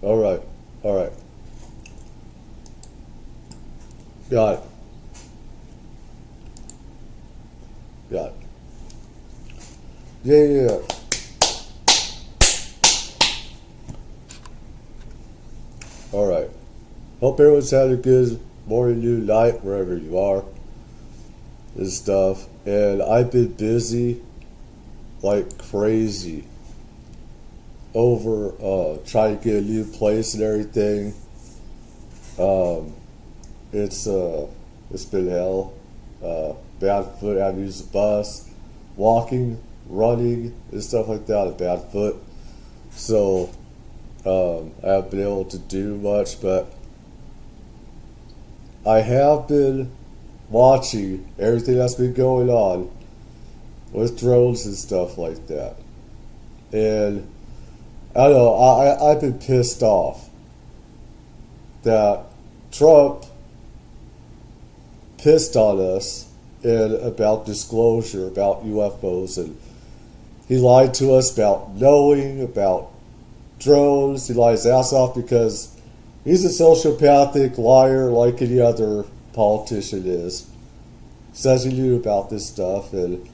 All right. All right. Got it. Got it. Yeah. All right. Hope everyone's had a good morning, noon, night, wherever you are and stuff. And I've been busy like crazy over trying to get a new place and everything. It's been hell. Bad foot. I have to use the bus, walking, running, and stuff like that. A bad foot. So I haven't been able to do much, but I have been watching everything that's been going on with drones and stuff like that. And I don't know, I've been pissed off that Trump pissed on us and about disclosure about UFOs, and he lied to us about knowing about drones. He lied his ass off because he's a sociopathic liar like any other politician is. Says he knew about this stuff, and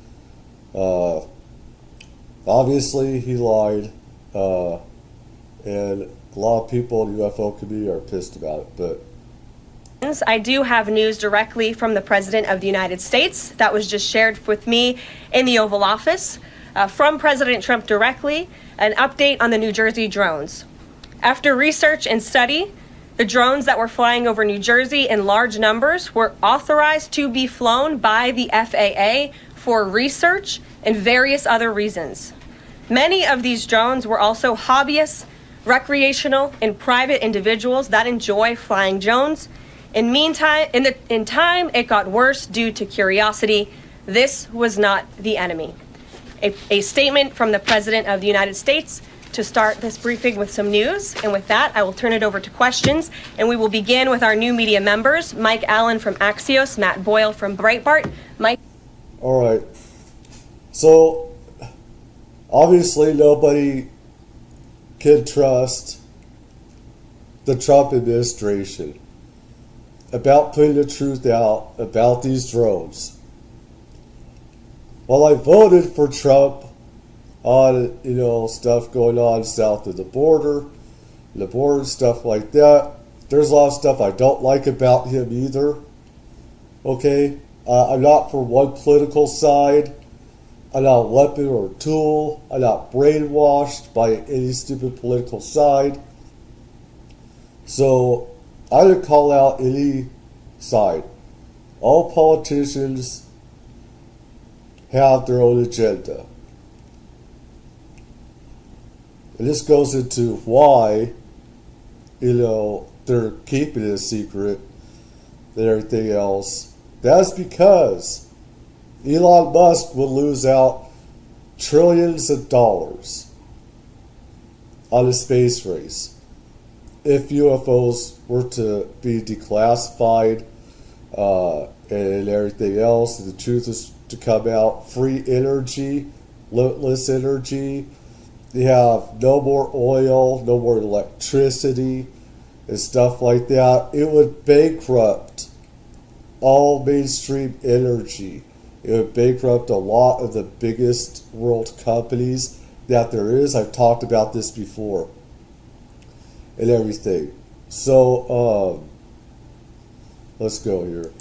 obviously he lied, and a lot of people in the UFO community are pissed about it. But I do have news directly from the President of the United States that was just shared with me in the Oval Office from President Trump directly, an update on the New Jersey drones. After research and study, the drones that were flying over New Jersey in large numbers were authorized to be flown by the FAA for research and various other reasons. Many of these drones were also hobbyists, recreational, and private individuals that enjoy flying drones. In time, it got worse due to curiosity. This was not the enemy. A statement from the President of the United States to start this briefing with some news. And with that, I will turn it over to questions. And we will begin with our new media members, Mike Allen from Axios, Matt Boyle from Breitbart. Mike. all right. So obviously nobody can trust the Trump administration about putting the truth out about these drones. While I voted for Trump on, stuff going on south of the border stuff like that, there's a lot of stuff I don't like about him either. Okay? I'm not for one political side. I'm not a weapon or a tool. I'm not brainwashed by any stupid political side. So I would call out any side. All politicians have their own agenda. And this goes into why, they're keeping it a secret and everything else. That's because Elon Musk will lose out trillions of dollars on a space race if UFOs were to be declassified and everything else, and the truth is to come out. Free energy, limitless energy. You have no more oil, no more electricity, and stuff like that. It would bankrupt all mainstream energy. It would bankrupt a lot of the biggest world companies that there is. I've talked about this before and everything. So, let's go here.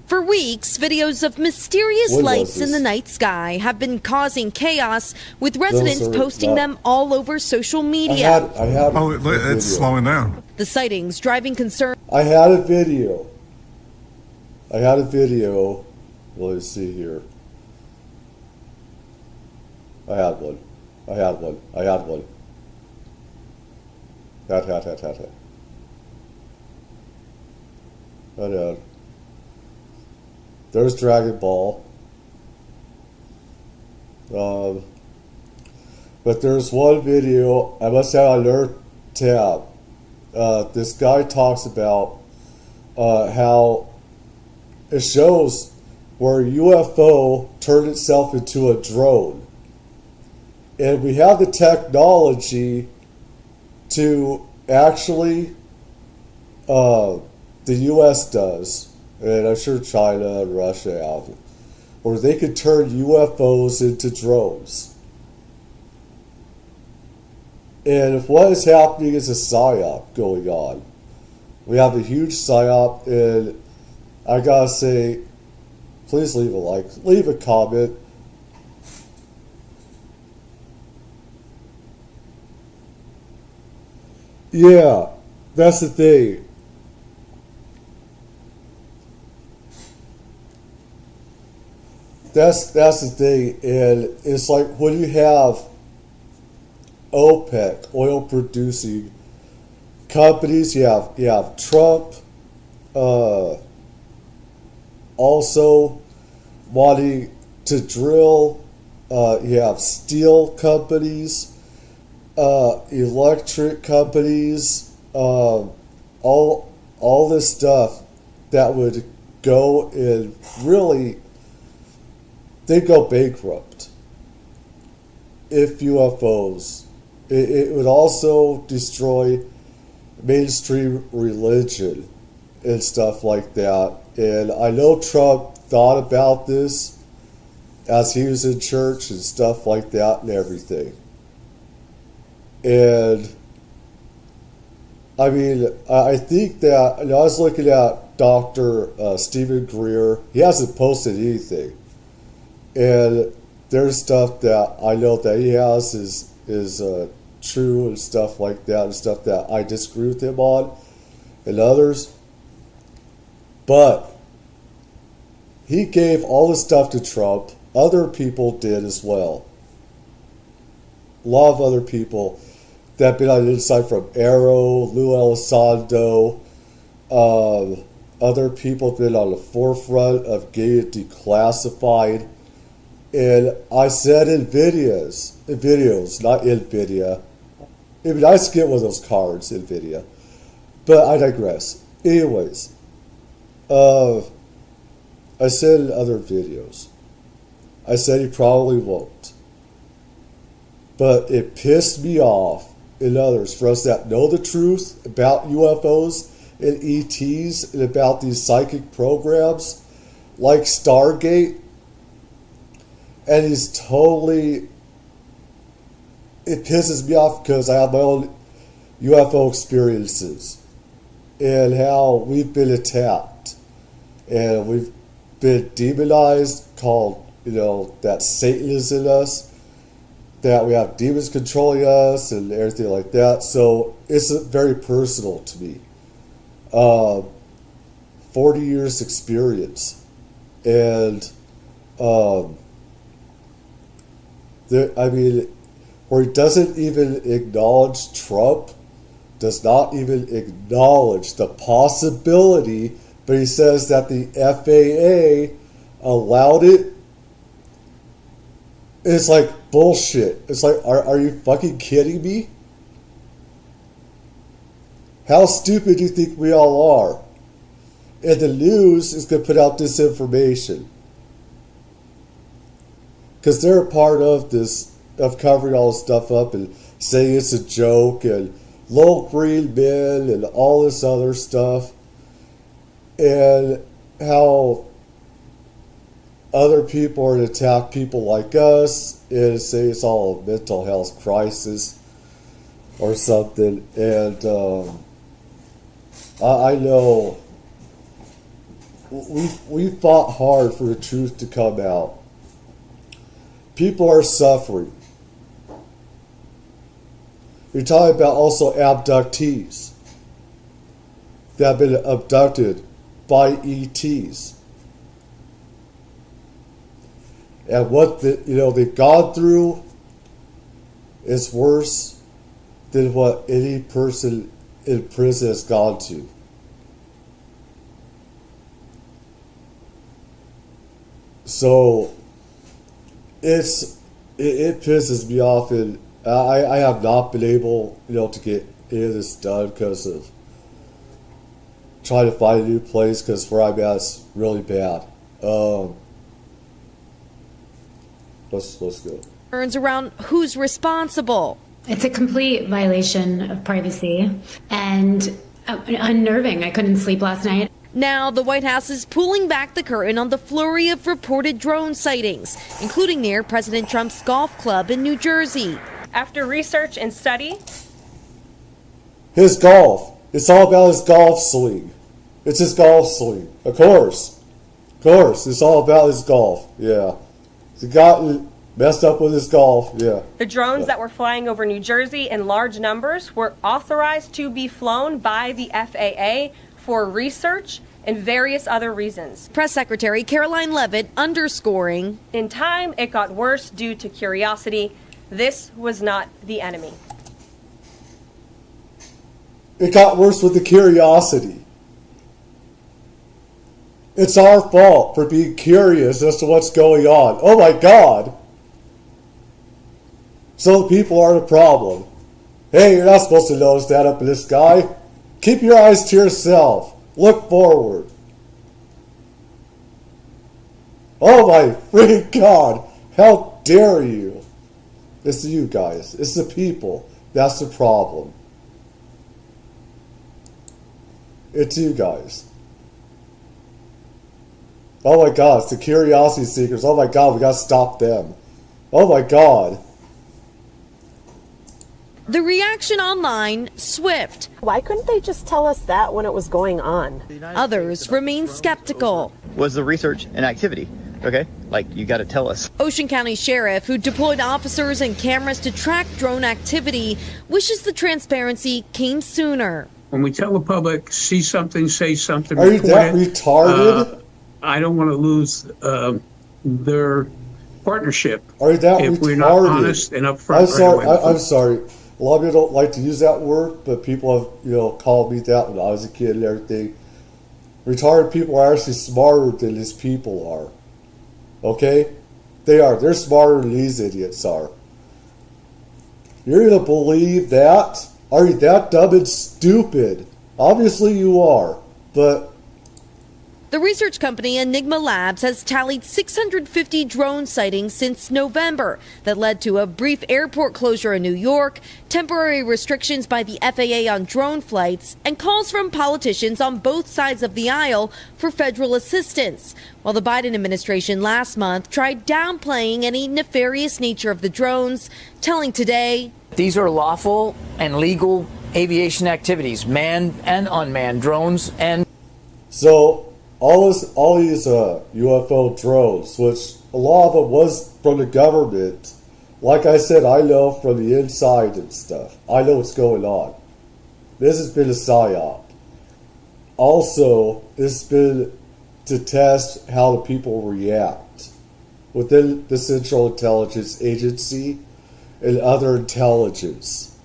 For weeks, videos of mysterious lights in the night sky have been causing chaos, with residents posting them all over social media. It's slowing down. The sightings driving concern. I had a video. Let's see here. I had one. There's Dragon Ball. But there's one video, I must have on Earth tab. This guy talks about how it shows where a UFO turned itself into a drone. And we have the technology to actually, the U.S. does, and I'm sure China and Russia have it, where they could turn UFOs into drones. And what is happening is a psyop going on. We have a huge psyop, and I gotta say, please leave a like, leave a comment. Yeah, that's the thing. That's the thing, and it's like when you have OPEC, oil producing companies, you have Trump, also wanting to drill. You have steel companies, electric companies, all this stuff that would go and really, they'd go bankrupt if UFOs. It would also destroy mainstream religion and stuff like that. And I know Trump thought about this as he was in church and stuff like that and everything. And I mean, I think that, I was looking at Dr. Stephen Greer. He hasn't posted anything. And there's stuff that I know that he has is true and stuff like that, and stuff that I disagree with him on, and others. But he gave all this stuff to Trump. Other people did as well. A lot of other people that have been on the inside, from Arrow, Lou Elizondo, other people have been on the forefront of getting it declassified. And I said in videos, not NVIDIA. It'd be nice to get one of those cards, NVIDIA. But I digress. Anyways, I said in other videos, I said he probably won't. But it pissed me off in others, for us that know the truth about UFOs and ETs and about these psychic programs like Stargate. And he's totally, it pisses me off because I have my own UFO experiences and how we've been attacked and we've been demonized, called, that Satan is in us, that we have demons controlling us and everything like that. So it's very personal to me. 40 years experience. And, where he doesn't even acknowledge Trump, does not even acknowledge the possibility, but he says that the FAA allowed it. It's like bullshit. It's like, are you fucking kidding me? How stupid do you think we all are? And the news is going to put out disinformation. Because they're a part of this, of covering all this stuff up and saying it's a joke and low green men and all this other stuff. And how other are to attack people like us and say it's all a mental health crisis or something. And I know we fought hard for the truth to come out. People are suffering. You're talking about also abductees that have been abducted by ETs. And what they've gone through is worse than what any person in prison has gone to. So it pisses me off, and I have not been able, to get any of this done because of trying to find a new place, because where I'm at is really bad. Let's go. Concerns around who's responsible. It's a complete violation of privacy and unnerving. I couldn't sleep last night. Now, the White House is pulling back the curtain on the flurry of reported drone sightings, including near President Trump's golf club in New Jersey. After research and study, his golf. It's all about his golf swing. It's his golf swing. Of course. It's all about his golf. Yeah. He got messed up with his golf. Yeah. The drones that were flying over New Jersey in large numbers were authorized to be flown by the FAA for research and various other reasons. Press Secretary Caroline Leavitt underscoring, in time, it got worse due to curiosity. This was not the enemy. It got worse with the curiosity. It's our fault for being curious as to what's going on. Oh my God. So the people are the problem. Hey, you're not supposed to notice that up in the sky. Keep your eyes to yourself. Look forward. Oh my freaking God. How dare you? It's you guys. It's the people. That's the problem. It's you guys. Oh my God, it's the curiosity seekers. Oh my God, we gotta stop them. Oh my God. The reaction online, swift. Why couldn't they just tell us that when it was going on? Others remain skeptical. Was the research an activity? Okay, like you got to tell us. Ocean County Sheriff, who deployed officers and cameras to track drone activity, wishes the transparency came sooner. When we tell the public, see something, say something, are you that retarded? I don't want to lose their partnership. Are you that if retarded? We're not honest and upfront. I'm sorry. I'm sorry. A lot of people don't like to use that word, but people have, called me that when I was a kid and everything. Retarded people are actually smarter than these people are. Okay? They are. They're smarter than these idiots are. You're going to believe that? Are you that dumb and stupid? Obviously you are, but... The research company Enigma Labs has tallied 650 drone sightings since November that led to a brief airport closure in New York, temporary restrictions by the FAA on drone flights, and calls from politicians on both sides of the aisle for federal assistance. While the Biden administration last month tried downplaying any nefarious nature of the drones, telling Today, these are lawful and legal aviation activities, manned and unmanned drones. And so all these UFO drones, which a lot of it was from the government, like I said, I know from the inside and stuff. I know what's going on. This has been a psyop. Also, it's been to test how the people react within the Central Intelligence Agency and other intelligence.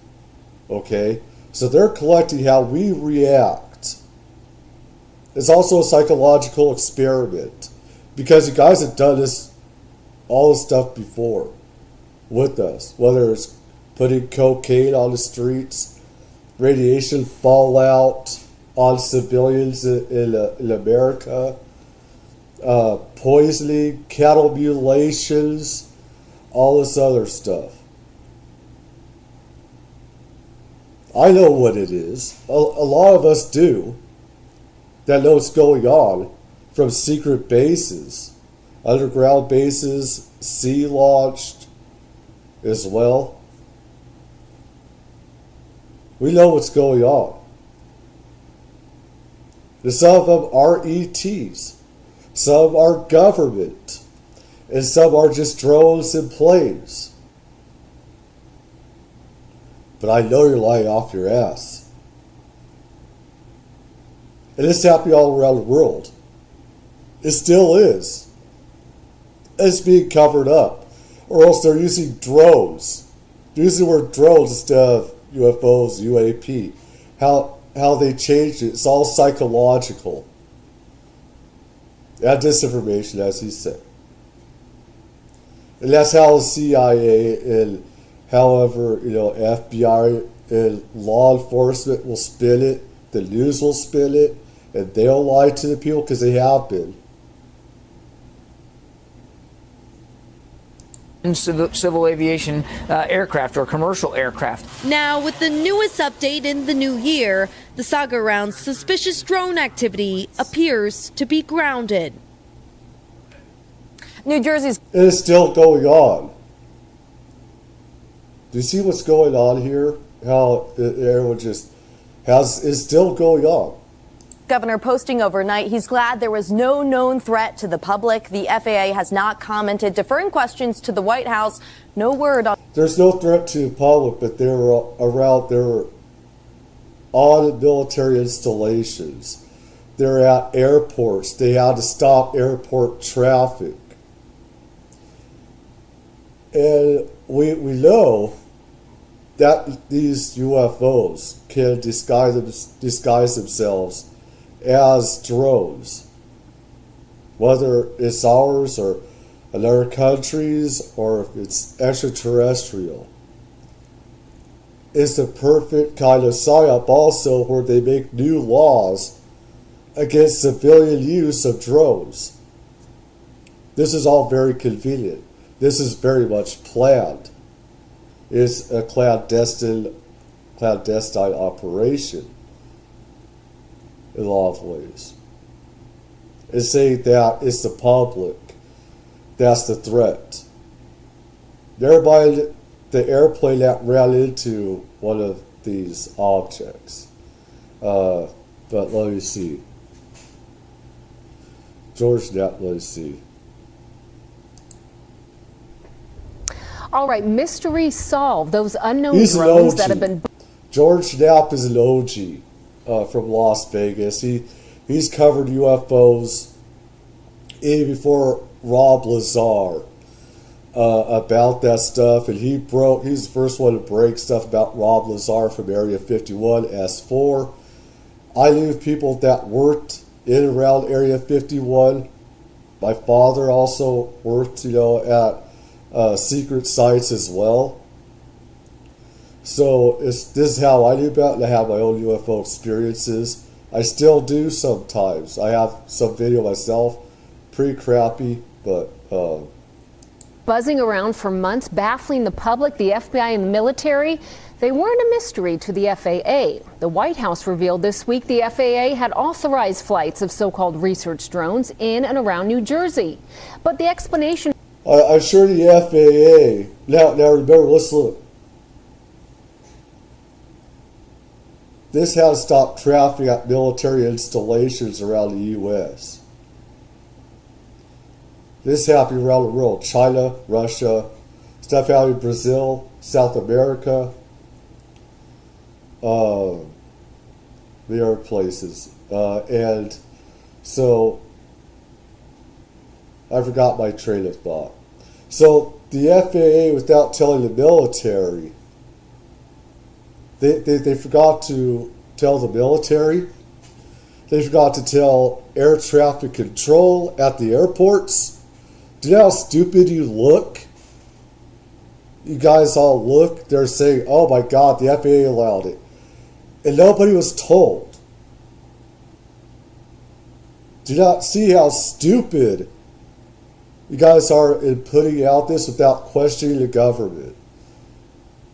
Okay? So they're collecting how we react. It's also a psychological experiment because you guys have done all this stuff before with us, whether it's putting cocaine on the streets, radiation fallout on civilians in America, poisoning, cattle mutilations, all this other stuff. I know what it is. A lot of us do. That know what's going on from secret bases, underground bases, sea launched as well. We know what's going on. And some of them are ETs, some are government, and some are just drones and planes. But I know you're lying off your ass. And it's happening all around the world. It still is. It's being covered up. Or else they're using drones. They're using the word drones instead of UFOs, UAP. How they changed it. It's all psychological. And disinformation, as he said. And that's how the CIA and however, FBI and law enforcement will spin it. The news will spin it, and they'll lie to the people because they have been. civil aviation aircraft or commercial aircraft. Now, with the newest update in the new year, the saga around suspicious drone activity appears to be grounded. New Jersey's. It is still going on. Do you see what's going on here? How everyone just is still going on. Governor posting overnight he's glad there was no known threat to the public. The FAA has not commented, deferring questions to the White House. No word on. There's no threat to the public, but they were on military installations. They're at airports. They had to stop airport traffic. And we know that these UFOs can disguise themselves as drones, whether it's ours or another country's or if it's extraterrestrial. It's the perfect kind of psyop also where they make new laws against civilian use of drones. This is all very convenient. This is very much planned. It's a clandestine operation in a lot of ways. And saying that it's the public that's the threat. Never mind the airplane that ran into one of these objects. But let me see. George Knapp, let me see. All right, mystery solved. Those unknown drones that have been. George Knapp is an OG from Las Vegas. He's covered UFOs even before Rob Lazar about that stuff, and he's the first one to break stuff about Rob Lazar from Area 51 S4. I knew people that worked in and around Area 51. My father also worked, at secret sites as well. So this is how I knew about it, and I have my own UFO experiences. I still do sometimes. I have some video myself, pretty crappy, but buzzing around for months, baffling the public, the FBI, and the military. They weren't a mystery to the FAA. The White House revealed this week the FAA had authorized flights of so-called research drones in and around New Jersey. But the explanation... I'm sure the FAA... Now remember, let's look. This has stopped traffic at military installations around the U.S. This happened around the world. China, Russia, stuff out in Brazil, South America, the other places. And so, I forgot my train of thought. So, the FAA, without telling the military, they forgot to tell the military. They forgot to tell air traffic control at the airports. Do you know how stupid you look? You guys all look. They're saying, oh my God, the FAA allowed it. And nobody was told. Do you not see how stupid you guys are in putting out this without questioning the government?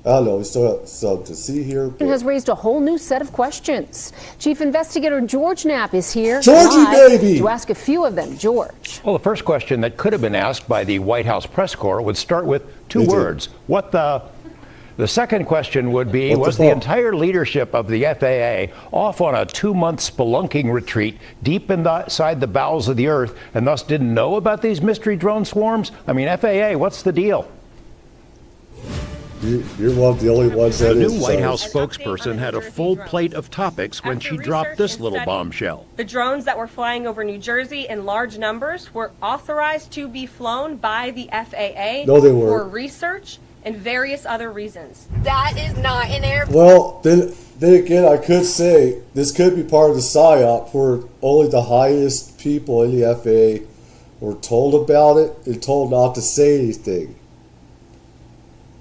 I don't know, we still have some to see here. It has raised a whole new set of questions. Chief Investigator George Knapp is here Georgie, baby! To ask a few of them. George. Well, the first question that could have been asked by the White House press corps would start with two words. What the... The second question would be, was the entire leadership of the FAA off on a 2-month spelunking retreat deep inside the bowels of the earth and thus didn't know about these mystery drone swarms? I mean, FAA, what's the deal? You're one of the only ones that is. The new White House spokesperson had a full plate of topics when she dropped this little bombshell. The drones that were flying over New Jersey in large numbers were authorized to be flown by the FAA for research and various other reasons. That is not an airplane. Well, then again, I could say this could be part of the PSYOP where only the highest people in the FAA were told about it and told not to say anything.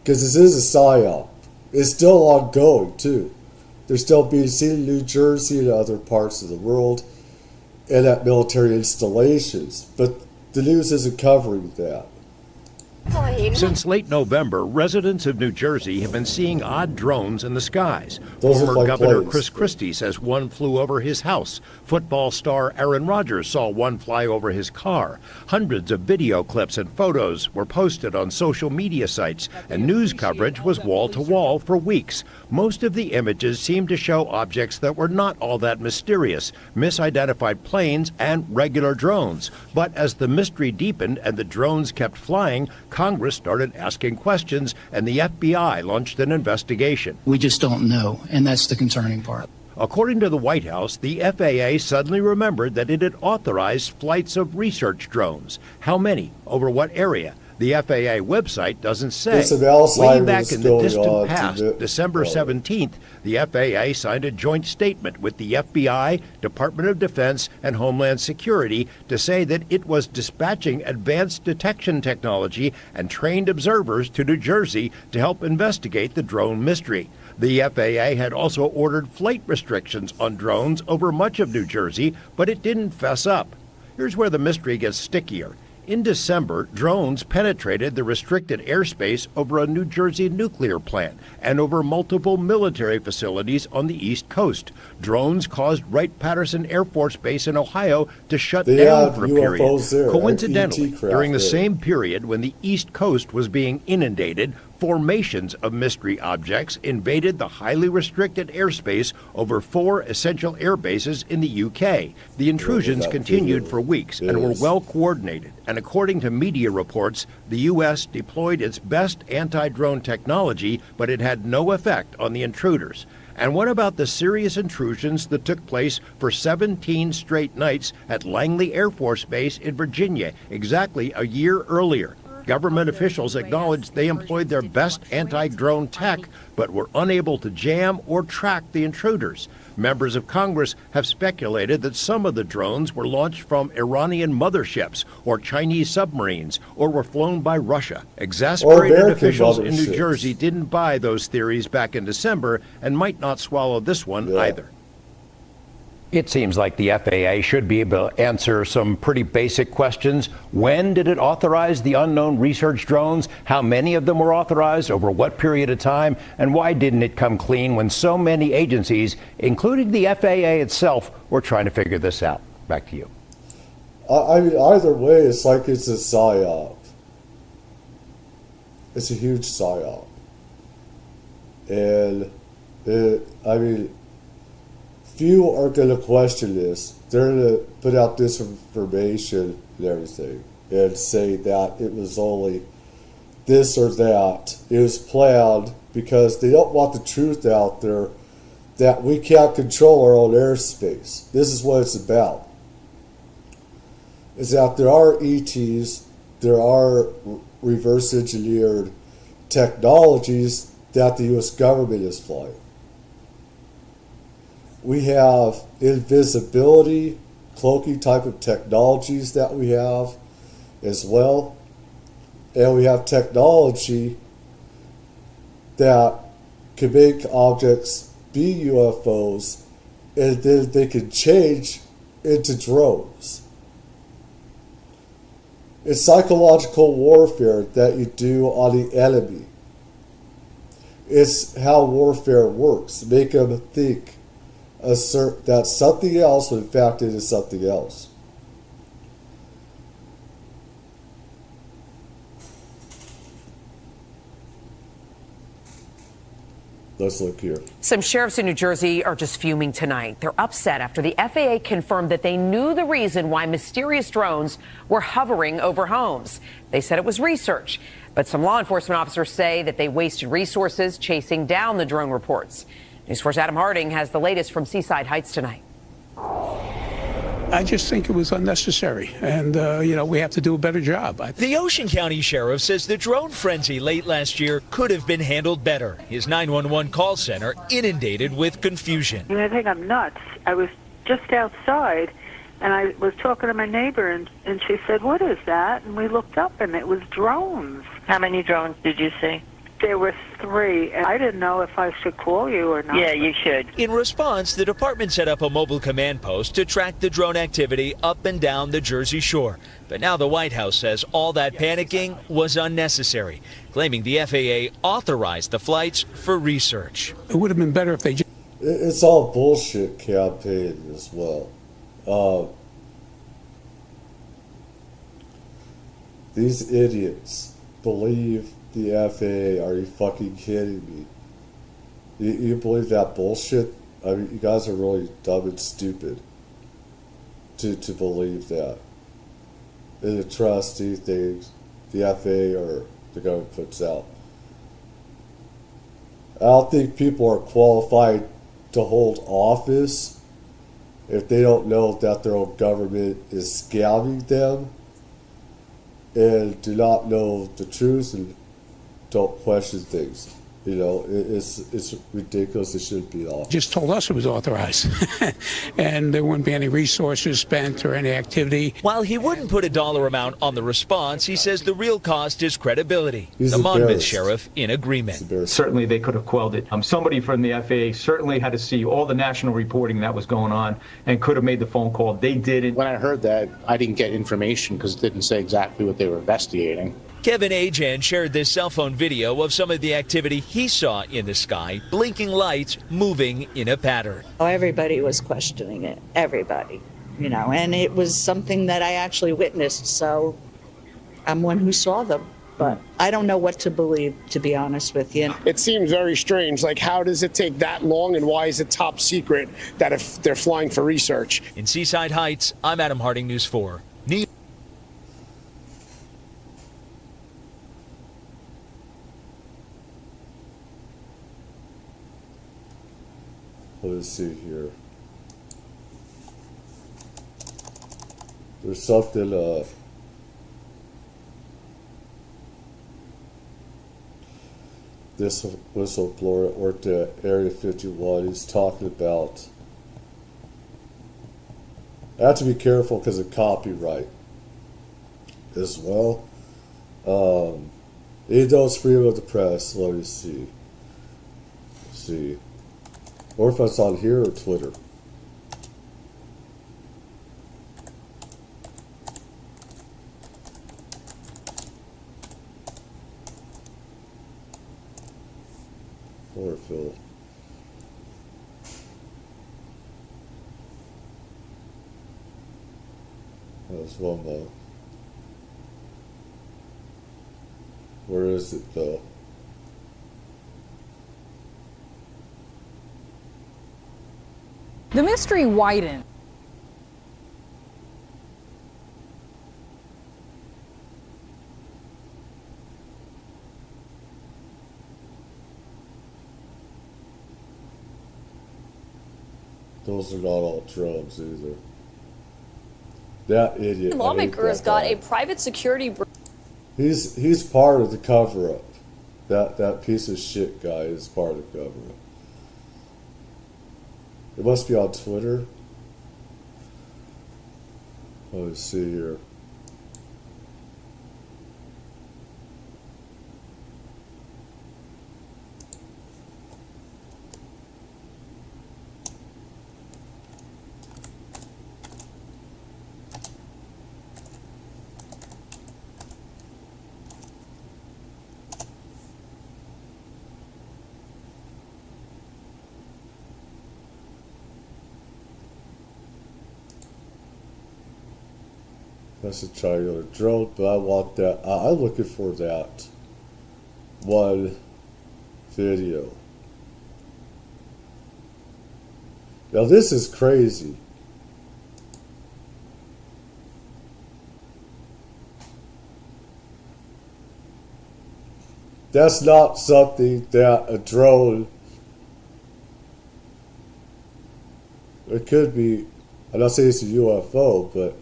Because this is a PSYOP. It's still ongoing, too. They're still being seen in New Jersey and other parts of the world and at military installations. But the news isn't covering that. Since late November, residents of New Jersey have been seeing odd drones in the skies. Those are Former like Governor planes. Chris Christie says one flew over his house. Football star Aaron Rodgers saw one fly over his car. Hundreds of video clips and photos were posted on social media sites, and news coverage was wall to wall for weeks. Most of the images seemed to show objects that were not all that mysterious, misidentified planes and regular drones. But as the mystery deepened and the drones kept flying, Congress started asking questions, and the FBI launched an investigation. We just don't know, and that's the concerning part. According to the White House, the FAA suddenly remembered that it had authorized flights of research drones. How many? Over what area? The FAA website doesn't say. Way back in the distant past, December 17th, the FAA signed a joint statement with the FBI, Department of Defense, and Homeland Security to say that it was dispatching advanced detection technology and trained observers to New Jersey to help investigate the drone mystery. The FAA had also ordered flight restrictions on drones over much of New Jersey, but it didn't fess up. Here's where the mystery gets stickier. In December, drones penetrated the restricted airspace over a New Jersey nuclear plant and over multiple military facilities on the East Coast. Drones caused Wright-Patterson Air Force Base in Ohio to shut down for a period. there, Coincidentally, ET craft during the there. same period when the East Coast was being inundated, formations of mystery objects invaded the highly restricted airspace over 4 essential air bases in the UK. The intrusions continued for weeks and were well coordinated, and according to media reports, the U.S. deployed its best anti-drone technology, but it had no effect on the intruders. And what about the serious intrusions that took place for 17 straight nights at Langley Air Force Base in Virginia, exactly a year earlier? Government officials acknowledged they employed their best anti-drone tech, but were unable to jam or track the intruders. Members of Congress have speculated that some of the drones were launched from Iranian motherships or Chinese submarines, or were flown by Russia. Exasperated officials in New Jersey didn't buy those theories back in December and might not swallow this one either. It seems like the FAA should be able to answer some pretty basic questions. When did it authorize the unknown research drones? How many of them were authorized? Over what period of time? And why didn't it come clean when so many agencies, including the FAA itself, were trying to figure this out? Back to you. I mean, either way, it's like it's a psyop. It's a huge psyop. And, few are going to question this. They're going to put out disinformation and everything and say that it was only this or that. It was planned because they don't want the truth out there that we can't control our own airspace. This is what it's about. Is that there are ETs, there are reverse engineered technologies that the U.S. government is flying. We have invisibility, cloaking type of technologies that we have as well. And we have technology that can make objects be UFOs, and then they can change into drones. It's psychological warfare that you do on the enemy. It's how warfare works. Make them think assert that something else when in fact it is something else. Let's look here. Some sheriffs in New Jersey are just fuming tonight. They're upset after the FAA confirmed that they knew the reason why mysterious drones were hovering over homes. They said it was research, but some law enforcement officers say that they wasted resources chasing down the drone reports. News 4's Adam Harding has the latest from Seaside Heights tonight. I just think it was unnecessary, and, we have to do a better job. The Ocean County Sheriff says the drone frenzy late last year could have been handled better. His 911 call center inundated with confusion. I think I'm nuts. I was just outside, and I was talking to my neighbor, and she said, "What is that?" And we looked up, and it was drones. How many drones did you see? There were 3, and I didn't know if I should call you or not. Yeah, you should. In response, the department set up a mobile command post to track the drone activity up and down the Jersey Shore. But now the White House says all that panicking was unnecessary, claiming the FAA authorized the flights for research. It would have been better if they just... It's all bullshit campaign as well. These idiots believe the FAA. Are you fucking kidding me? You believe that bullshit? I mean, you guys are really dumb and stupid to believe that. And to trust these things the FAA or the government puts out. I don't think people are qualified to hold office if they don't know that their own government is scamming them and do not know the truth and don't question things. You know, it's ridiculous. It shouldn't be all. Just told us it was authorized, and there wouldn't be any resources spent or any activity. While he wouldn't put a dollar amount on the response, he says the real cost is credibility. He's the Monmouth embarrassed. sheriff in agreement. Certainly they could have quelled it. Somebody from the FAA certainly had to see all the national reporting that was going on and could have made the phone call. They didn't. When I heard that, I didn't get information because it didn't say exactly what they were investigating. Kevin Ajan shared this cell phone video of some of the activity he saw in the sky, blinking lights moving in a pattern. Everybody was questioning it, everybody, you know, and it was something that I actually witnessed, so I'm one who saw them. But I don't know what to believe, to be honest with you. It seems very strange. Like, how does it take that long, and why is it top secret that if they're flying for research? In Seaside Heights, I'm Adam Harding, News 4. New York. Let's see here. There's something, this whistleblower at worked at Area 51, he's talking about, I have to be careful because of copyright as well. He knows freedom of the press. Let me see. Let's see. Or if it's on here or Twitter. Chlorophyll. There's one more. Where is it though? The mystery widened. Those are not all drones either. That idiot. Lawmakers got a private security. He's part of the cover-up. That piece of shit guy is part of the cover-up. It must be on Twitter. Let's see here. That's a triangular drone, but I want that. I'm looking for that one video. Now this is crazy. That's not something that a drone, it could be, I'm not saying it's a UFO, but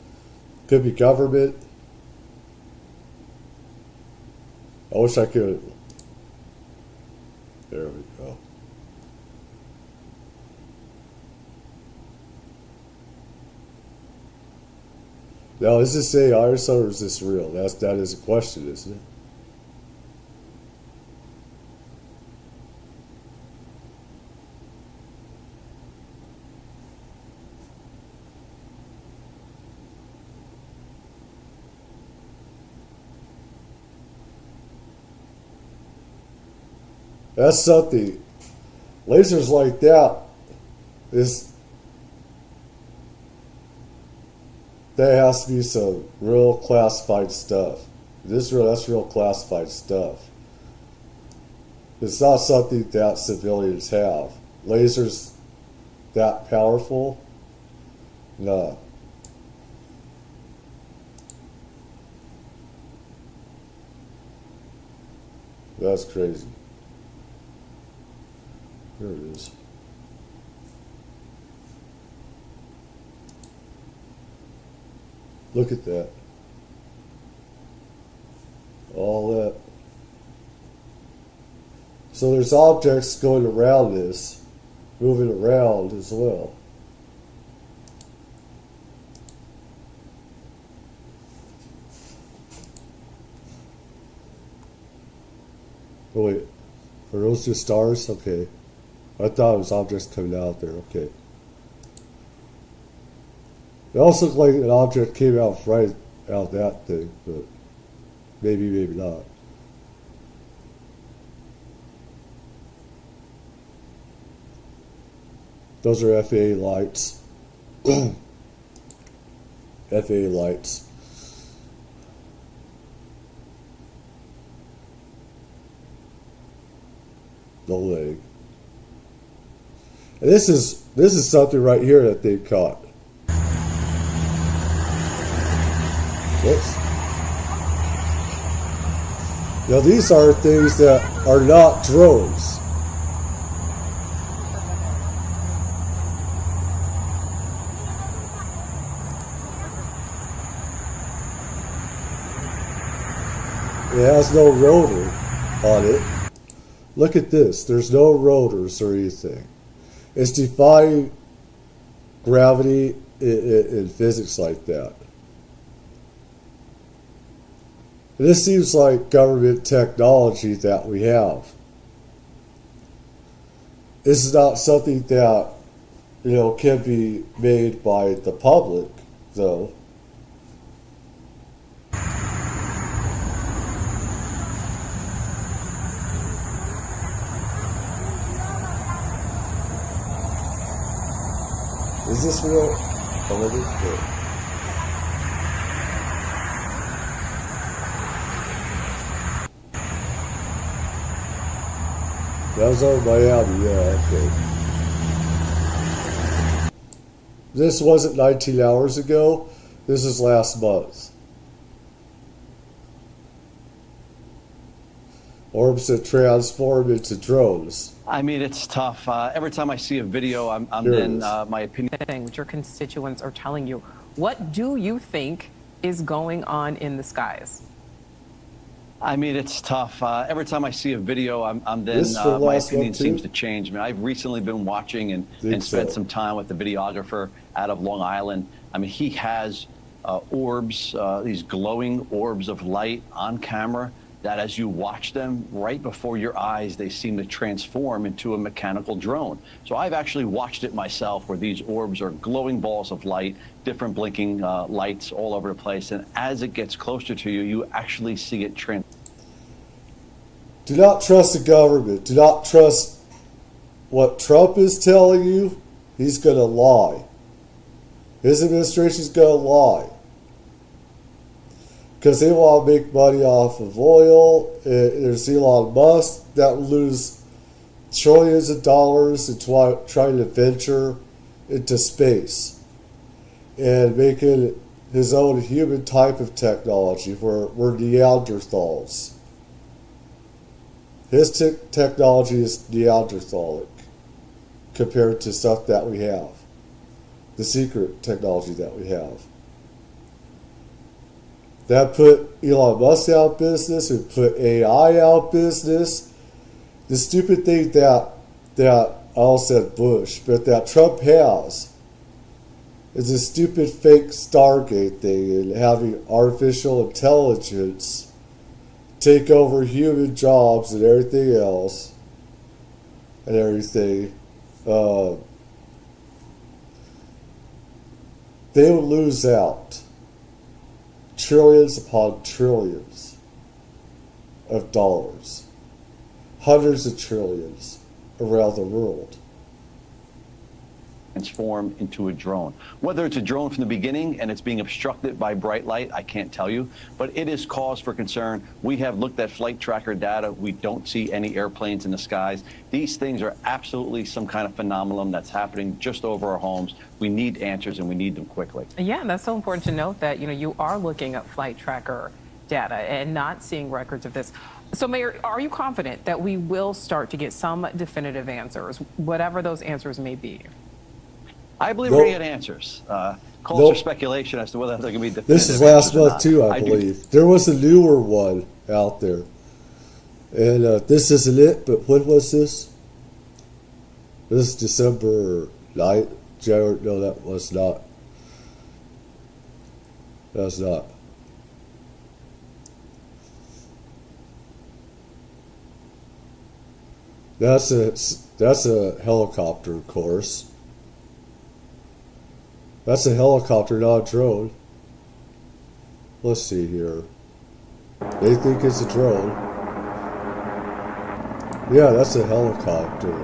could be government. I wish I could. There we go. Now, is this AI or is this real? That is a question, isn't it? That's something. Lasers like that that has to be some real classified stuff. That's real classified stuff. It's not something that civilians have. Lasers that powerful? No. That's crazy. Here it is. Look at that. All that. So there's objects going around this, moving around as well. Oh wait, are those just stars? Okay. I thought it was objects coming out there. Okay. It also looked like an object came out right out of that thing, but maybe, maybe not. Those are FAA lights. FAA lights. The leg. And this is something right here that they caught. Whoops. Now these are things that are not drones. It has no rotor on it. Look at this. There's no rotors or anything. It's defying gravity in physics like that. And this seems like government technology that we have. This is not something that, can be made by the public, though. Is this real? That was over Miami, yeah, okay. This wasn't 19 hours ago. This is last month. Orbs that transform into drones. I mean, it's tough. Every time I see a video, I'm then my opinion. What your constituents are telling you. What do you think is going on in the skies? I mean, it's tough. Every time I see a video, I'm then my opinion seems to change. I mean, I've recently been watching and spent some time with the videographer out of Long Island. I mean, he has orbs, these glowing orbs of light on camera that as you watch them right before your eyes, they seem to transform into a mechanical drone. So I've actually watched it myself where these orbs are glowing balls of light, different blinking lights all over the place. And as it gets closer to you, you actually see it transform. Do not trust the government. Do not trust what Trump is telling you. He's going to lie. His administration's going to lie. Because they want to make money off of oil. There's Elon Musk that will lose trillions of dollars in trying to venture into space and making his own human type of technology. We're Neanderthals. His technology is Neanderthalic compared to stuff that we have. The secret technology that we have. That put Elon Musk out of business. It put AI out of business. The stupid thing that I almost said Bush, but that Trump has is a stupid fake Stargate thing and having artificial intelligence take over human jobs and everything else and everything. They will lose out. Trillions upon trillions of dollars. hundreds of trillions around the world. Transform into a drone. Whether it's a drone from the beginning and it's being obstructed by bright light, I can't tell you, but it is cause for concern. We have looked at flight tracker data. We don't see any airplanes in the skies. These things are absolutely some kind of phenomenon that's happening just over our homes. We need answers, and we need them quickly. Yeah, and that's so important to note that, you are looking at flight tracker data and not seeing records of this. So, Mayor, are you confident that we will start to get some definitive answers, whatever those answers may be? I believe we're going to get answers. Calls for speculation as to whether they're going to be definitive. This is last month too, I believe. There was a newer one out there, and this isn't it. But when was this? This is December 9th. No, that was not. That's not. That's a helicopter, of course. That's a helicopter, not a drone. Let's see here. They think it's a drone. Yeah, that's a helicopter.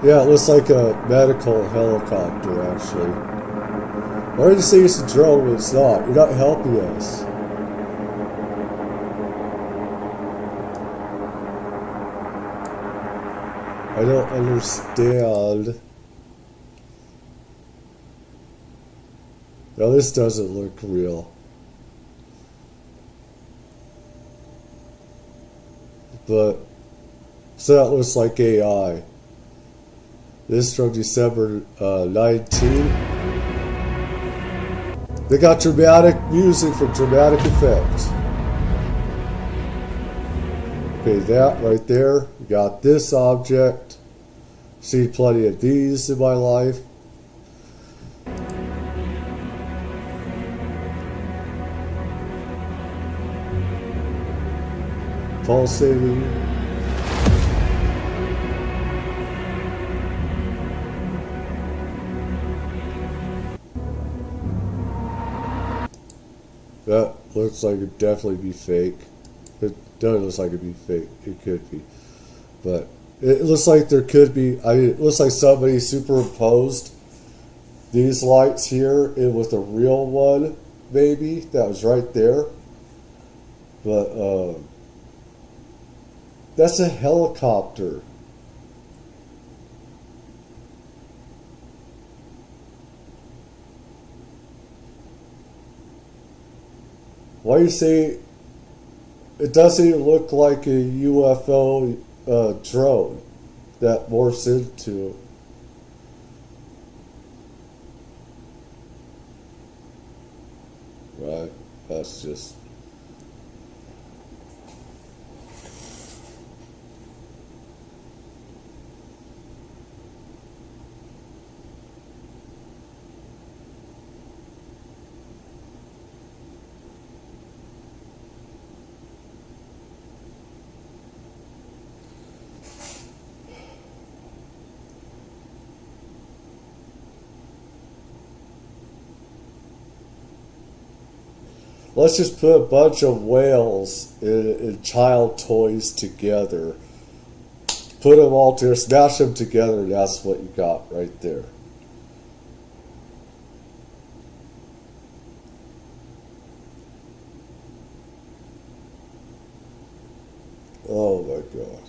Yeah, it looks like a medical helicopter, actually. Why do you say it's a drone when it's not? You're not helping us. I don't understand. No, this doesn't look real. But, so that looks like AI. This is from December 19. They got dramatic music for dramatic effects. Okay, that right there. We got this object. Seen plenty of these in my life. Pulsating. That looks like it'd definitely be fake. It doesn't look like it'd be fake. It could be. But it looks like there could be, it looks like somebody superimposed these lights here in with a real one, maybe, that was right there. But, that's a helicopter. Why do you say it doesn't even look like a UFO drone that morphs into? Right, that's just. Let's just put a bunch of whales in child toys together. Put them all together, smash them together, and that's what you got right there. Oh my God.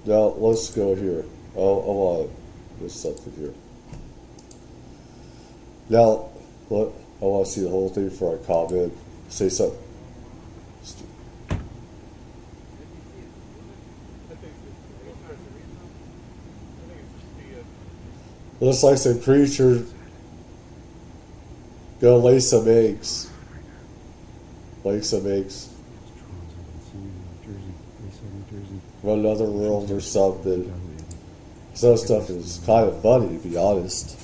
Now let's go here. Oh, I want there's something here. Now, what? I want to see the whole thing before I comment. Say something. Looks like some creature gonna lay some eggs. Lay some eggs. From another world or something. Some stuff is kind of funny, to be honest.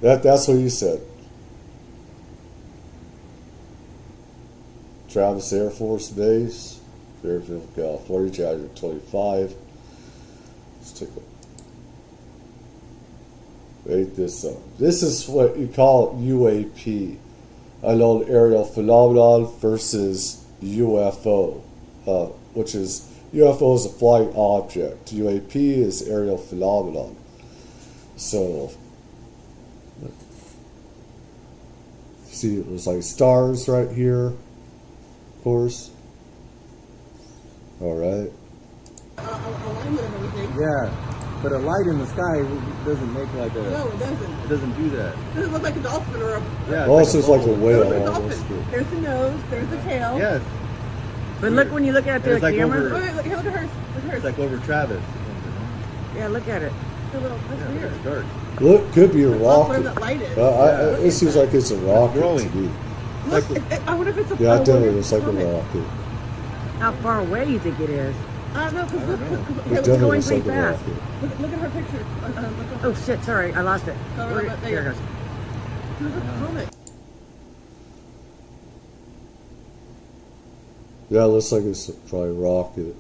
That's what you said. Travis Air Force Base, Fairfield, California, January 25. Let's take a Make this up. This is what you call UAP, unknown aerial phenomenon, versus UFO, which is UFO is a flying object. UAP is aerial phenomenon. So, see, it was like stars right here, of course. All right. Yeah, but a light in the sky doesn't make like a. No, it doesn't. It doesn't do that. It doesn't look like a dolphin or a. Yeah. Also, it's like a whale. There's a dolphin. There's the nose. There's the tail. Yes. But look when you look at the like camera. over- Wait, look at hers. Look at hers. It's like over Travis. Yeah, look at it. It's a little. That's weird. It's dark. Look, could be a Whatever rocket. that light is. It seems like it's a rocket to me. Look, I wonder if it's a. Yeah, I it definitely wonder looks if like it's a coming. rocket. How far away you think it is? I don't know, because look, It it's definitely going looks pretty like a fast. rocket. Look at her picture. Oh shit! Sorry, I lost it. There it goes. There's a comet. Yeah, it looks like it's probably a rocket.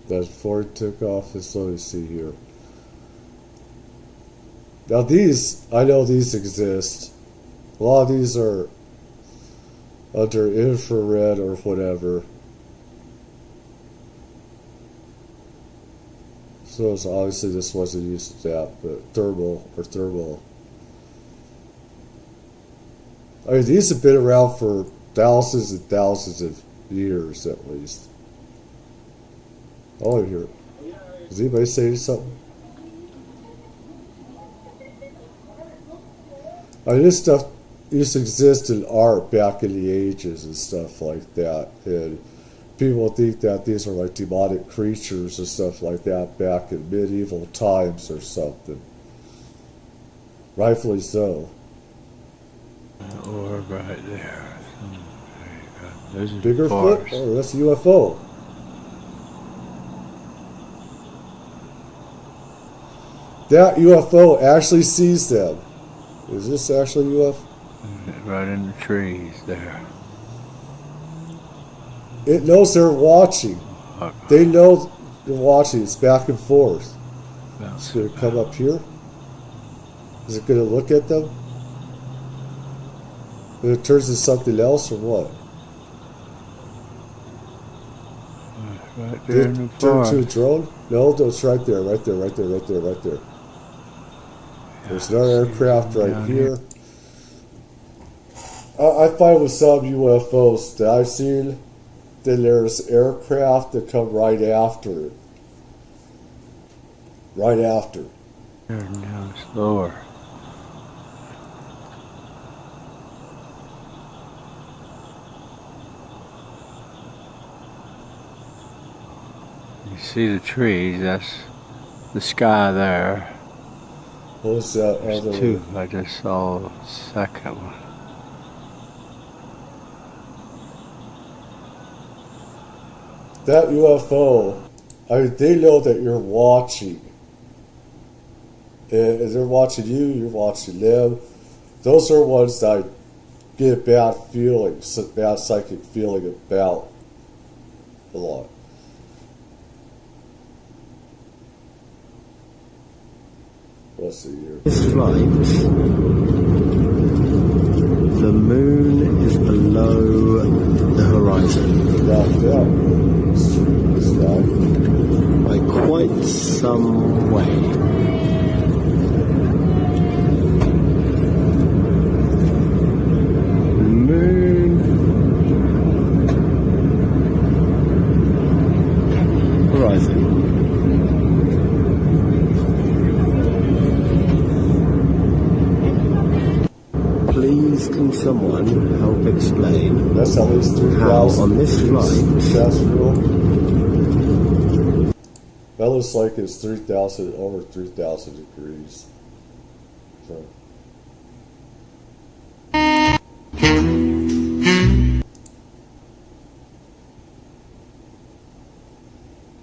That's before it took off. Let's let me see here. Now these, I know these exist. A lot of these are under infrared or whatever. So it's obviously this wasn't used to that, but thermal. I mean, these have been around for thousands and thousands of years at least. I want to hear it. Is anybody saying something? I mean, this stuff used to exist in art back in the ages and stuff like that. And people think that these are like demonic creatures and stuff like that back in medieval times or something. Rightfully so. Orb right there. There's a Biggerfoot? forest. Oh, that's a UFO. That UFO actually sees them. Is this actually UFO? Right in the trees there. It knows they're watching. They know they're watching. It's back and forth. It's going to come up here. Is it going to look at them? And it turns into something else or what? Right there in the Turn forest. to a drone? No, it's right there, right there, right there, right there, right there. There's another aircraft right here. I find with some UFOs that I've seen, then there's aircraft that come right after it. Right after. Turn down slower. You see the trees, that's the sky there. What was that There's other two. one? I just saw the second one. That UFO, I mean, they know that you're watching. And they're watching you, you're watching them. Those are ones that I get bad feelings, bad psychic feeling about a lot. Let's see here. This flight, the moon is below the horizon. By quite some way. Moon. Horizon. Please can someone help explain That's at least 3,000 how on this flight that's real. That looks like it's 3,000, over 3,000 degrees. So.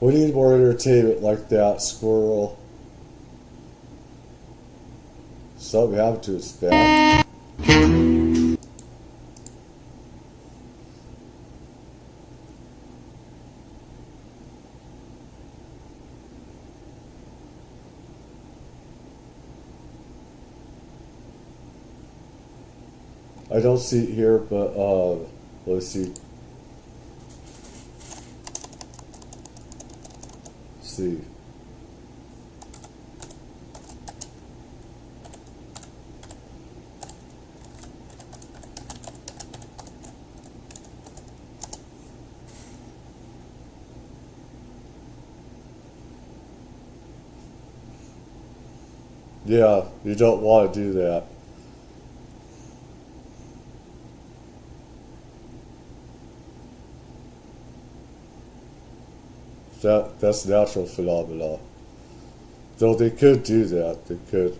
We need more entertainment like that, squirrel. Something happened to its back. I don't see it here, but let's see. Let's see. Yeah, you don't want to do that. That's natural phenomena. Though they could do that, they could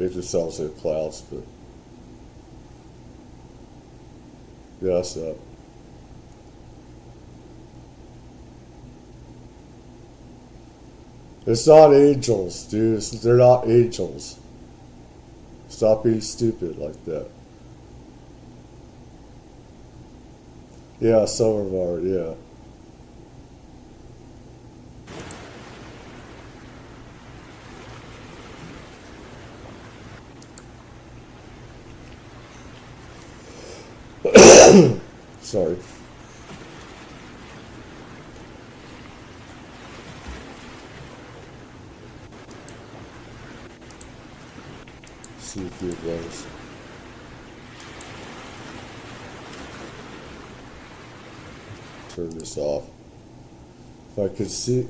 make themselves in clouds, but yeah, that's that. It's not angels, dude. They're not angels. Stop being stupid like that. Yeah, some of them are, yeah. Sorry. See a few of those. Turn this off. If I could see.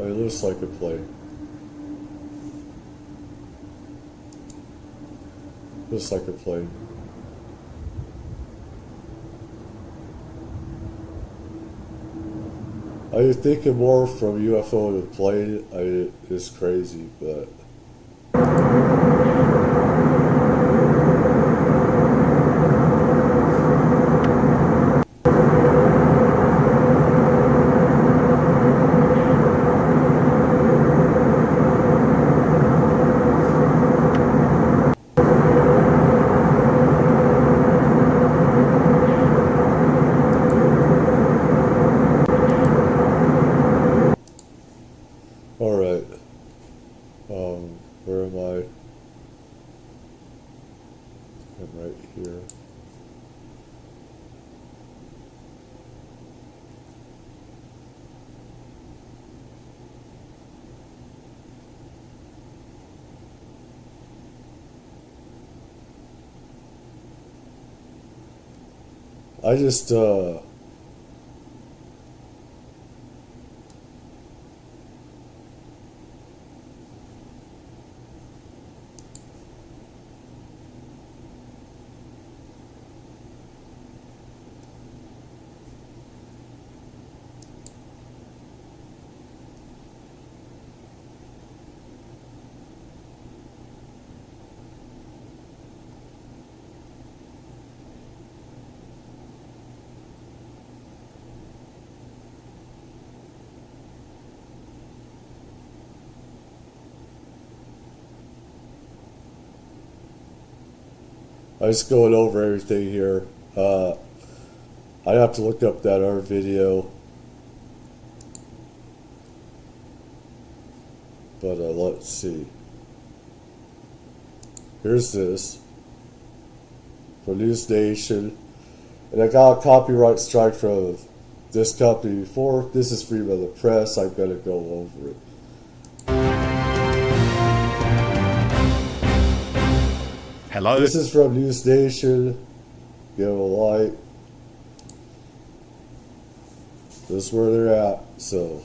It looks like a plane. Looks like a plane. I was thinking more from UFO to plane. It's crazy, but. Alright. Where am I? I'm right here. I just, going over everything here. I have to look up that other video. But let's see. Here's this. From News Nation. And I got a copyright strike from this company before. This is freedom of the press. I'm going to go over it. Hello. This is from News Nation. Give a like. This is where they're at. So.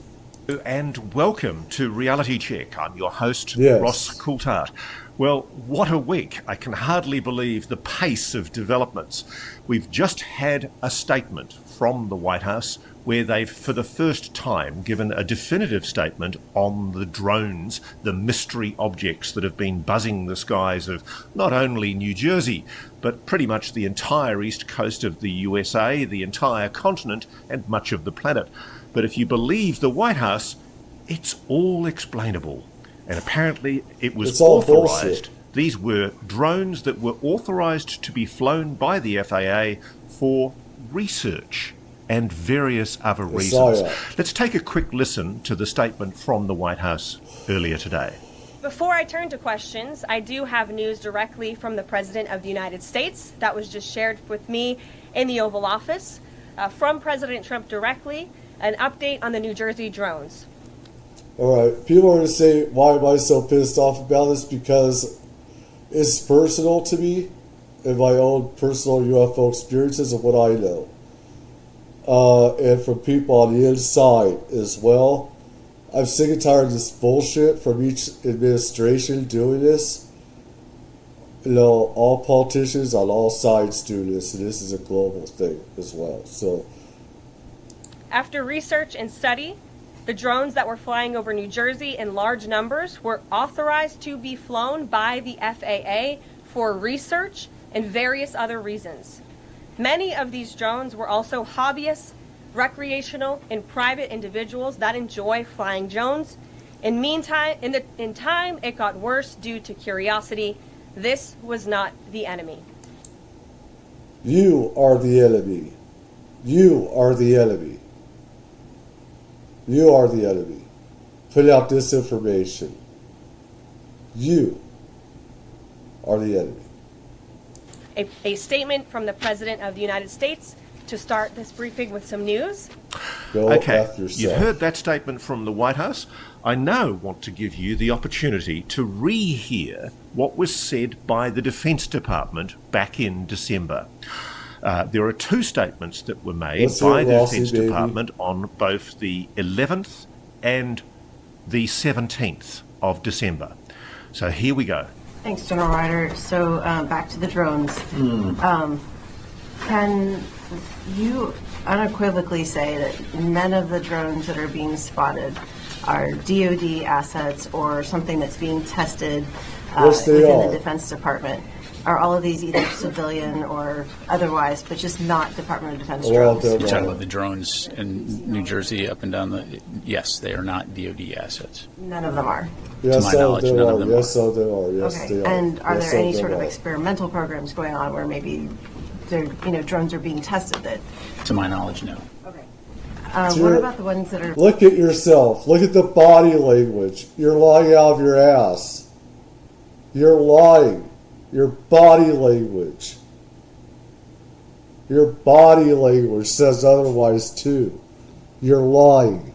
And welcome to Reality Check. I'm your host, Yes. Ross Coulthard. Well, what a week. I can hardly believe the pace of developments. We've just had a statement from the White House where they've, for the first time, given a definitive statement on the drones, the mystery objects that have been buzzing the skies of not only New Jersey, but pretty much the entire east coast of the USA, the entire continent, and much of the planet. But if you believe the White House, it's all explainable. And apparently it was authorized These were drones that were authorized to be flown by the FAA for research and various other reasons. Let's take a quick listen to the statement from the White House earlier today. Before I turn to questions, I do have news directly from the President of the United States that was just shared with me in the Oval Office. From President Trump directly, an update on the New Jersey drones. All right, people are going to say, why am I so pissed off about this? Because it's personal to me and my own personal UFO experiences of what I know. And from people on the inside as well. I'm sick and tired of this bullshit from each administration doing this. You know, all politicians on all sides do this, and this is a global thing as well. So, after research and study, the drones that were flying over New Jersey in large numbers were authorized to be flown by the FAA for research and various other reasons. Many of these drones were also hobbyists, recreational, and private individuals that enjoy flying drones. In time, it got worse due to curiosity. This was not the enemy. You are the enemy. You are the enemy. You are the enemy. Put out disinformation. You are the enemy. A statement from the President of the United States to start this briefing with some news. Okay, you've heard that statement from the White House. I now want to give you the opportunity to rehear what was said by the Defense Department back in December. There are two statements that were made by the Defense Department on both the 11th and the 17th of December. So here we go. Thanks, General Ryder. So back to the drones. Can you unequivocally say that none of the drones that are being spotted are DoD assets or something that's being tested within the Defense Department? Are all of these either civilian or otherwise, but just not Department of Defense drones? You're talking about the drones in New Jersey up and down the... Yes, they are not DoD assets. None of them are? Yes, to my knowledge, none of them are. Yes, so they are. Yes, okay. they are. And are yes, there any sort are. of experimental programs going on where maybe drones are being tested that... To my knowledge, no. Okay. What about the ones that are... Look at yourself. Look at the body language. You're lying out of your ass. You're lying. Your body language. Your body language says otherwise too. You're lying.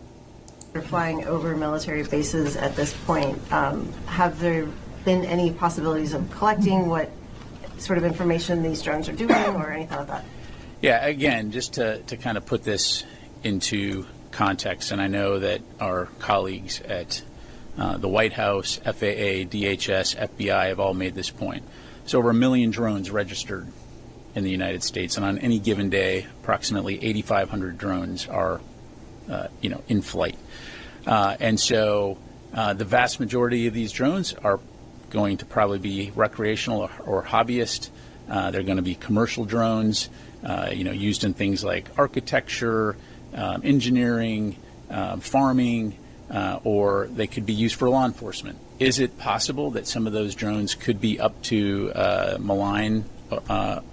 They're flying over military bases at this point. Have there been any possibilities of collecting what sort of information these drones are doing or anything like that? Yeah, again, just to kind of put this into context, and I know that our colleagues at the White House, FAA, DHS, FBI have all made this point. So over 1 million drones registered in the United States, and on any given day, approximately 8,500 drones are, in flight. And so the vast majority of these drones are going to probably be recreational or hobbyist. They're going to be commercial drones, used in things like architecture, engineering, farming, or they could be used for law enforcement. Is it possible that some of those drones could be up to malign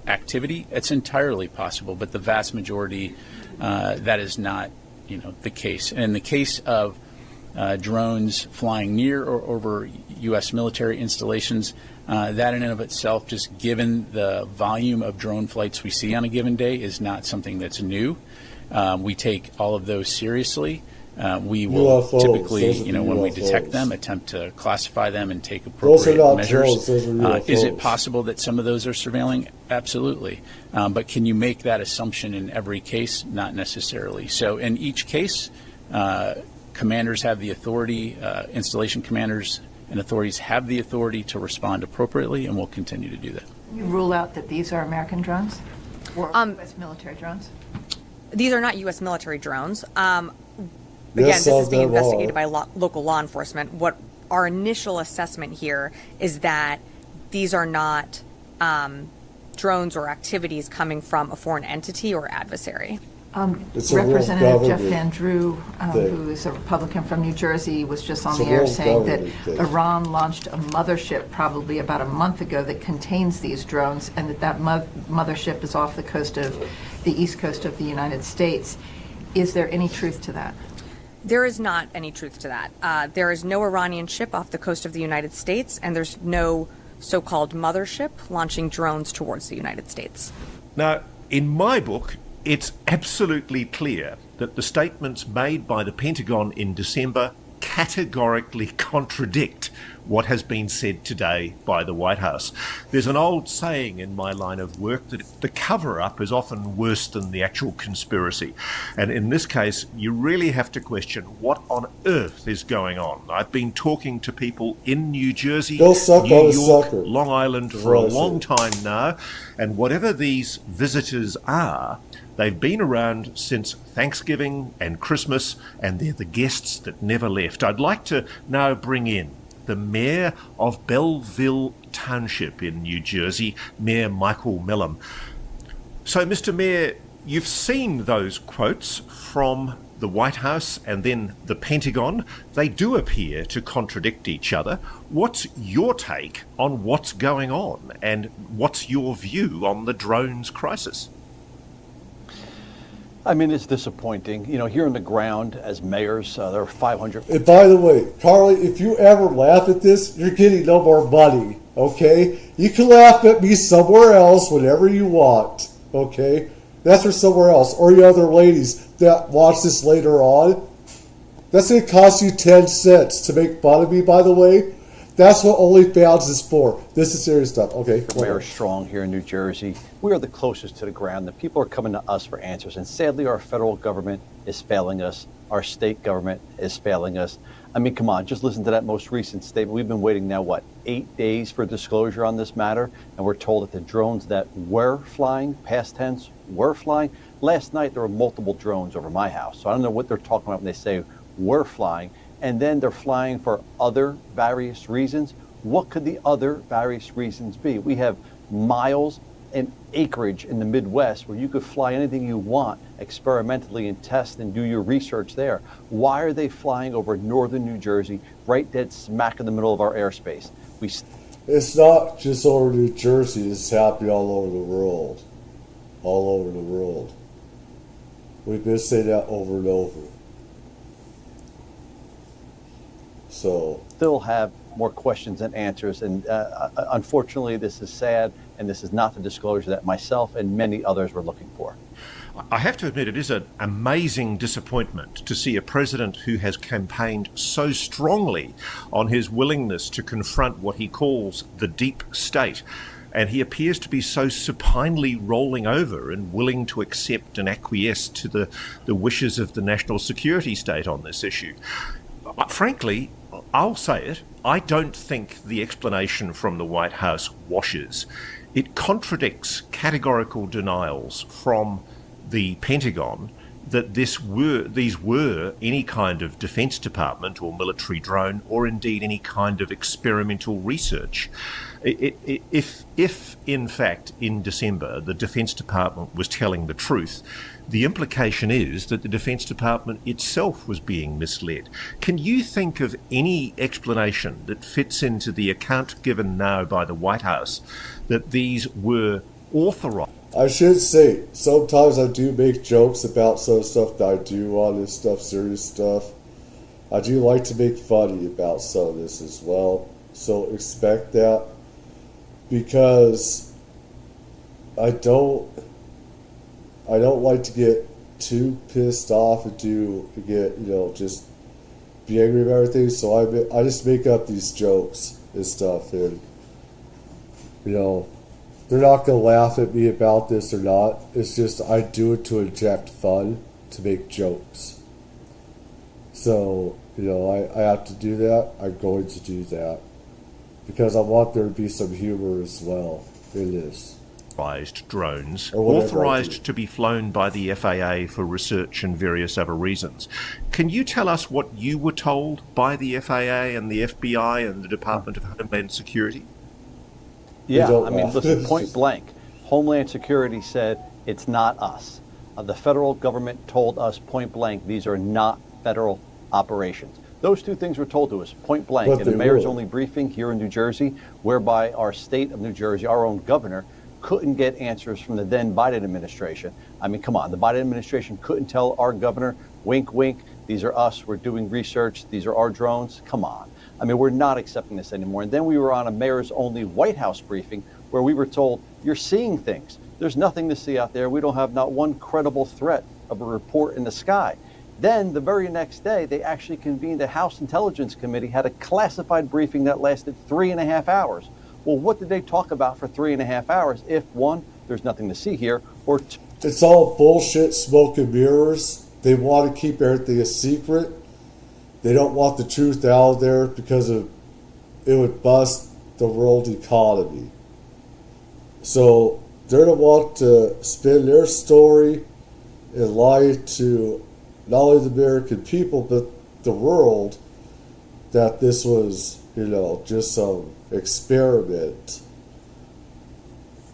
activity? It's entirely possible, but the vast majority, that is not, the case. And in the case of drones flying near or over U.S. military installations, that in and of itself, just given the volume of drone flights we see on a given day, is not something that's new. We take all of those seriously. We will UFOs, typically, when we detect them, attempt to classify them and take appropriate measures. Is it possible that some of those are surveilling? Absolutely. But can you make that assumption in every case? Not necessarily. So in each case, commanders have the authority, installation commanders and authorities have the authority to respond appropriately, and will continue to do that. You rule out that these are American drones or U.S. military drones? These are not U.S. military drones. Again, this is being investigated by local law enforcement. What our initial assessment here is that these are not drones or activities coming from a foreign entity or adversary. It's a world Representative Jeff government Van Drew, thing. who is a Republican from New Jersey, was just on It's a the air world saying that government thing. Iran launched a mothership probably about a month ago that contains these drones, and that mothership is off the east coast of the United States. Is there any truth to that? There is not any truth to that. There is no Iranian ship off the coast of the United States, and there's no so-called mothership launching drones towards the United States. Now, in my book, it's absolutely clear that the statements made by the Pentagon in December categorically contradict what has been said today by the White House. There's an old saying in my line of work that the cover-up is often worse than the actual conspiracy. And in this case, you really have to question what on earth is going on. I've been talking to people in New Jersey, Go suck New on a York, sucker. Long Island for a Right. long time now, and whatever these visitors are, they've been around since Thanksgiving and Christmas, and they're the guests that never left. I'd like to now bring in the mayor of Belleville Township in New Jersey, Mayor Michael Mellom. So, Mr. Mayor, you've seen those quotes from the White House and then the Pentagon. They do appear to contradict each other. What's your take on what's going on, and what's your view on the drones crisis? I mean, it's disappointing. You know, here on the ground as mayors, there are 500. And by the way, Carly, if you ever laugh at this, you're getting no more money, okay? You can laugh at me somewhere else whenever you want, okay? That's for somewhere else. Or you other ladies that watch this later on. That's going to cost you 10 cents to make fun of me, by the way. That's what OnlyFans is for. This is serious stuff. Okay. Mayor Strong here in New Jersey. We are the closest to the ground. The people are coming to us for answers. And sadly, our federal government is failing us. Our state government is failing us. I mean, come on, just listen to that most recent statement. We've been waiting now, 8 days for disclosure on this matter. And we're told that the drones that were flying, past tense, were flying. Last night, there were multiple drones over my house. So I don't know what they're talking about when they say were flying. And then they're flying for other various reasons. What could the other various reasons be? We have miles and acreage in the Midwest where you could fly anything you want experimentally and test and do your research there. Why are they flying over northern New Jersey, right dead smack in the middle of our airspace? It's not just over New Jersey. It's happening all over the world. All over the world. We've been saying that over and over. So still have more questions than answers, and unfortunately this is sad, and this is not the disclosure that myself and many others were looking for. I have to admit, it is an amazing disappointment to see a president who has campaigned so strongly on his willingness to confront what he calls the deep state, and he appears to be so supinely rolling over and willing to accept and acquiesce to the wishes of the national security state on this issue. Frankly, I'll say it, I don't think the explanation from the White House washes. It contradicts categorical denials from the Pentagon that these were any kind of Defense Department or military drone, or indeed any kind of experimental research. If in fact in December the Defense Department was telling the truth, the implication is that the Defense Department itself was being misled. Can you think of any explanation that fits into the account given now by the White House that these were authorized? I should say, sometimes I do make jokes about some stuff that I do on this stuff, serious stuff. I do like to make funny about some of this as well. So expect that, because I don't like to get too pissed off and just be angry about everything. So I just make up these jokes and stuff, and they're not going to laugh at me about this or not. It's just I do it to inject fun, to make jokes. So, I have to do that. I'm going to do that, because I want there to be some humor as well in this. Drones authorized to be flown by the FAA for research and various other reasons. Can you tell us what you were told by the FAA and the FBI and the Department of Homeland Security? Yeah, I mean, listen, point blank, Homeland Security said it's not us. The federal government told us point blank, these are not federal operations. Those two things were told to us point blank in a mayor's only briefing here in New Jersey, whereby our state of New Jersey, our own governor, couldn't get answers from the then Biden administration. I mean, come on, the Biden administration couldn't tell our governor, wink, wink, these are us, we're doing research, these are our drones. Come on. I mean, we're not accepting this anymore. And then we were on a mayor's only White House briefing where we were told, you're seeing things. There's nothing to see out there. We don't have not one credible threat of a report in the sky. Then the very next day, they actually convened a House Intelligence Committee, had a classified briefing that lasted 3.5 hours. Well, what did they talk about for 3.5 hours if, one, there's nothing to see here, or two? It's all bullshit, smoke and mirrors. They want to keep everything a secret. They don't want the truth out there because it would bust the world economy. So they're going to want to spin their story and lie to not only the American people, but the world that this was, just some experiment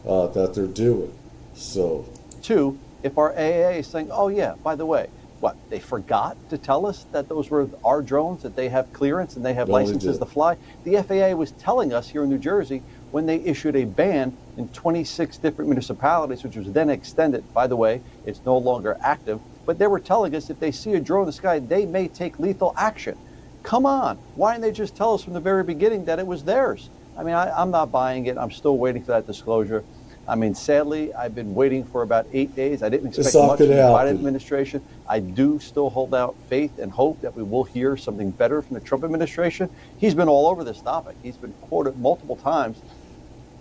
that they're doing. So, two, if our AA is saying, oh yeah, by the way, what, they forgot to tell us that those were our drones, that they have clearance and they have licenses to fly? The FAA was telling us here in New Jersey when they issued a ban in 26 different municipalities, which was then extended. By the way, it's no longer active, but they were telling us if they see a drone in the sky, they may take lethal action. Come on, why didn't they just tell us from the very beginning that it was theirs? I mean, I'm not buying it. I'm still waiting for that disclosure. I mean, sadly, I've been waiting for about 8 days. I didn't expect much from the Biden administration. I do still hold out faith and hope that we will hear something better from the Trump administration. He's been all over this topic. He's been quoted multiple times.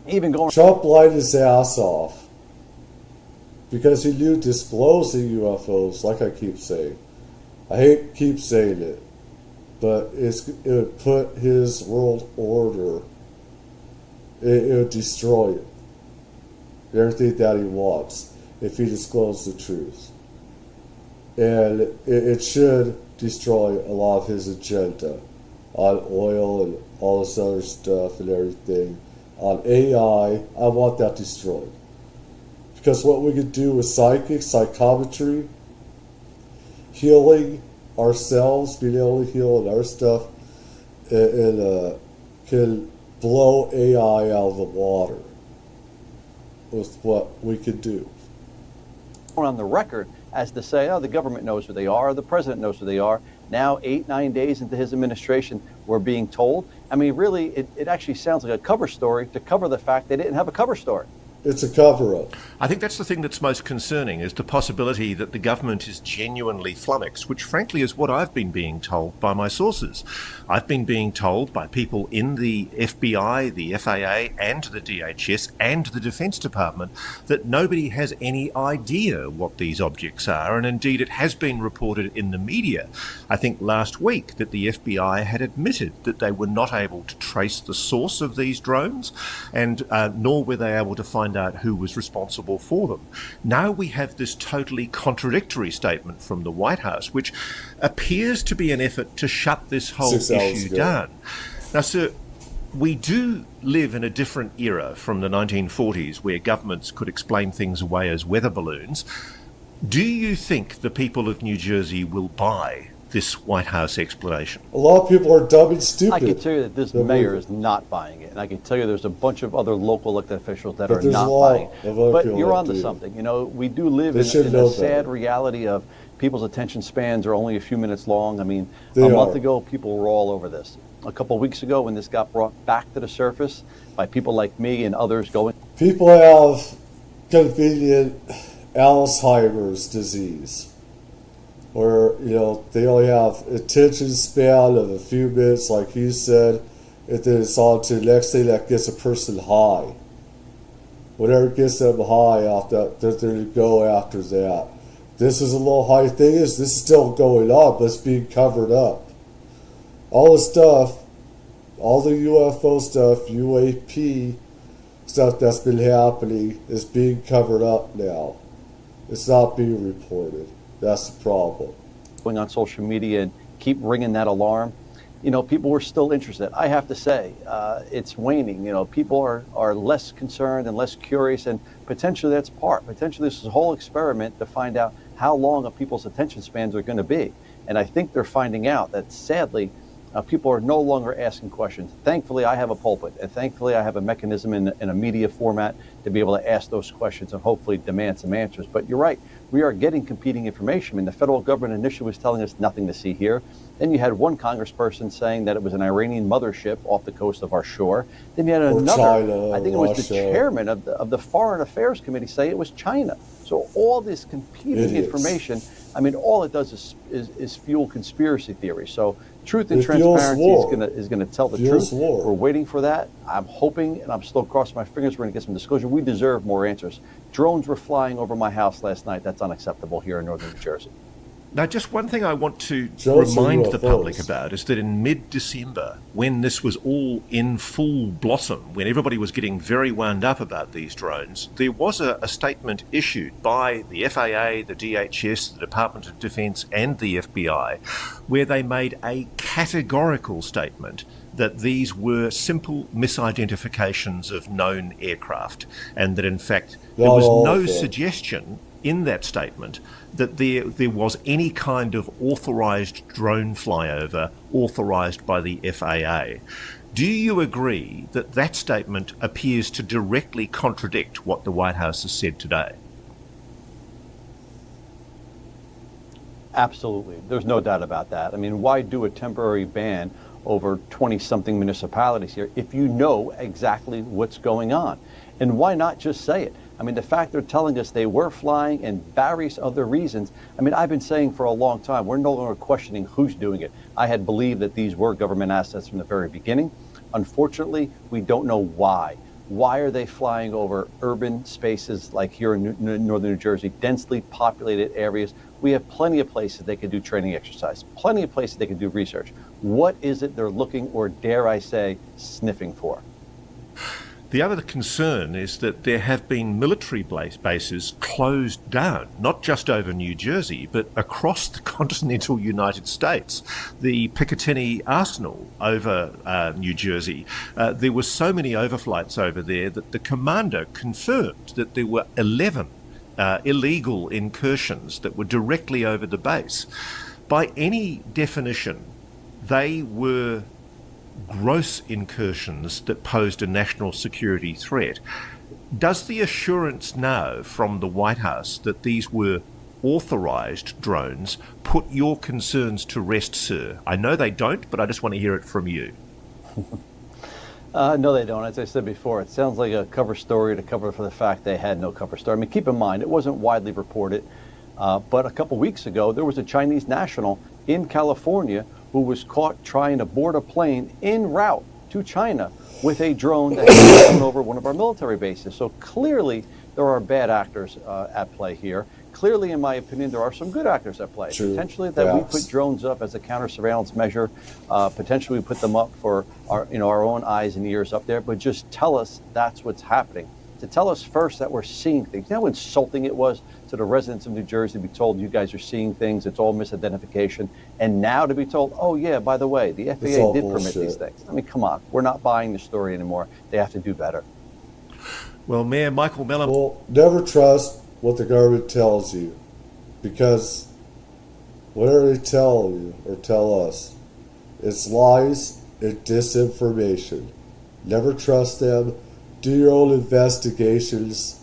Even going. Trump lied his ass off because he knew disclosing UFOs, like I keep saying. I hate to keep saying it, but it would put his world order, it would destroy it. Everything that he wants if he disclosed the truth. And it should destroy a lot of his agenda on oil and all this other stuff and everything. On AI, I want that destroyed. Because what we could do with psychic, psychometry, healing ourselves, being able to heal and our stuff, and can blow AI out of the water with what we could do. On the record as to say, oh, the government knows who they are, the president knows who they are. Now, 8-9 days into his administration, we're being told. I mean, really, it actually sounds like a cover story to cover the fact they didn't have a cover story. It's a cover-up. I think that's the thing that's most concerning, is the possibility that the government is genuinely flummoxed, which frankly is what I've been being told by my sources. I've been being told by people in the FBI, the FAA, and the DHS, and the Defense Department that nobody has any idea what these objects are, and indeed it has been reported in the media, I think last week, that the FBI had admitted that they were not able to trace the source of these drones, and nor were they able to find out who was responsible for them. Now we have this totally contradictory statement from the White House, which appears to be an effort to shut this whole issue down. Now, sir, we do live in a different era from the 1940s where governments could explain things away as weather balloons. Do you think the people of New Jersey will buy this White House explanation? A lot of people are dumb and stupid. I can tell you that this mayor is not buying it. And I can tell you there's a bunch of other local elected officials that are not buying it. But you're onto something. You know, we do live in a sad reality of people's attention spans are only a few minutes long. I mean, a month ago, people were all over this. A couple of weeks ago, when this got brought back to the surface by people like me and others going. People have convenient Alzheimer's disease, where, you know, they only have attention span of a few minutes, like you said, and then it's on to the next thing that gets a person high. Whatever gets them high, after they're going to go after that. This is a little high thing. This is still going on, but it's being covered up. All the stuff, all the UFO stuff, UAP stuff that's been happening is being covered up now. It's not being reported. That's the problem. Going on social media and keep ringing that alarm. people were still interested. I have to say, it's waning. People are less concerned and less curious, and potentially that's potentially this is a whole experiment to find out how long people's attention spans are going to be. And I think they're finding out that, sadly, people are no longer asking questions. Thankfully, I have a pulpit, and thankfully I have a mechanism in a media format to be able to ask those questions and hopefully demand some answers. But you're right, we are getting competing information. I mean, the federal government initially was telling us nothing to see here. Then you had one congressperson saying that it was an Iranian mothership off the coast of our shore. Then you had another, China, I think it was the chairman of the Foreign Affairs Committee, say it was China. So all this competing information, I mean, all it does is fuel conspiracy theories. So truth and transparency is going to tell the truth. We're waiting for that. I'm hoping, and I'm still crossing my fingers, we're going to get some disclosure. We deserve more answers. Drones were flying over my house last night. That's unacceptable here in northern New Jersey. Now, just one thing I want to remind the public about is that in mid-December, when this was all in full blossom, when everybody was getting very wound up about these drones, there was a statement issued by the FAA, the DHS, the Department of Defense, and the FBI, where they made a categorical statement that these were simple misidentifications of known aircraft, and that in fact there was no suggestion in that statement that there was any kind of authorised drone flyover authorised by the FAA. Do you agree that that statement appears to directly contradict what the White House has said today? Absolutely. There's no doubt about that. I mean, why do a temporary ban over 20-something municipalities here if you know exactly what's going on? And why not just say it? I mean, the fact they're telling us they were flying and various other reasons. I mean, I've been saying for a long time, we're no longer questioning who's doing it. I had believed that these were government assets from the very beginning. Unfortunately, we don't know why. Why are they flying over urban spaces like here in northern New Jersey, densely populated areas? We have plenty of places they can do training exercise, plenty of places they can do research. What is it they're looking, or dare I say, sniffing for? The other concern is that there have been military bases closed down, not just over New Jersey, but across the continental United States. The Picatinny Arsenal over New Jersey, there were so many overflights over there that the commander confirmed that there were 11 illegal incursions that were directly over the base. By any definition, they were gross incursions that posed a national security threat. Does the assurance now from the White House that these were authorised drones put your concerns to rest, sir? I know they don't, but I just want to hear it from you. No, they don't. As I said before, it sounds like a cover story to cover for the fact they had no cover story. I mean, keep in mind, it wasn't widely reported, but a couple weeks ago, there was a Chinese national in California who was caught trying to board a plane en route to China with a drone that had flown over one of our military bases. So clearly, there are bad actors at play here. Clearly, in my opinion, there are some good actors at play. True. Potentially that we put drones up as a counter-surveillance measure. Potentially we put them up for our own eyes and ears up there. But just tell us that's what's happening. To tell us first that we're seeing things. You know how insulting it was to the residents of New Jersey to be told you guys are seeing things, it's all misidentification. And now to be told, oh yeah, by the way, the FAA did permit these things. I mean, come on. We're not buying the story anymore. They have to do better. Well, Mayor Michael Mellon. Well, never trust what the government tells you, because whatever they tell you or tell us, it's lies and disinformation. Never trust them. Do your own investigations,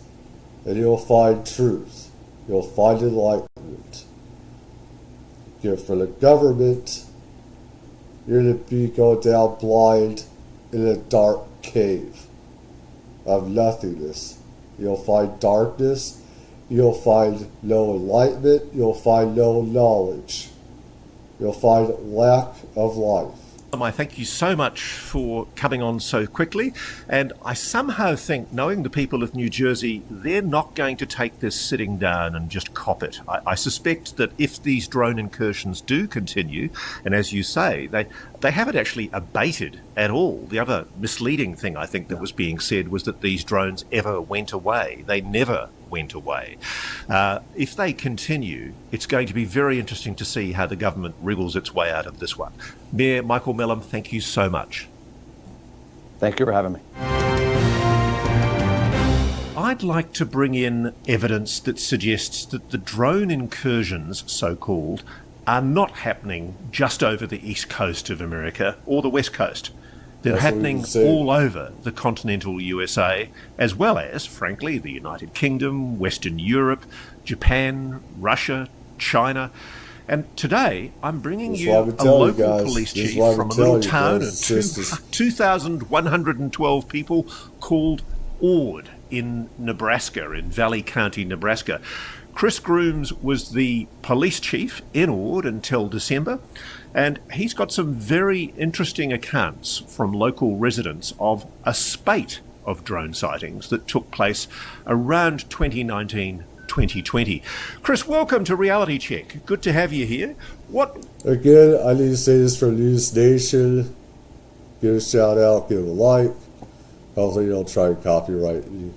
and you'll find truth. You'll find enlightenment. If for the government, you're going to be going down blind in a dark cave of nothingness. You'll find darkness. You'll find no enlightenment. You'll find no knowledge. You'll find lack of life. I thank you so much for coming on so quickly, and I somehow think, knowing the people of New Jersey, they're not going to take this sitting down and just cop it. I suspect that if these drone incursions do continue, and as you say, they haven't actually abated at all. The other misleading thing I think that was being said was that these drones ever went away. They never went away. If they continue, it's going to be very interesting to see how the government wriggles its way out of this one. Mayor Michael Mellum, thank you so much. Thank you for having me. I'd like to bring in evidence that suggests that the drone incursions, so-called, are not happening just over the east coast of America or the west coast. They're happening all over the continental USA, as well as, frankly, the United Kingdom, Western Europe, Japan, Russia, China. And today, I'm bringing you a local police chief from a little town of 2,112 people called Ord in Nebraska, in Valley County, Nebraska. Chris Grooms was the police chief in Ord until December, and he's got some very interesting accounts from local residents of a spate of drone sightings that took place around 2019-2020. Chris, welcome to Reality Check. Good to have you here. Again, I need to say this for News Nation. Give a shout out, give a like. Hopefully you don't try to copyright you.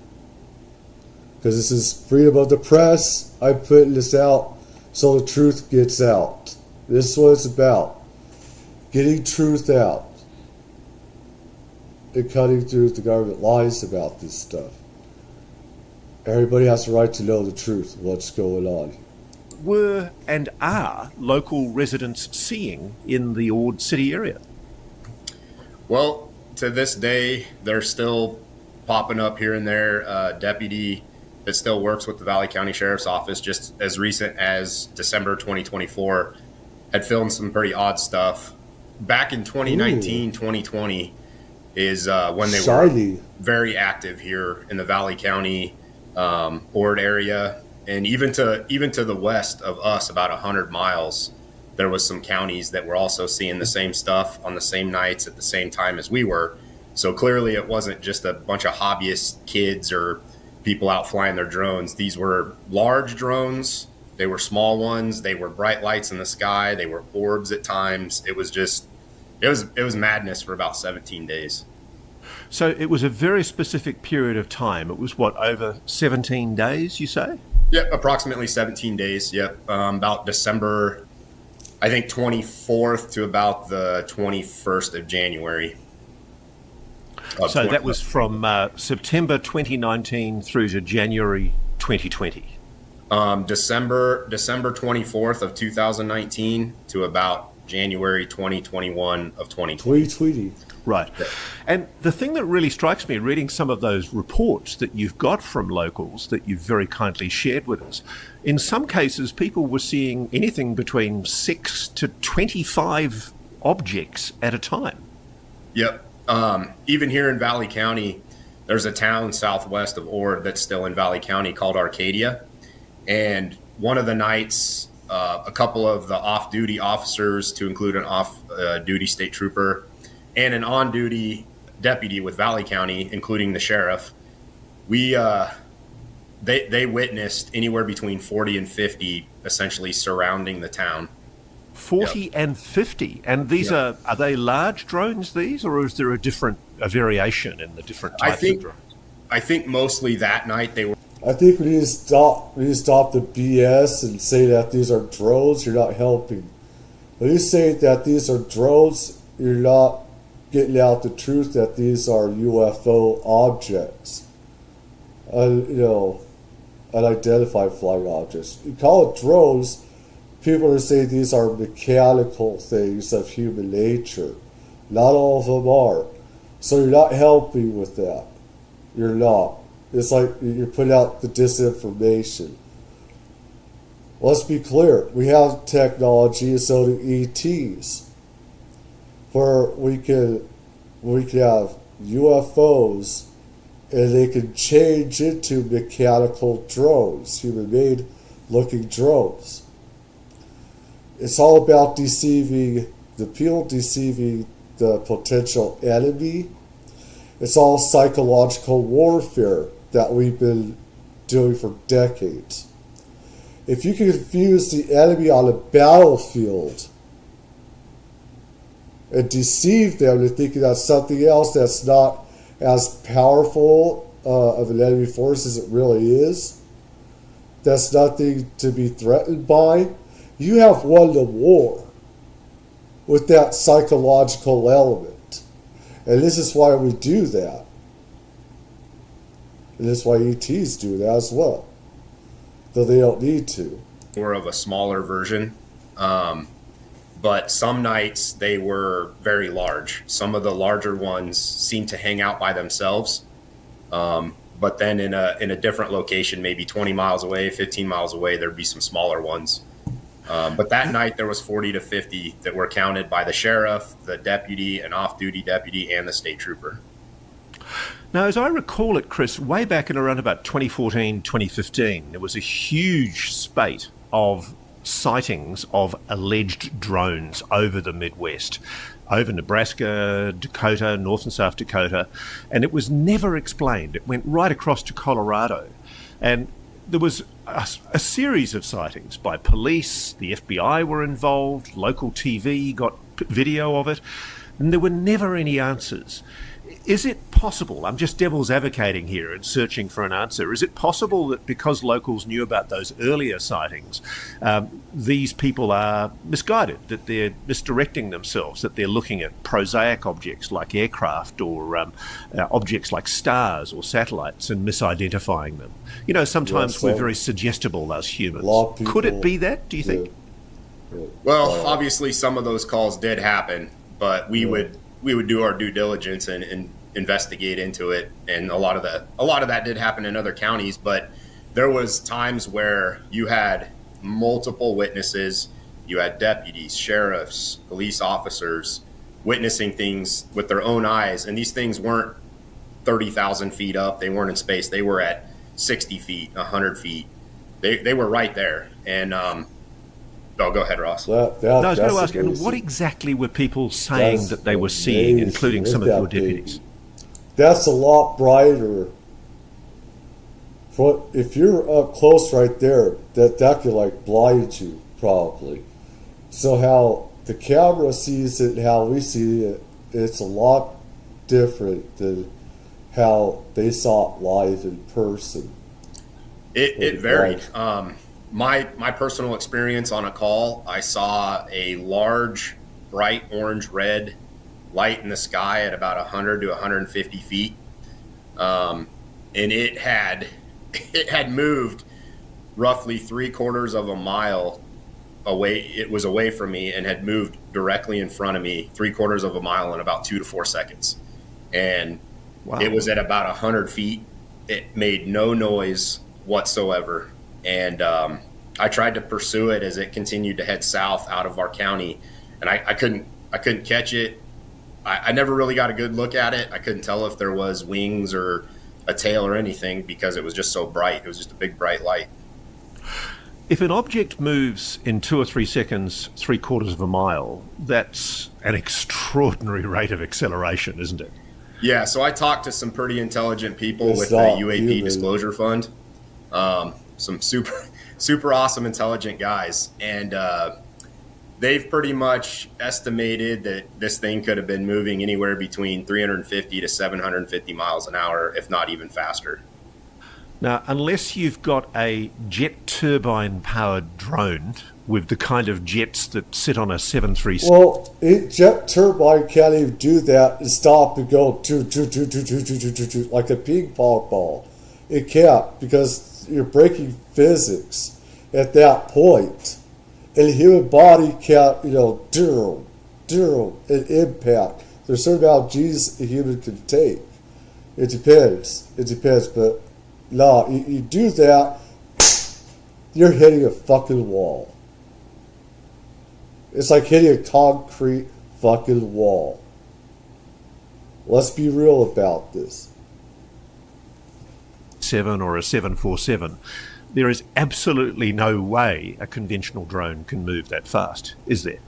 Because this is freedom of the press. I'm putting this out so the truth gets out. This is what it's about. Getting truth out. And cutting through the government lies about this stuff. Everybody has the right to know the truth of what's going on. Were and are local residents seeing in the Ord City area? Well, to this day, they're still popping up here and there. Deputy that still works with the Valley County Sheriff's Office, just as recent as December 2024, had filmed some pretty odd stuff. Back in 2019, 2020 is when they were very active here in the Valley County Ord area, and even to the west of us, about 100 miles, there was some counties that were also seeing the same stuff on the same nights at the same time as we were. So clearly, it wasn't just a bunch of hobbyist kids or people out flying their drones. These were large drones. They were small ones. They were bright lights in the sky. They were orbs at times. It was madness for about 17 days. So it was a very specific period of time. It was what, over 17 days, you say? Yep, approximately 17 days. Yep, about December, I think 24th to about the 21st of January. So that was from September 2019 through to January 2020. December 24th of 2019 to about January 2021 of 2020. Right. And the thing that really strikes me, reading some of those reports that you've got from locals that you've very kindly shared with us, in some cases people were seeing anything between 6 to 25 objects at a time. Yep. Even here in Valley County, there's a town southwest of Ord that's still in Valley County called Arcadia. And one of the nights, a couple of the off-duty officers, to include an off-duty state trooper and an on-duty deputy with Valley County, including the sheriff, they witnessed anywhere between 40 and 50 essentially surrounding the town. 40 and 50, and these are they large drones, these, or is there a variation in the different types of drones? I think mostly that night they were. I think we need to stop the BS and say that these are drones. You're not helping. When you say that these are drones, you're not getting out the truth that these are UFO objects. Unidentified flying objects. You call it drones. People are saying these are mechanical things of human nature. Not all of them are. So you're not helping with that. You're not. It's like you're putting out the disinformation. Let's be clear. We have technology, and so do ETs, where we can have UFOs, and they can change into mechanical drones, human-made looking drones. It's all about deceiving the people, deceiving the potential enemy. It's all psychological warfare that we've been doing for decades. If you can confuse the enemy on a battlefield and deceive them into thinking that's something else that's not as powerful of an enemy force as it really is, that's nothing to be threatened by, you have won the war with that psychological element. And this is why we do that. And this is why ETs do that as well, though they don't need to. More of a smaller version. But some nights they were very large. Some of the larger ones seemed to hang out by themselves. But then in a different location, maybe 20 miles away, 15 miles away, there'd be some smaller ones. But that night there was 40 to 50 that were counted by the sheriff, the deputy, an off-duty deputy, and the state trooper. Now, as I recall it, Chris, way back in around about 2014, 2015, there was a huge spate of sightings of alleged drones over the Midwest, over Nebraska, Dakota, North and South Dakota, and it was never explained. It went right across to Colorado. And there was a series of sightings by police, the FBI were involved, local TV got video of it, and there were never any answers. Is it possible, I'm just devil's advocating here and searching for an answer, is it possible that because locals knew about those earlier sightings, these people are misguided, that they're misdirecting themselves, that they're looking at prosaic objects like aircraft or objects like stars or satellites and misidentifying them? You know, sometimes we're very suggestible as humans. Could it be that, do you think? Well, obviously some of those calls did happen, but we would do our due diligence and investigate into it. And a lot of that did happen in other counties, but there was times where you had multiple witnesses, you had deputies, sheriffs, police officers witnessing things with their own eyes. And these things weren't 30,000 feet up. They weren't in space. They were at 60 feet, 100 feet. They were right there. And, oh, go ahead, Ross. I was going to ask, and what exactly were people saying that they were seeing, including some of your deputies? That's a lot brighter. If you're up close right there, that could like blind you probably. So how the camera sees it and how we see it, it's a lot different than how they saw it live in person. It varied. My personal experience on a call, I saw a large, bright orange-red light in the sky at about 100 to 150 feet. And it had moved roughly 3/4 of a mile away. It was away from me and had moved directly in front of me 3/4 of a mile in about 2 to 4 seconds. And It was at about 100 feet. It made no noise whatsoever. And I tried to pursue it as it continued to head south out of our county, and I couldn't catch it. I never really got a good look at it. I couldn't tell if there was wings or a tail or anything because it was just so bright. It was just a big bright light. If an object moves in 2 or 3 seconds, 3/4 of a mile, that's an extraordinary rate of acceleration, isn't it? Yeah, so I talked to some pretty intelligent people with the UAP Disclosure Fund. Some super awesome, intelligent guys. And they've pretty much estimated that this thing could have been moving anywhere between 350 to 750 miles an hour, if not even faster. Now, unless you've got a jet turbine-powered drone with the kind of jets that sit on a 737... Well, jet turbine can't even do that and stop and go like a ping pong ball. It can't because you're breaking physics at that point. And the human body can't, an impact. There's a certain amount of G's a human can take. It depends, but no, you do that, you're hitting a fucking wall. It's like hitting a concrete fucking wall. Let's be real about this. 7 or a 747, there is absolutely no way a conventional drone can move that fast, is there?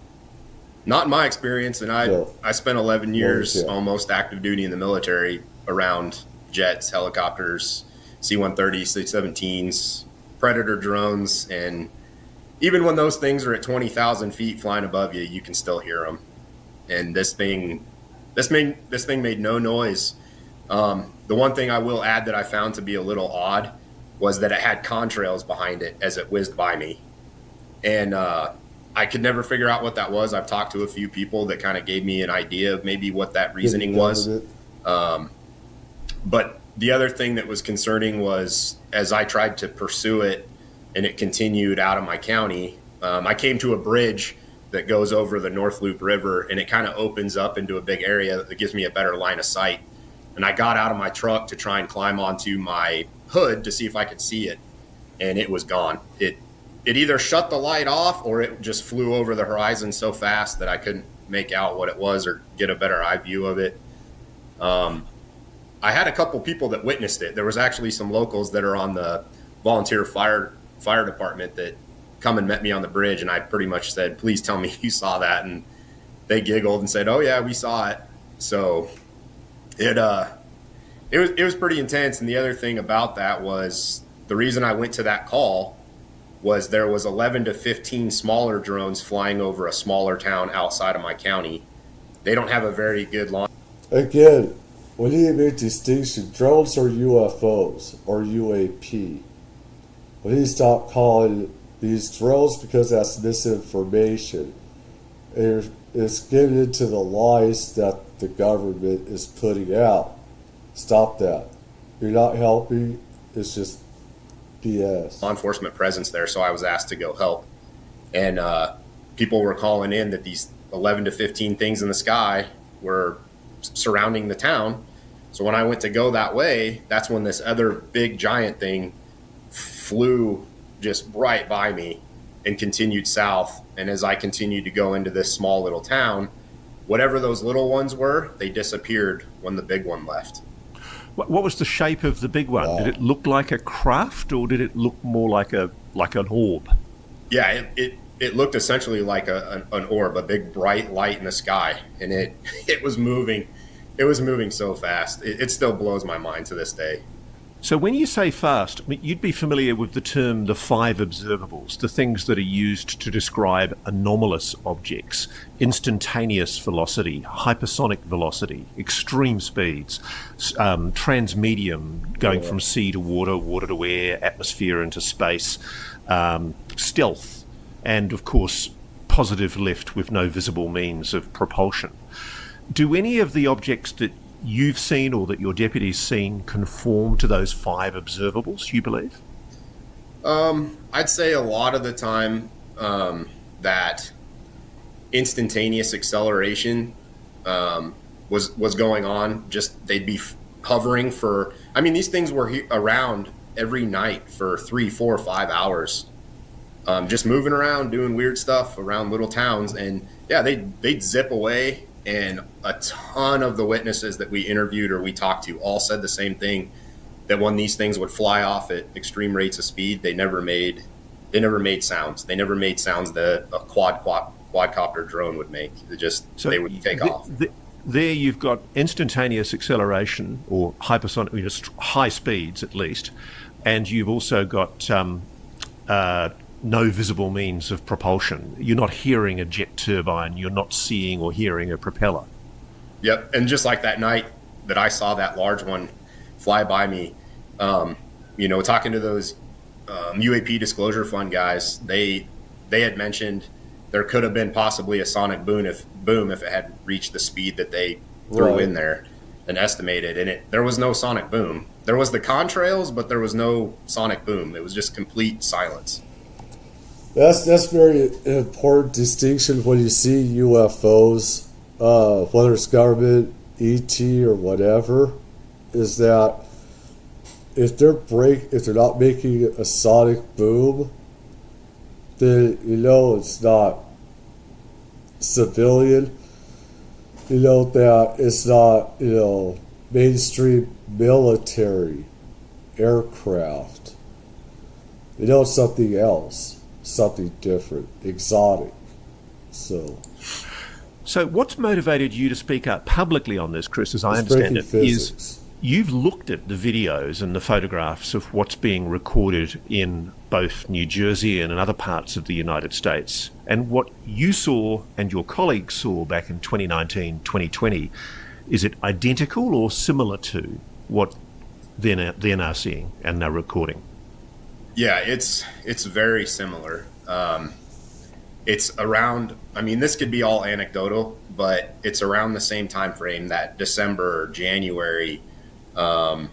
Not in my experience, and I spent 11 years almost active duty in the military around jets, helicopters, C-130s, C-17s, Predator drones, and even when those things are at 20,000 feet flying above you, you can still hear them. And this thing made no noise. The one thing I will add that I found to be a little odd was that it had contrails behind it as it whizzed by me. And I could never figure out what that was. I've talked to a few people that kind of gave me an idea of maybe what that reasoning was. But the other thing that was concerning was as I tried to pursue it and it continued out of my county, I came to a bridge that goes over the North Loop River, and it kind of opens up into a big area that gives me a better line of sight. And I got out of my truck to try and climb onto my hood to see if I could see it, and it was gone. It either shut the light off or it just flew over the horizon so fast that I couldn't make out what it was or get a better eye view of it. I had a couple people that witnessed it. There was actually some locals that are on the volunteer fire department that come and met me on the bridge, and I pretty much said, please tell me you saw that. And they giggled and said, oh yeah, we saw it. So it was pretty intense. And the other thing about that was the reason I went to that call was there was 11 to 15 smaller drones flying over a smaller town outside of my county. They don't have a very good line. Again, when you make distinction, drones or UFOs or UAP, when you stop calling these drones because that's misinformation, it's getting into the lies that the government is putting out. Stop that. You're not helping. It's just BS. Law enforcement presence there, so I was asked to go help. And people were calling in that these 11 to 15 things in the sky were surrounding the town. So when I went to go that way, that's when this other big giant thing flew just right by me and continued south. And as I continued to go into this small little town, whatever those little ones were, they disappeared when the big one left. What was the shape of the big one? Wow. Did it look like a craft, or did it look more like an orb? Yeah, it looked essentially like an orb, a big bright light in the sky, and it was moving. It was moving so fast. It still blows my mind to this day. So when you say fast, I mean, you'd be familiar with the term the five observables, the things that are used to describe anomalous objects: instantaneous velocity, hypersonic velocity, extreme speeds, transmedium, going from sea to water, water to air, atmosphere into space, stealth, and of course positive lift with no visible means of propulsion. Do any of the objects that you've seen or that your deputy's seen conform to those five observables, you believe? I'd say a lot of the time that instantaneous acceleration was going on. Just they'd be hovering for, I mean, these things were around every night for 3, 4, 5 hours, just moving around, doing weird stuff around little towns. And yeah, they'd zip away. And a ton of the witnesses that we interviewed or we talked to all said the same thing, that when these things would fly off at extreme rates of speed, they never made sounds. They never made sounds that a quadcopter drone would make. They would take off. There you've got instantaneous acceleration, or hypersonic, just high speeds at least, and you've also got no visible means of propulsion. You're not hearing a jet turbine. You're not seeing or hearing a propeller. Yep. And just like that night that I saw that large one fly by me, talking to those UAP Disclosure Fund guys, they had mentioned there could have been possibly a sonic boom if it had reached the speed that they threw in there and estimated. And there was no sonic boom. There was the contrails, but there was no sonic boom. It was just complete silence. That's very important distinction when you see UFOs, whether it's government, ET, or whatever, is that if they're not making a sonic boom, then it's not civilian. That it's not mainstream military aircraft. It's something else. Something different, exotic. So what's motivated you to speak out publicly on this, Chris, as I understand it, is you've looked at the videos and the photographs of what's being recorded in both New Jersey and in other parts of the United States. And what you saw and your colleagues saw back in 2019, 2020, is it identical or similar to what they're now seeing and now recording? Yeah, it's very similar. It's around. I mean, this could be all anecdotal, but it's around the same time frame, that December, January. The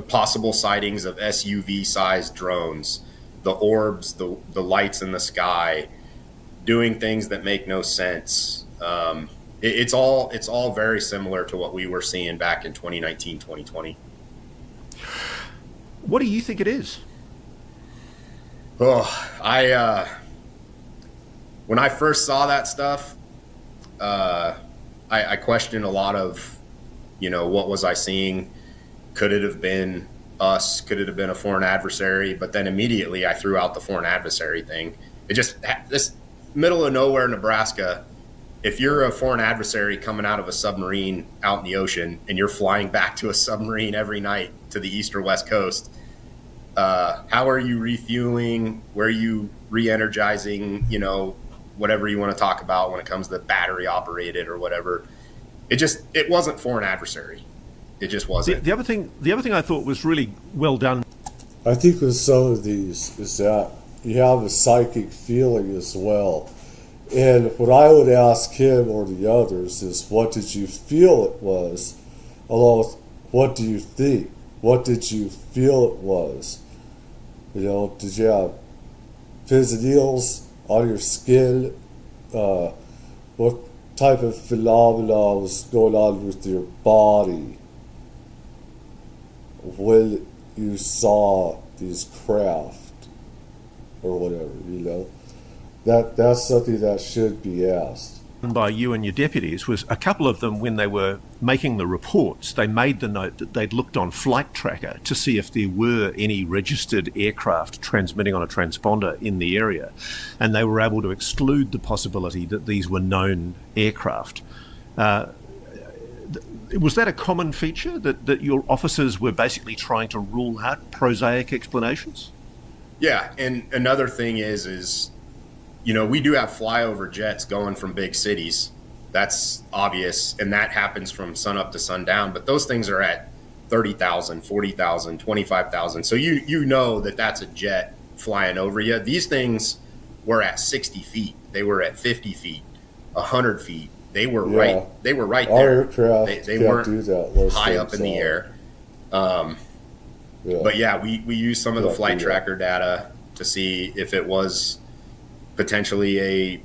possible sightings of SUV-sized drones, the orbs, the lights in the sky, doing things that make no sense. It's all very similar to what we were seeing back in 2019, 2020. What do you think it is? Oh, when I first saw that stuff, I questioned a lot of, what was I seeing? Could it have been us? Could it have been a foreign adversary? But then immediately I threw out the foreign adversary thing. This middle of nowhere, Nebraska, if you're a foreign adversary coming out of a submarine out in the ocean and you're flying back to a submarine every night to the east or west coast, how are you refueling? Where are you re-energizing? Whatever you want to talk about when it comes to battery operated or whatever. It wasn't foreign adversary. It just wasn't. The other thing I thought was really well done. I think with some of these is that you have a psychic feeling as well. And what I would ask him or the others is, what did you feel it was? Along with, what do you think? What did you feel it was? Did you have pins and needles on your skin? What type of phenomena was going on with your body when you saw these craft or whatever, That's something that should be asked. By you and your deputies was a couple of them, when they were making the reports, they made the note that they'd looked on Flight Tracker to see if there were any registered aircraft transmitting on a transponder in the area, and they were able to exclude the possibility that these were known aircraft. Was that a common feature, that your officers were basically trying to rule out prosaic explanations? Yeah, and another thing is we do have flyover jets going from big cities. That's obvious, and that happens from sun up to sundown. But those things are at 30,000, 40,000, 25,000. So you know that that's a jet flying over you. These things were at 60 feet. They were at 50 feet, 100 feet. They were right. They were right Our there. aircraft They can't weren't do that. high up in the air. But yeah, we used some of the flight tracker data to see if it was potentially a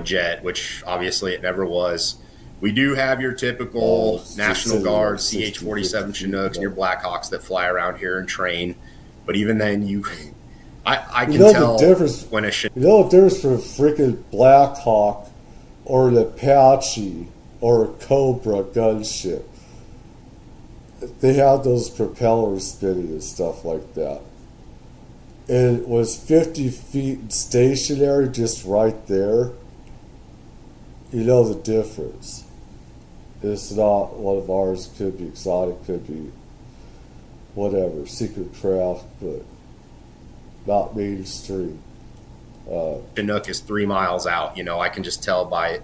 jet, which obviously it never was. We do have your typical National Guard CH-47 Chinooks and your Blackhawks that fly around here and train. But even then, I can tell the difference when a You know the difference for a freaking Blackhawk or an Apache or a Cobra gunship? They have those propellers spinning and stuff like that. And it was 50 feet stationary just right there. You know the difference. It's not one of ours. Could be exotic, could be whatever, secret craft, but not mainstream. Chinook is 3 miles out. I can just tell by,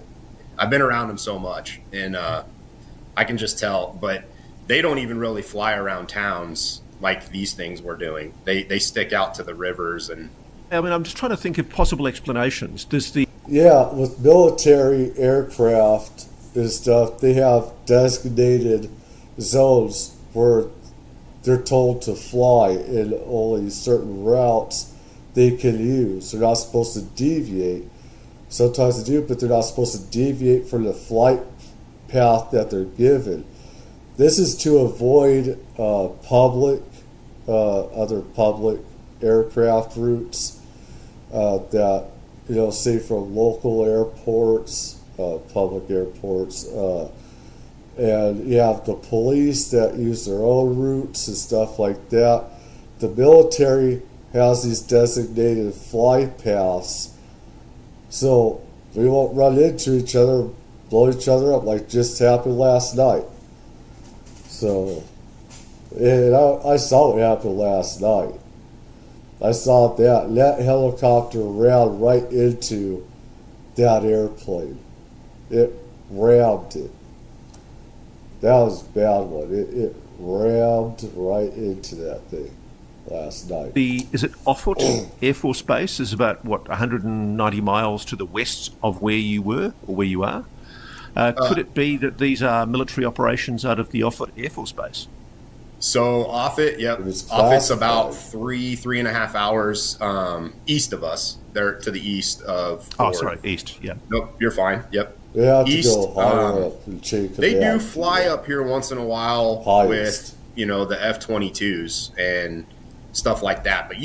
I've been around them so much, and I can just tell. But they don't even really fly around towns like these things were doing. They stick out to the rivers. And I'm just trying to think of possible explanations. With military aircraft and stuff, they have designated zones where they're told to fly, and only certain routes they can use. They're not supposed to deviate. Sometimes they do, but they're not supposed to deviate from the flight path that they're given. This is to avoid other public aircraft routes that, say from local airports, public airports, and you have the police that use their own routes and stuff like that. The military has these designated flight paths, so we won't run into each other, blow each other up like just happened last night. So, and I saw it happen last night. I saw that helicopter ran right into that airplane. It rammed it. That was a bad one. It rammed right into that thing. last night. Is it Offutt Air Force Base is about, 190 miles to the west of where you were, or where you are? Could it be that these are military operations out of the Offutt Air Force Base? So Offutt, yep. Offutt's about 3.5 hours east of us. They're to the east of Ford. Oh, sorry, east, yeah. Nope, you're fine, yep. They have east, to go higher up and check it They out. do fly up here once in a while with, the F-22s and stuff like that. But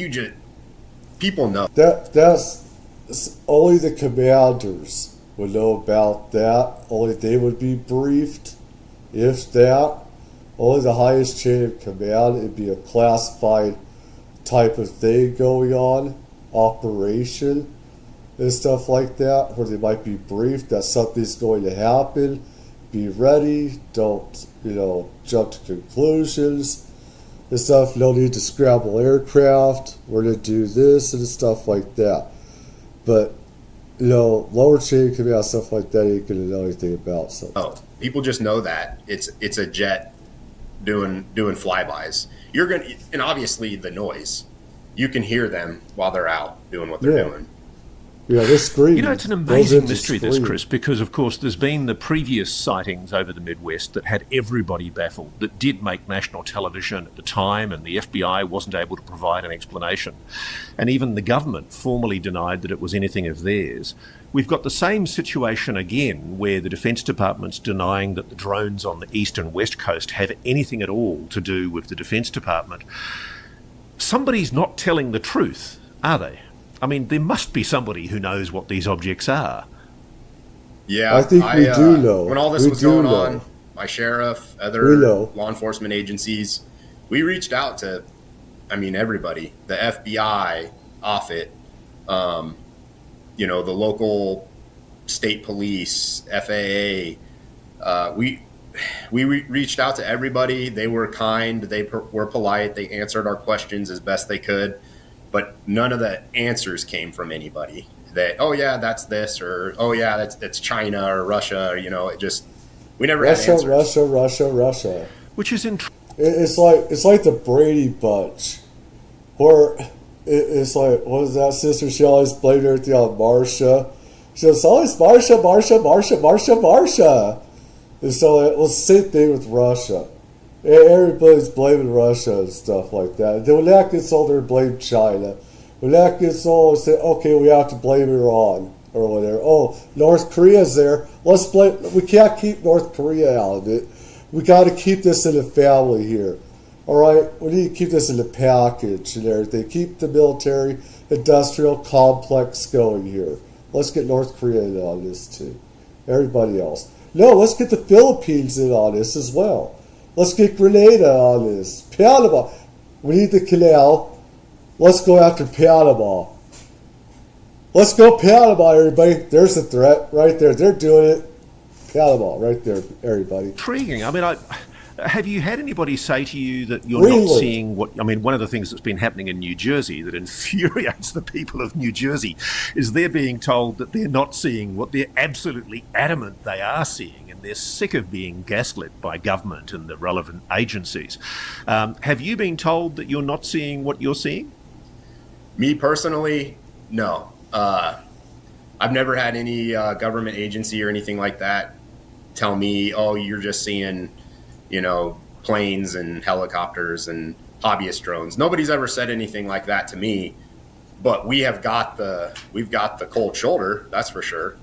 people know. That's only the commanders would know about that. Only they would be briefed, if that. Only the highest chain of command. It'd be a classified type of thing going on, operation and stuff like that, where they might be briefed that something's going to happen. Be ready. Don't, jump to conclusions and stuff. No need to scramble aircraft. We're going to do this and stuff like that. But, lower chain of command, stuff like that, ain't going to know anything about something. Oh, people just know that. It's a jet doing flybys. And obviously the noise. You can hear them while they're out doing what they're doing. Yeah, they're screaming. It's an amazing mystery, this, Chris, because, of course, there's been the previous sightings over the Midwest that had everybody baffled, that did make national television at the time, and the FBI wasn't able to provide an explanation. And even the government formally denied that it was anything of theirs. We've got the same situation again, where the Defence Department's denying that the drones on the east and west coast have anything at all to do with the Defence Department. Somebody's not telling the truth, are they? I mean, there must be somebody who knows what these objects are. Yeah, I think we do know. When all this was going on, my sheriff, other law enforcement agencies, we reached out to, everybody, the FBI, Offutt, the local state police, FAA. We reached out to everybody. They were kind. They were polite. They answered our questions as best they could. But none of the answers came from anybody. That, oh yeah, that's this, or oh yeah, that's China or Russia. We never had answers. Russia. Which is it's like the Brady Bunch, where it's like, what was that? Sister she always blamed everything on Marcia. She goes, always Marcia. And so it was the same thing with Russia. Everybody's blaming Russia and stuff like that. Then when that gets old, they blame China. When that gets old, say, okay, we have to blame Iran or whatever. Oh, North Korea's there. Let's blame. We can't keep North Korea out of it. We got to keep this in the family here. All right, we need to keep this in the package and everything. Keep the military industrial complex going here. Let's get North Korea in on this too. Everybody else. No, let's get the Philippines in on this as well. Let's get Grenada on this. Panama. We need the canal. Let's go after Panama. Let's go Panama, everybody. There's the threat right there. They're doing it. Panama, right there, everybody. Intriguing. Have you had anybody say to you that you're not seeing what... one of the things that's been happening in New Jersey that infuriates the people of New Jersey is they're being told that they're not seeing what they're absolutely adamant they are seeing, and they're sick of being gaslit by government and the relevant agencies. Have you been told that you're not seeing what you're seeing? Me personally, no. I've never had any government agency or anything like that tell me, oh, you're just seeing... planes and helicopters and hobbyist drones. Nobody's ever said anything like that to me, but we've got the cold shoulder, that's for sure.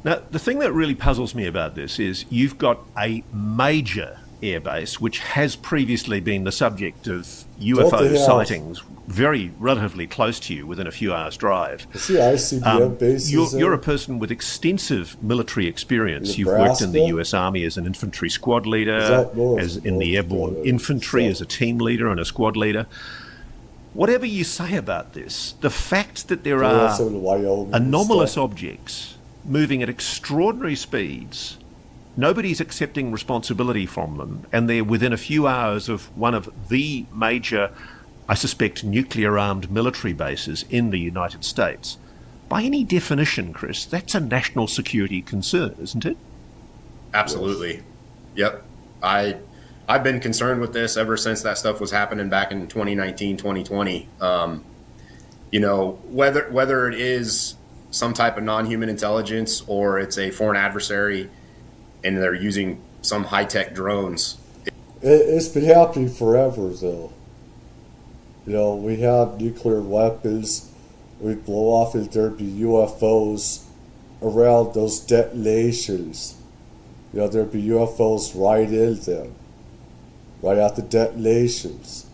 Now, the thing that really puzzles me about this is you've got a major airbase which has previously been the subject of UFO sightings very relatively close to you within a few hours' drive. See, ICBM bases you're a person with extensive military experience. You've worked in the US Army as an infantry squad leader, as in the airborne infantry as a team leader and a squad leader. Whatever you say about this, the fact that there are anomalous objects moving at extraordinary speeds, nobody's accepting responsibility from them, and they're within a few hours of one of the major, I suspect, nuclear-armed military bases in the United States. By any definition, Chris, that's a national security concern, isn't it? Absolutely. Yep. I've been concerned with this ever since that stuff was happening back in 2019, 2020. You know, whether it is some type of non-human intelligence or it's a foreign adversary and they're using some high-tech drones. It's been happening forever, though. You know, we have nuclear weapons. We blow off and there'd be UFOs around those detonations. You know, there'd be UFOs right in them, right at the detonations.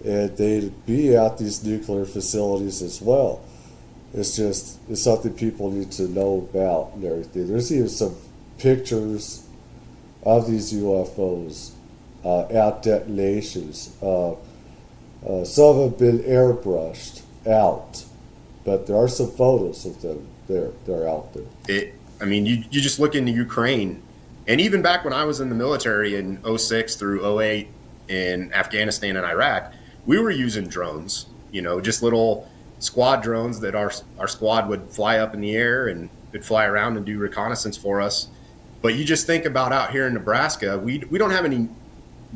And they'd be at these nuclear facilities as well. It's something people need to know about and everything. There's even some pictures of these UFOs at detonations. Some have been airbrushed out, but there are some photos of them there. They're out there. You just look into Ukraine, and even back when I was in the military in 06 through 08 in Afghanistan and Iraq, we were using drones, you know, just little squad drones that our squad would fly up in the air and would fly around and do reconnaissance for us. But you just think about out here in Nebraska, we don't have any,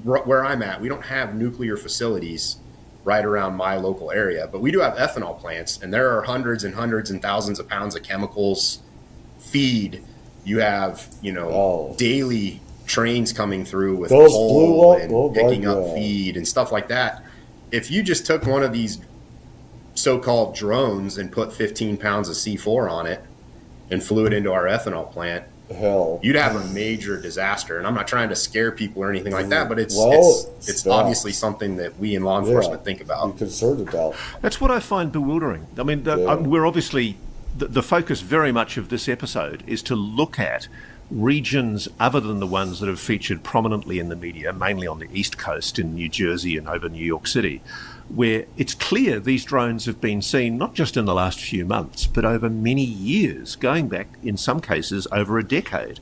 where I'm at, we don't have nuclear facilities right around my local area, but we do have ethanol plants, and there are hundreds and hundreds and thousands of pounds of chemicals, feed. You have, you know, daily trains coming through with coal and picking up feed and stuff like that. If you just took one of these so-called drones and put 15 pounds of C4 on it and flew it into our ethanol plant, you'd have a major disaster. And I'm not trying to scare people or anything like that, but it's obviously something that we in law enforcement think about. Be concerned about. That's what I find bewildering. I mean, we're obviously, the focus very much of this episode is to look at regions other than the ones that have featured prominently in the media, mainly on the East Coast in New Jersey and over New York City, where it's clear these drones have been seen not just in the last few months, but over many years, going back, in some cases, over a decade.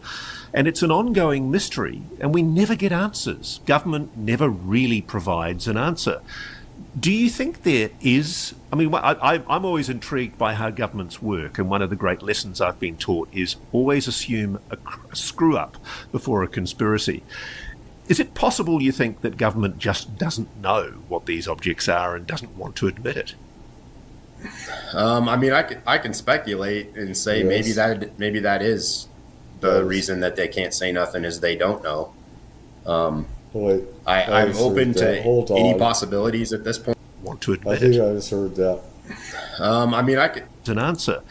And it's an ongoing mystery, and we never get answers. Government never really provides an answer. Do you think there is... I mean, I'm always intrigued by how governments work, and one of the great lessons I've been taught is always assume a screw-up before a conspiracy. Is it possible, you think, that government just doesn't know what these objects are and doesn't want to admit it? I can speculate and say maybe that is the reason that they can't say nothing is they don't know. I'm open to any possibilities at this point. Want to admit I think I just heard that. I could an answer.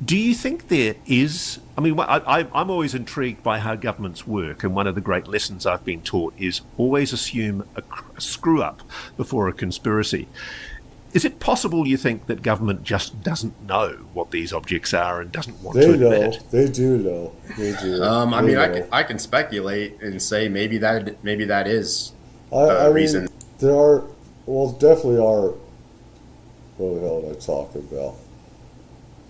Do you think there is... I mean, I'm always intrigued by how governments work, and one of the great lessons I've been taught is always assume a screw-up before a conspiracy. Is it possible, you think, that government just doesn't know what these objects are and doesn't want to admit it? They do know. They do. I can speculate and say maybe that is the reason. There definitely are. What the hell am I talking about?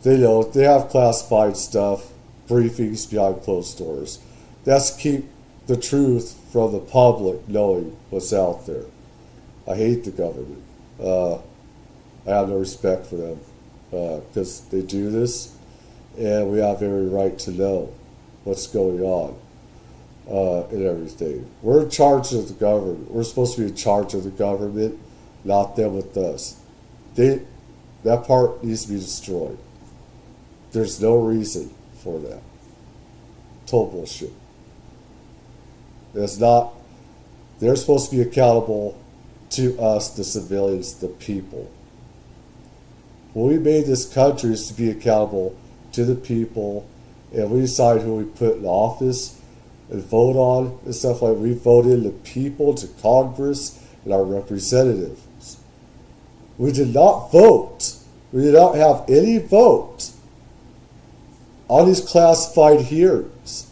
They have classified stuff, briefings behind closed doors. That's to keep the truth from the public knowing what's out there. I hate the government. I have no respect for them because they do this, and we have every right to know what's going on and everything. We're in charge of the government. We're supposed to be in charge of the government, not them with us. That part needs to be destroyed. There's no reason for that. Total bullshit. It's not. They're supposed to be accountable to us, the civilians, the people. When we made this country is to be accountable to the people, and we decide who we put in office and vote on and stuff like that. We vote in the people to Congress and our representatives. We did not vote. We did not have any vote on these classified hearings.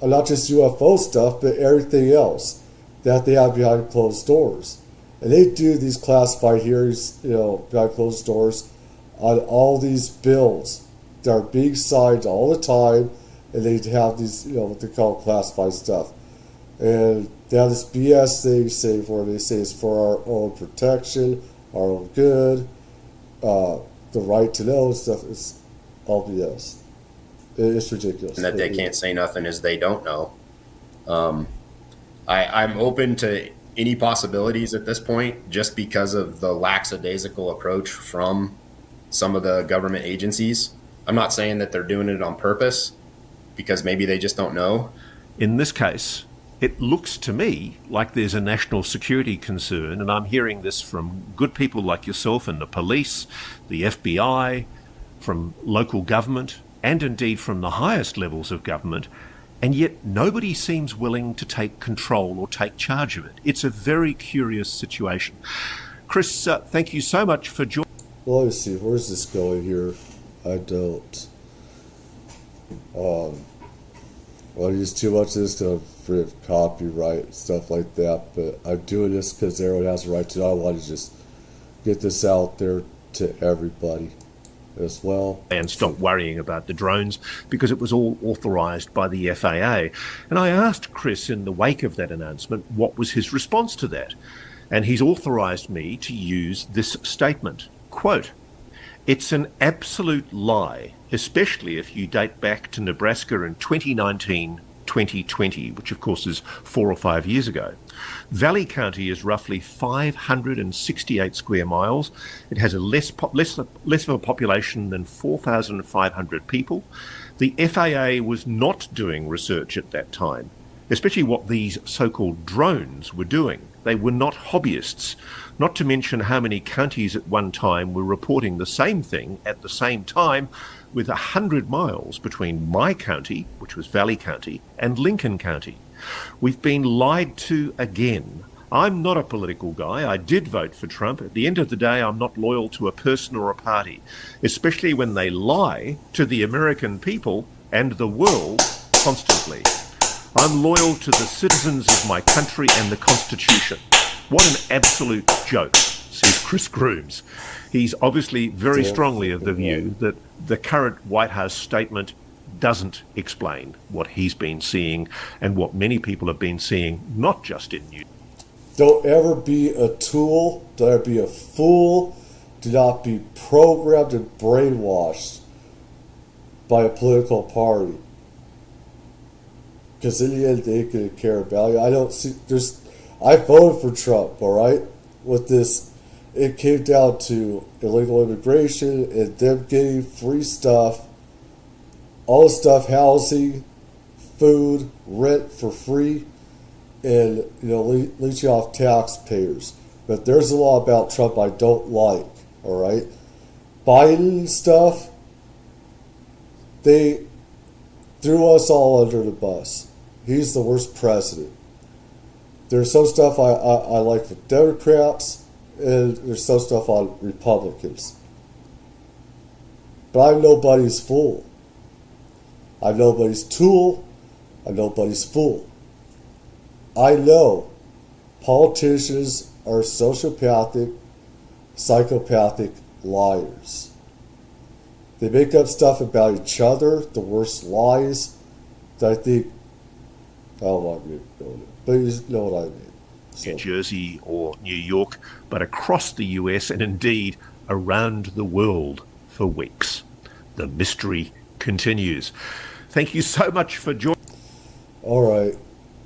And not just UFO stuff, but everything else that they have behind closed doors. And they do these classified hearings, behind closed doors on all these bills that are being signed all the time, and they have these, what they call classified stuff. And they have this BS thing where they say it's for our own protection, our own good, the right to know and stuff. It's all BS. It's ridiculous. And that they can't say nothing is they don't know. I'm open to any possibilities at this point, just because of the lackadaisical approach from some of the government agencies. I'm not saying that they're doing it on purpose, because maybe they just don't know. In this case, it looks to me like there's a national security concern, and I'm hearing this from good people like yourself and the police, the FBI, from local government, and indeed from the highest levels of government, and yet nobody seems willing to take control or take charge of it. It's a very curious situation. Chris, thank you so much for joining. Well, let me see, where's this going here? I don't. I use too much of this for copyright and stuff like that, but I'm doing this because everyone has a right to know. I want to just get this out there to everybody as well. And stop worrying about the drones, because it was all authorised by the FAA. And I asked Chris in the wake of that announcement what was his response to that. And he's authorised me to use this statement. Quote, "It's an absolute lie, especially if you date back to Nebraska in 2019-2020, which of course is 4 or 5 years ago. Valley County is roughly 568 square miles. It has a less of a population than 4,500 people. The FAA was not doing research at that time, especially what these so-called drones were doing. They were not hobbyists, not to mention how many counties at one time were reporting the same thing at the same time, with 100 miles between my county, which was Valley County, and Lincoln County. We've been lied to again. I'm not a political guy. I did vote for Trump. At the end of the day, I'm not loyal to a person or a party, especially when they lie to the American people and the world constantly. I'm loyal to the citizens of my country and the Constitution." What an absolute joke, says Chris Grooms. He's obviously very strongly of the view that the current White House statement doesn't explain what he's been seeing and what many people have been seeing, not just in news. Don't ever be a tool. Don't ever be a fool. Do not be programmed and brainwashed by a political party. Because in the end, they could care about you. I don't see, I voted for Trump, all right? With this, it came down to illegal immigration and them getting free stuff, all the stuff, housing, food, rent for free, and leeching off taxpayers. But there's a law about Trump I don't like, all right? Biden stuff, they threw us all under the bus. He's the worst president. There's some stuff I like with Democrats, and there's some stuff on Republicans. But I'm nobody's fool. I'm nobody's tool. I'm nobody's fool. I know politicians are sociopathic, psychopathic liars. They make up stuff about each other, the worst lies that I think, I don't want to go into, but you know what I mean. So. New Jersey or New York, but across the US and indeed around the world for weeks. The mystery continues. Thank you so much for joining. All right.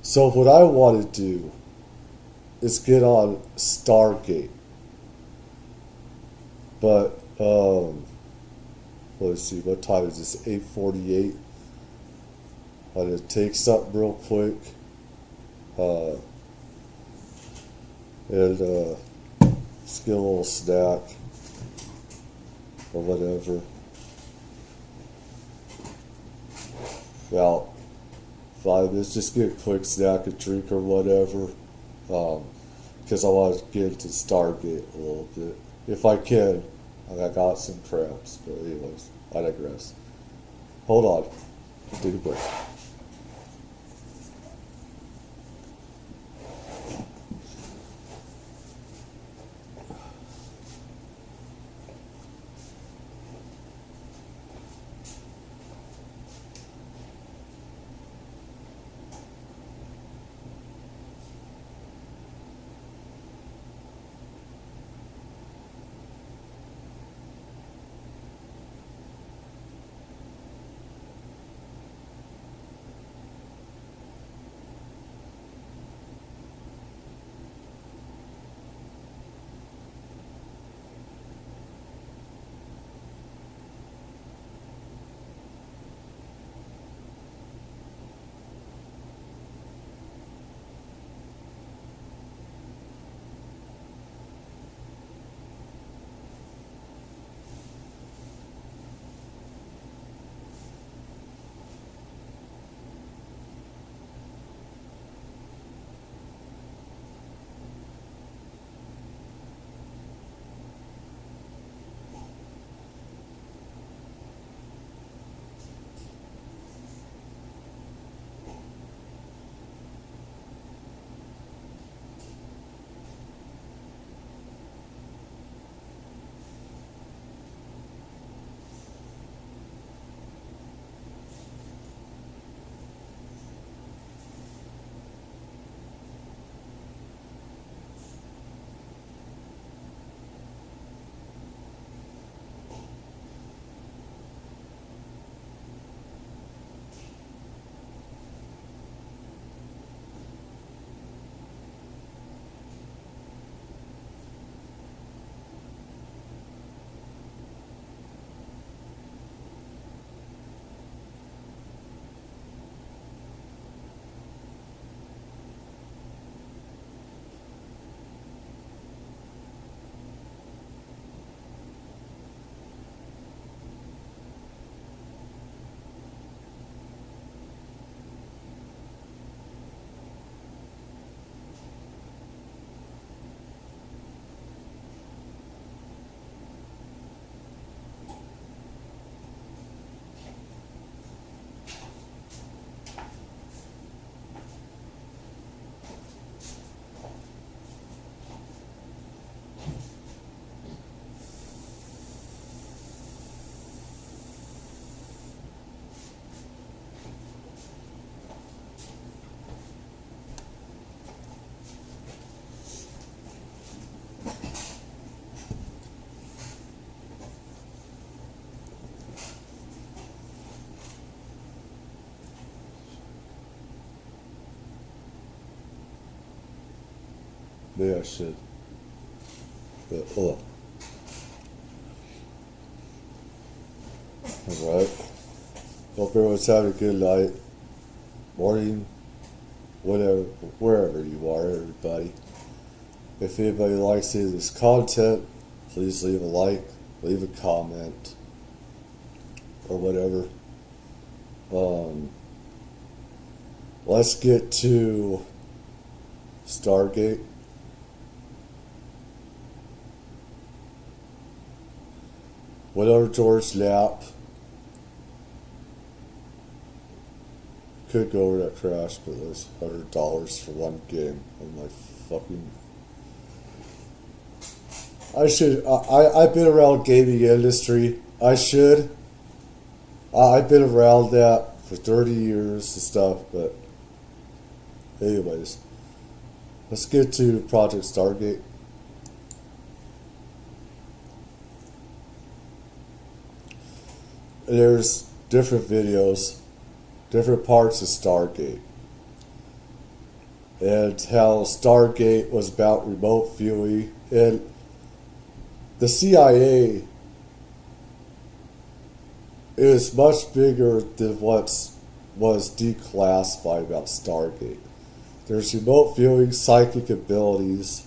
So what I want to do is get on Stargate. But, let's see, what time is this? 8:48. I'm going to take something real quick. And just get a little snack or whatever. About 5 minutes, just get a quick snack, a drink or whatever, because I want to get into Stargate a little bit. If I can, I got some cramps, but anyways, I digress. Hold on, take a break. Maybe I should. But, ugh. Alright. Hope everyone's having a good night. Morning. Whatever. Wherever you are, everybody. If anybody likes any of this content, please leave a like, leave a comment, or whatever. Let's get to Stargate. Whatever George Knapp could go over that crash, but it was $100 for one game. I'm like, fucking. I've been around gaming industry. I've been around that for 30 years and stuff, but anyways, let's get to Project Stargate. There's different videos, different parts of Stargate, and how Stargate was about remote viewing, and the CIA is much bigger than what was declassified about Stargate. There's remote viewing, psychic abilities,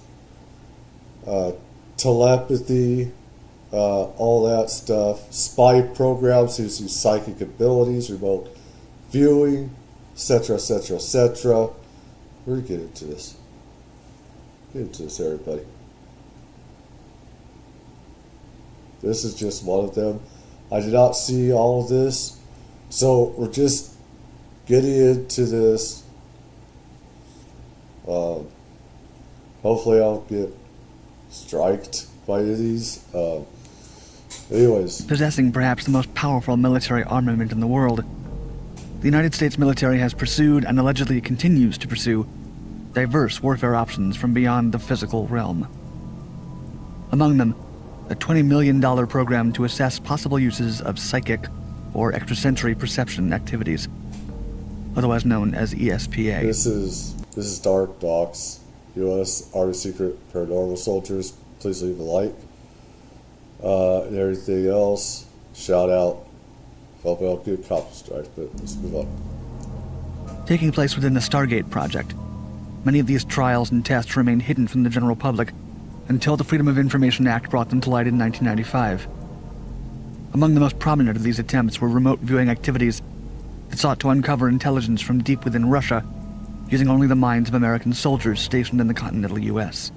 telepathy, all that stuff, spy programs using psychic abilities, remote viewing, etc., etc., etc. We're going to get into this. Get into this, everybody. This is just one of them. I did not see all of this, so we're just getting into this. Hopefully I'll get striked by these. Anyways. Possessing perhaps the most powerful military armament in the world, the United States military has pursued and allegedly continues to pursue diverse warfare options from beyond the physical realm. Among them, a $20 million program to assess possible uses of psychic or extrasensory perception activities, otherwise known as ESPA. This is Dark Docs, U.S. Army Secret Paranormal Soldiers. Please leave a like. And everything else, shout out. Hope I'll get a copy strike, but let's move on. Taking place within the Stargate project, many of these trials and tests remained hidden from the general public until the Freedom of Information Act brought them to light in 1995. Among the most prominent of these attempts were remote viewing activities that sought to uncover intelligence from deep within Russia, using only the minds of American soldiers stationed in the continental U.S.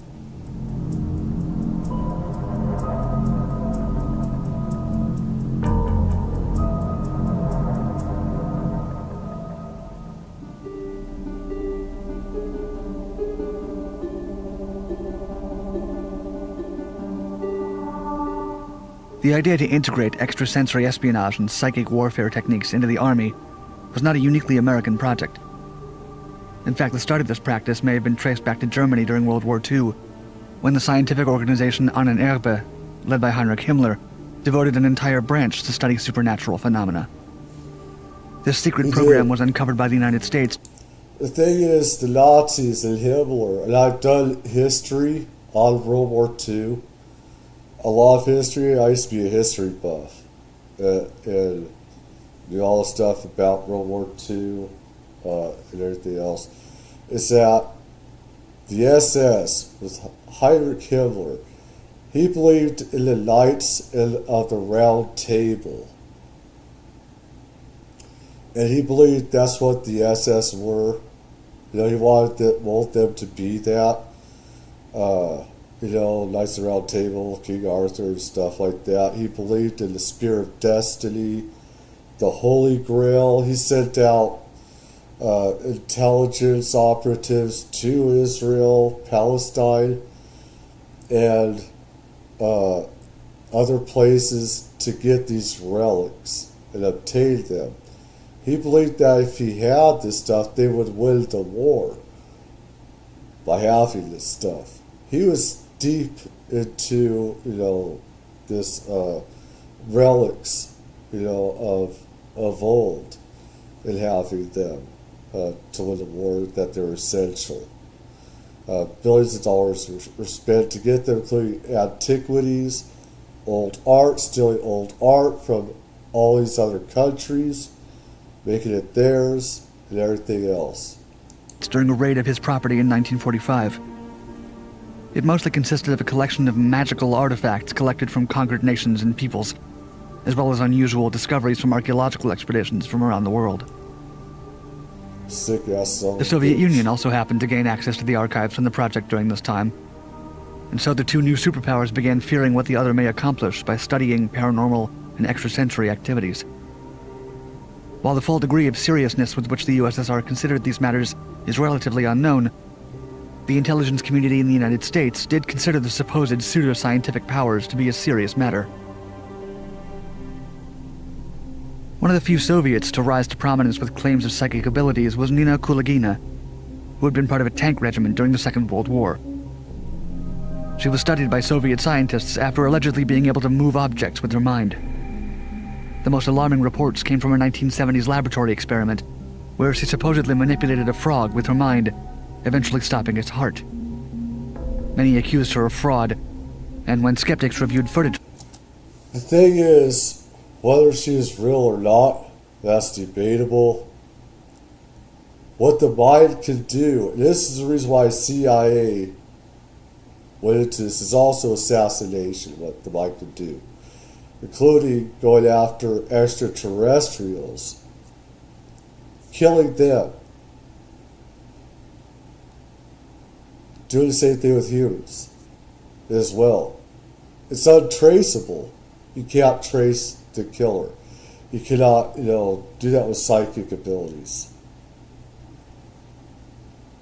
The idea to integrate extrasensory espionage and psychic warfare techniques into the Army was not a uniquely American project. In fact, the start of this practice may have been traced back to Germany during World War II, when the scientific organization Ahnenerbe, led by Heinrich Himmler, devoted an entire branch to study supernatural phenomena. This secret program was uncovered by the United States. The thing is, the Nazis and Himmler, and I've done history on World War II, a lot of history. I used to be a history buff, and knew all the stuff about World War II and everything else. Is that the SS was Heinrich Himmler. He believed in the Knights of the Round Table, and he believed that's what the SS were. You know, he wanted them to be that. You know, Knights of the Round Table, King Arthur, and stuff like that. He believed in the Spear of Destiny, the Holy Grail. He sent out intelligence operatives to Israel, Palestine, and other places to get these relics and obtain them. He believed that if he had this stuff, they would win the war by having this stuff. He was deep into, you know, this relics, you know, of old, and having them to win the war, that they're essential. Billions of dollars were spent to get them, including antiquities, old art, stealing old art from all these other countries, making it theirs, and everything else. During a raid of his property in 1945. It mostly consisted of a collection of magical artifacts collected from conquered nations and peoples, as well as unusual discoveries from archaeological expeditions from around the world. Sick ass. The Soviet Union also happened to gain access to the archives from the project during this time, and so the two new superpowers began fearing what the other may accomplish by studying paranormal and extrasensory activities. While the full degree of seriousness with which the USSR considered these matters is relatively unknown, the intelligence community in the United States did consider the supposed pseudoscientific powers to be a serious matter. One of the few Soviets to rise to prominence with claims of psychic abilities was Nina Kulagina, who had been part of a tank regiment during the Second World War. She was studied by Soviet scientists after allegedly being able to move objects with her mind. The most alarming reports came from a 1970s laboratory experiment, where she supposedly manipulated a frog with her mind, eventually stopping its heart. Many accused her of fraud, and when skeptics reviewed footage... The thing is, whether she is real or not, that's debatable. What the mind can do, and this is the reason why CIA went into this, is also assassination, what the mind can do, including going after extraterrestrials, killing them, doing the same thing with humans as well. It's untraceable. You can't trace the killer. You cannot, do that with psychic abilities.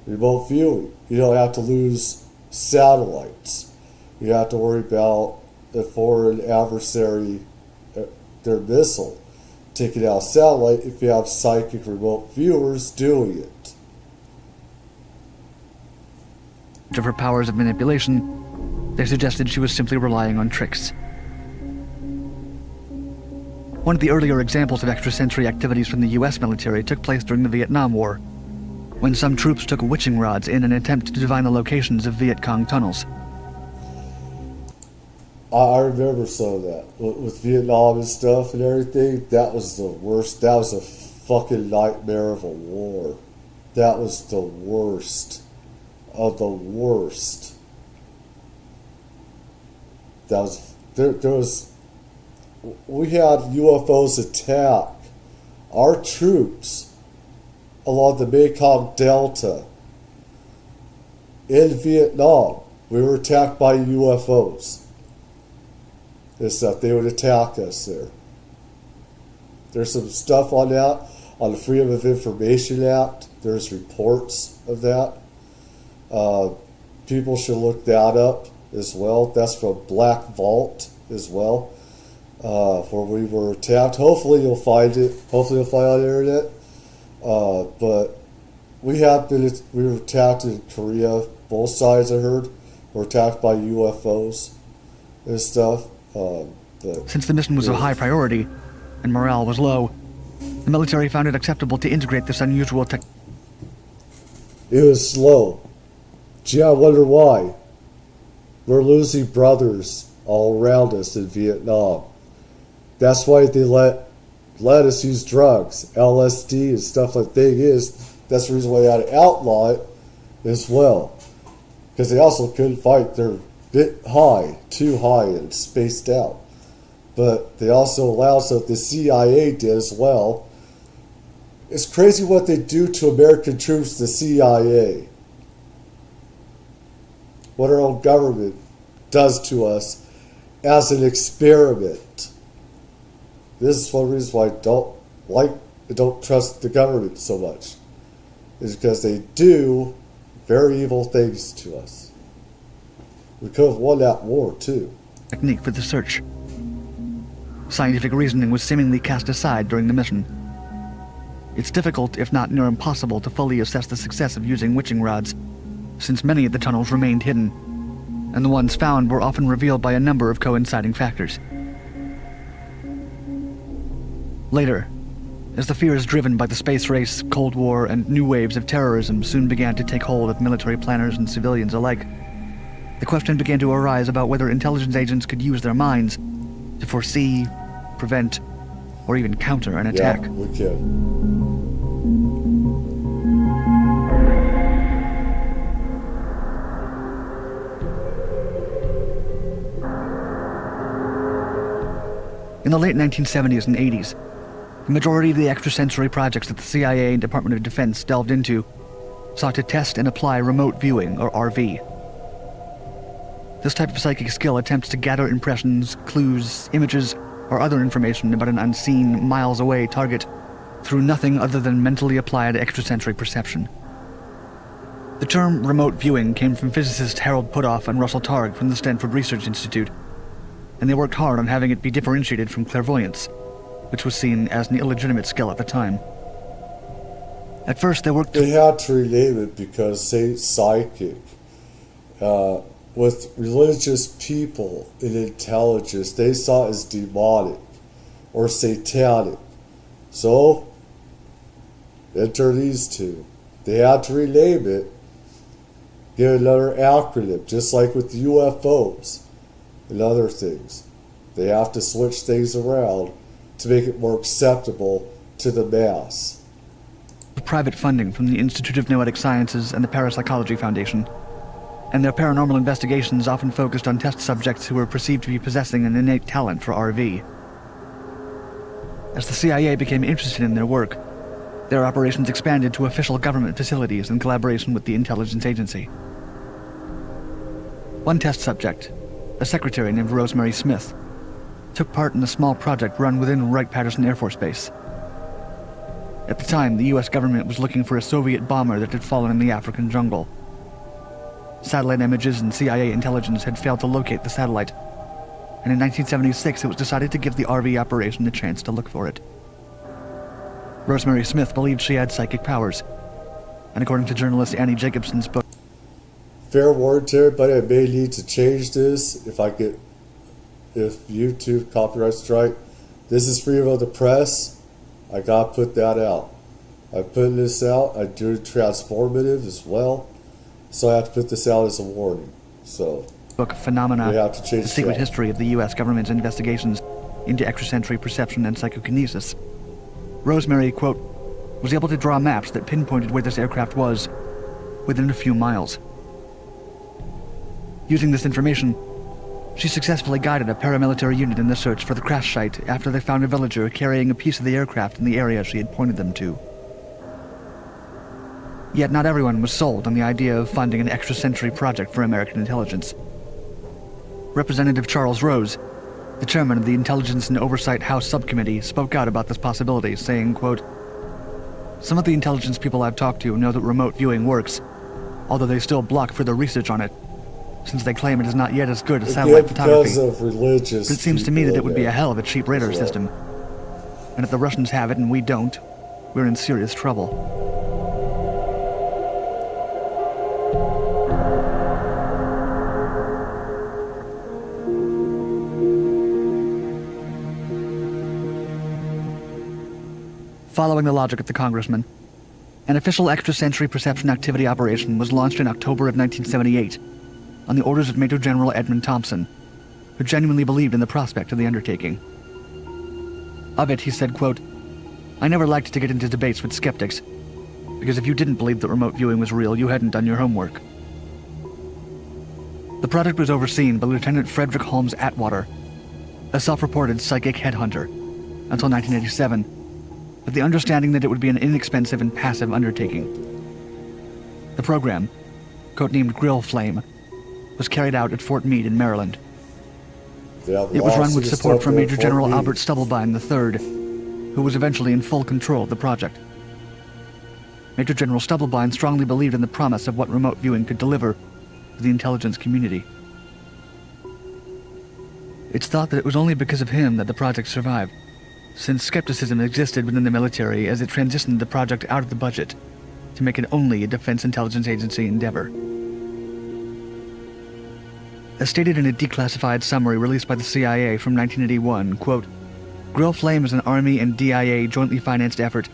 Remote viewing. You don't have to lose satellites. You have to worry about a foreign adversary, their missile, taking out a satellite if you have psychic remote viewers doing it. Of her powers of manipulation, they suggested she was simply relying on tricks. One of the earlier examples of extrasensory activities from the US military took place during the Vietnam War, when some troops took witching rods in an attempt to divine the locations of Viet Cong tunnels. I remember some of that. With Vietnam and stuff and everything, that was the worst. That was a fucking nightmare of a war. That was the worst of the worst. That was... There was... We had UFOs attack our troops along the Mekong Delta in Vietnam. We were attacked by UFOs and stuff. They would attack us there. There's some stuff on that, on the Freedom of Information Act. There's reports of that. People should look that up as well. That's from Black Vault as well. Where we were attacked. Hopefully you'll find it. Hopefully you'll find it on the internet. But we were attacked in Korea. Both sides, I heard, were attacked by UFOs and stuff. Since the mission was of high priority and morale was low, the military found it acceptable to integrate this unusual tech. It was slow. Gee, I wonder why. We're losing brothers all around us in Vietnam. That's why they let us use drugs, LSD and stuff like that. That's the reason why they had to outlaw it as well. Because they also couldn't fight. They're a bit high, too high and spaced out. But they also allowed, so the CIA did as well. It's crazy what they do to American troops, the CIA. What our own government does to us as an experiment. This is one reason why I don't trust the government so much. Is because they do very evil things to us. We could have won that war too. Technique for the search. Scientific reasoning was seemingly cast aside during the mission. It's difficult, if not near impossible, to fully assess the success of using witching rods, since many of the tunnels remained hidden, and the ones found were often revealed by a number of coinciding factors. Later, As the fears driven by the space race, Cold War, and new waves of terrorism soon began to take hold of military planners and civilians alike, the question began to arise about whether intelligence agents could use their minds to foresee, prevent, or even counter an attack. Yeah, we can. In the late 1970s and 80s, the majority of the extrasensory projects that the CIA and Department of Defense delved into sought to test and apply remote viewing, or RV. This type of psychic skill attempts to gather impressions, clues, images, or other information about an unseen, miles-away target through nothing other than mentally applied extrasensory perception. The term remote viewing came from physicists Harold Puthoff and Russell Targ from the Stanford Research Institute, and they worked hard on having it be differentiated from clairvoyance, which was seen as an illegitimate skill at the time. At first, they had to rename it because, say, psychic, with religious people in intelligence, they saw it as demonic or satanic. So, enter these two. They had to rename it, give another acronym, just like with the UFOs and other things. They have to switch things around to make it more acceptable to the mass. Private funding from the Institute of Noetic Sciences and the Parapsychology Foundation, and their paranormal investigations often focused on test subjects who were perceived to be possessing an innate talent for RV. As the CIA became interested in their work, their operations expanded to official government facilities in collaboration with the intelligence agency. One test subject, a secretary named Rosemary Smith, took part in a small project run within Wright-Patterson Air Force Base. At the time, the U.S. government was looking for a Soviet bomber that had fallen in the African jungle. Satellite images and CIA intelligence had failed to locate the satellite, and in 1976 it was decided to give the RV operation a chance to look for it. Rosemary Smith believed she had psychic powers, and according to journalist Annie Jacobson's book, fair warning to everybody, I may need to change this if YouTube copyright strike. This is freedom of the press. I gotta put that out. I'm putting this out. I do transformative as well, so I have to put this out as a warning. So, book Phenomena, the secret history of the U.S. government's investigations into extrasensory perception and psychokinesis. Rosemary, quote, was able to draw maps that pinpointed where this aircraft was within a few miles. Using this information, she successfully guided a paramilitary unit in the search for the crash site after they found a villager carrying a piece of the aircraft in the area she had pointed them to. Yet not everyone was sold on the idea of funding an extrasensory project for American intelligence. Representative Charles Rose, the chairman of the Intelligence and Oversight House Subcommittee, spoke out about this possibility, saying, quote, "Some of the intelligence people I've talked to know that remote viewing works, although they still block further research on it, since they claim it is not yet as good as satellite photography. But it seems to me that it would be a hell of a cheap radar system. And if the Russians have it and we don't, we're in serious trouble." Following the logic of the congressman, an official extrasensory perception activity operation was launched in October of 1978 on the orders of Major General Edmund Thompson, who genuinely believed in the prospect of the undertaking. Of it, he said, quote, "I never liked to get into debates with skeptics, because if you didn't believe that remote viewing was real, you hadn't done your homework." The project was overseen by Lieutenant Frederick Holmes Atwater, a self-reported psychic headhunter, until 1987, with the understanding that it would be an inexpensive and passive undertaking. The program, codenamed Grill Flame, was carried out at Fort Meade in Maryland. It was run with support from Major General Albert Stubblebine III, who was eventually in full control of the project. Major General Stubblebine strongly believed in the promise of what remote viewing could deliver to the intelligence community. It's thought that it was only because of him that the project survived, since skepticism existed within the military as it transitioned the project out of the budget to make it only a Defense Intelligence Agency endeavor. As stated in a declassified summary released by the CIA from 1981, quote, Grill Flame is an Army and DIA jointly financed effort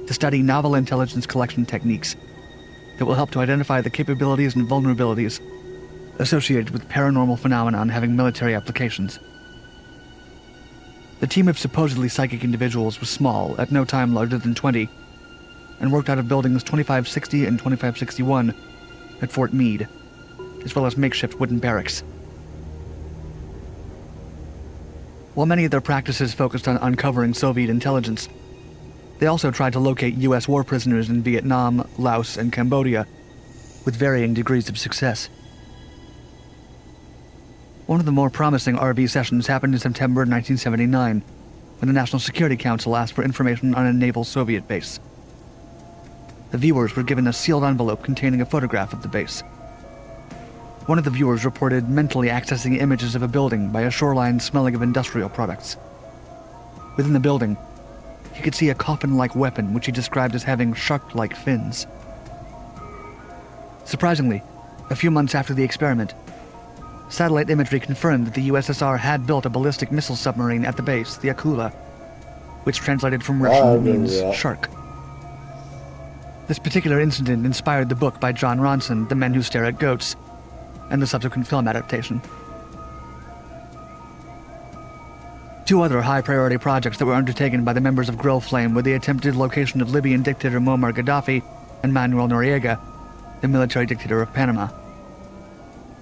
to study novel intelligence collection techniques that will help to identify the capabilities and vulnerabilities associated with paranormal phenomenon having military applications. The team of supposedly psychic individuals was small, at no time larger than 20, and worked out of buildings 2560 and 2561 at Fort Meade, as well as makeshift wooden barracks. While many of their practices focused on uncovering Soviet intelligence, they also tried to locate U.S. war prisoners in Vietnam, Laos, and Cambodia, with varying degrees of success. One of the more promising RV sessions happened in September 1979, when the National Security Council asked for information on a naval Soviet base. The viewers were given a sealed envelope containing a photograph of the base. One of the viewers reported mentally accessing images of a building by a shoreline smelling of industrial products. Within the building, he could see a coffin-like weapon which he described as having shark-like fins. Surprisingly, a few months after the experiment, satellite imagery confirmed that the USSR had built a ballistic missile submarine at the base, the Akula, which translated from Russian means shark. This particular incident inspired the book by John Ronson, The Men Who Stare at Goats, and the subsequent film adaptation. Two other high-priority projects that were undertaken by the members of Grill Flame were the attempted location of Libyan dictator Muammar Gaddafi and Manuel Noriega, the military dictator of Panama.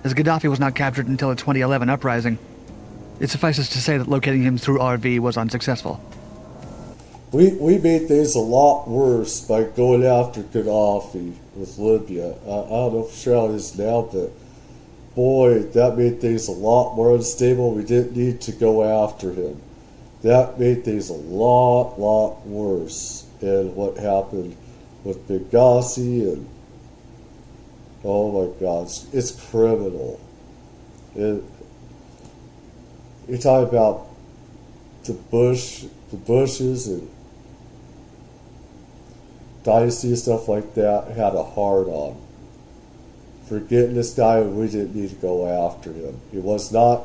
As Gaddafi was not captured until a 2011 uprising, it suffices to say that locating him through RV was unsuccessful. We made things a lot worse by going after Gaddafi with Libya. I don't know for sure how it is now, but boy, that made things a lot more unstable. We didn't need to go after him. That made things a lot worse. And what happened with Benghazi and oh my God, it's criminal. You're talking about the Bushes and Dynasty and stuff like that had a hard on. Forgetting this guy, we didn't need to go after him. He was not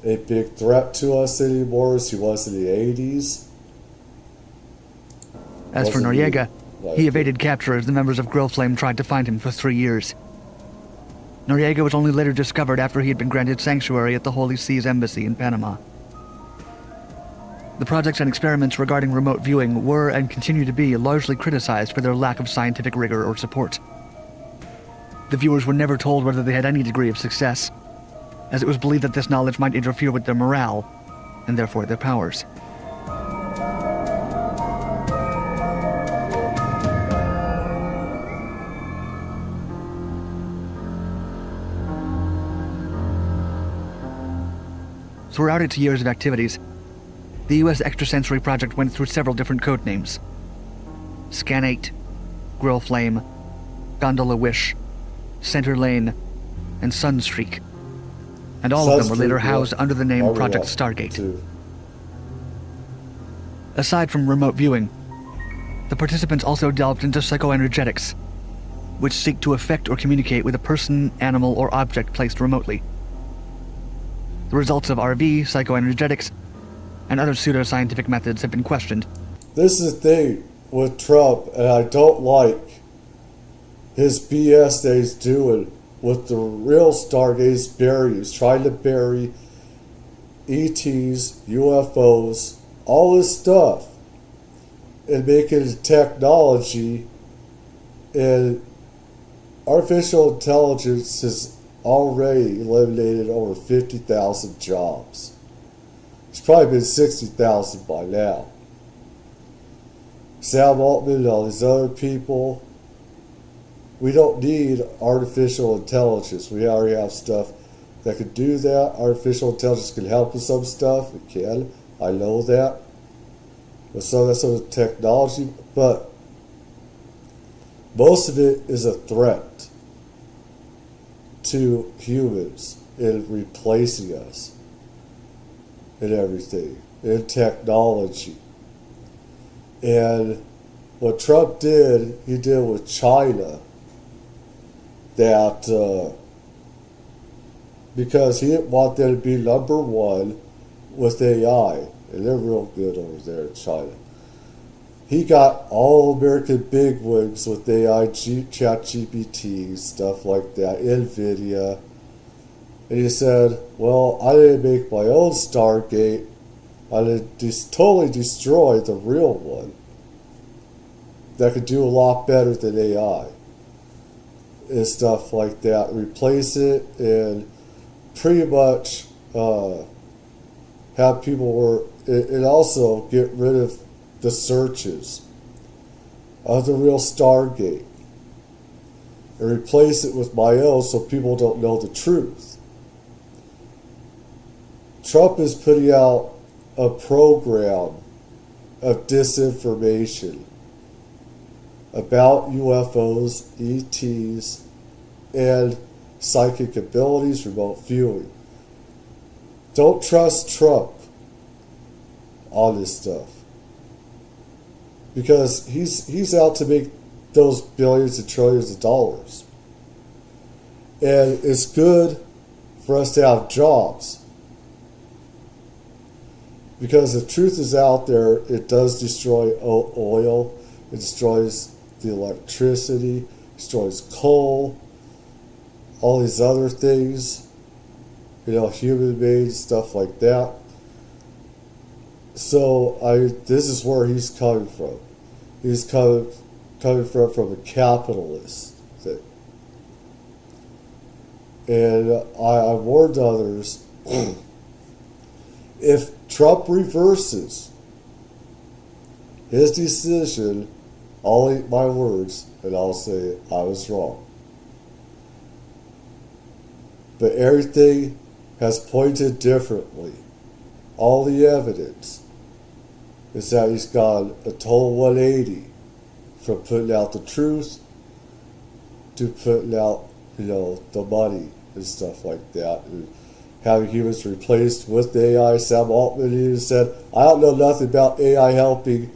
a big threat to us anymore as he was in the 80s. As for Noriega, he evaded capture as the members of Grill Flame tried to find him for 3 years. Noriega was only later discovered after he had been granted sanctuary at the Holy See's embassy in Panama. The projects and experiments regarding remote viewing were and continue to be largely criticized for their lack of scientific rigor or support. The viewers were never told whether they had any degree of success, as it was believed that this knowledge might interfere with their morale, and therefore their powers. Throughout its years of activities, the U.S. Extrasensory Project went through several different code names. Scan 8, Grill Flame, Gondola Wish, Center Lane, and Sunstreak. And all of them were later housed under the name Project Stargate. Aside from remote viewing, the participants also delved into psychoenergetics, which seek to affect or communicate with a person, animal, or object placed remotely. The results of RV, psychoenergetics, and other pseudoscientific methods have been questioned. This is the thing with Trump, and I don't like his BS that he's doing with the real Stargate's Buries, trying to bury ETs, UFOs, all this stuff, and making it technology. And artificial intelligence has already eliminated over 50,000 jobs. It's probably been 60,000 by now. Sam Altman and all these other people, we don't need artificial intelligence. We already have stuff that could do that. Artificial intelligence can help with some stuff. It can. I know that. With some of that sort of technology. But most of it is a threat to humans in replacing us and everything, in technology. And what Trump did, he did with China, that because he didn't want them to be number one with AI. and they're real good over there in China. He got all American bigwigs with AI, chat GPT, stuff like that, NVIDIA. And he said, well, I didn't make my own Stargate. I didn't totally destroy the real one that could do a lot better than AI. And stuff like that. Replace it and pretty much have people work, and also get rid of the searches of the real Stargate and replace it with my own so people don't know the truth. Trump is putting out a program of disinformation about UFOs, ETs, and psychic abilities, remote viewing. Don't trust Trump on this stuff, because he's out to make those billions and trillions of dollars. And it's good for us to have jobs, because if truth is out there, it does destroy oil, it destroys the electricity, destroys coal, all these other things, human-made stuff like that. So this is where he's coming from. He's coming from a capitalist thing. And I warned others, if Trump reverses his decision, I'll eat my words and I'll say I was wrong. But everything has pointed differently. All the evidence is that he's gone a total 180 from putting out the truth to putting out, the money and stuff like that, and having humans replaced with AI. Sam Altman even said, I don't know nothing about AI helping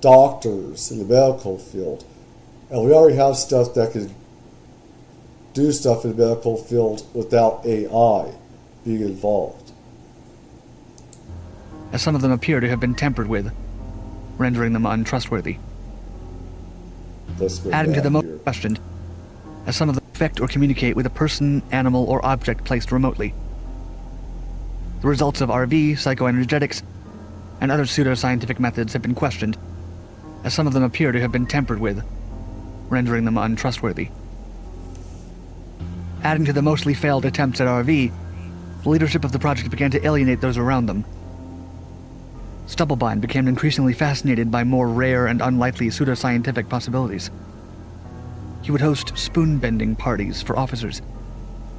doctors in the medical field. And we already have stuff that can do stuff in the medical field without AI being involved. As some of them appear to have been tampered with, rendering them untrustworthy. Adding to the most questioned, as some of them affect or communicate with a person, animal, or object placed remotely. The results of RV, psychoenergetics, and other pseudoscientific methods have been questioned, as some of them appear to have been tampered with, rendering them untrustworthy. Adding to the mostly failed attempts at RV, the leadership of the project began to alienate those around them. Stubblebine became increasingly fascinated by more rare and unlikely pseudoscientific possibilities. He would host spoon-bending parties for officers,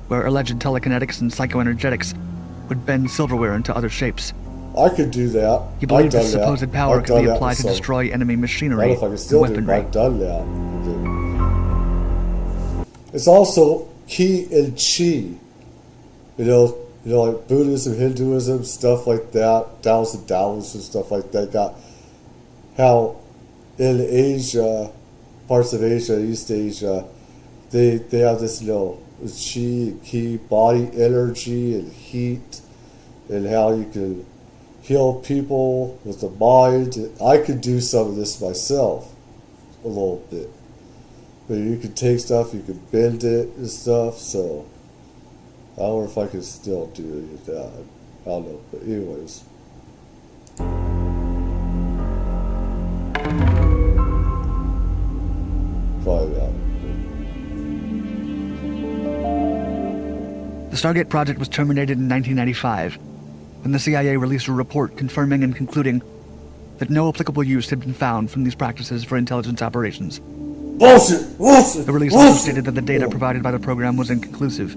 where alleged telekinetics and psychoenergetics would bend silverware into other shapes. I could do that. He believed this supposed power could be applied to destroy enemy machinery and weaponry. I've done that. It's also Qi and Chi. Like Buddhism, Hinduism, stuff like that, Taoism, stuff like that. Got how in Asia, parts of Asia, East Asia, they have this, Qi and Ki, body energy and heat, and how you can heal people with the mind. I could do some of this myself, a little bit. But you can take stuff, you can bend it and stuff, so I don't know if I can still do any of that. I don't know, but anyways. Probably not. The Stargate project was terminated in 1995, when the CIA released a report confirming and concluding that no applicable use had been found from these practices for intelligence operations. Bullshit! Bullshit! The release also stated that the data provided by the program was inconclusive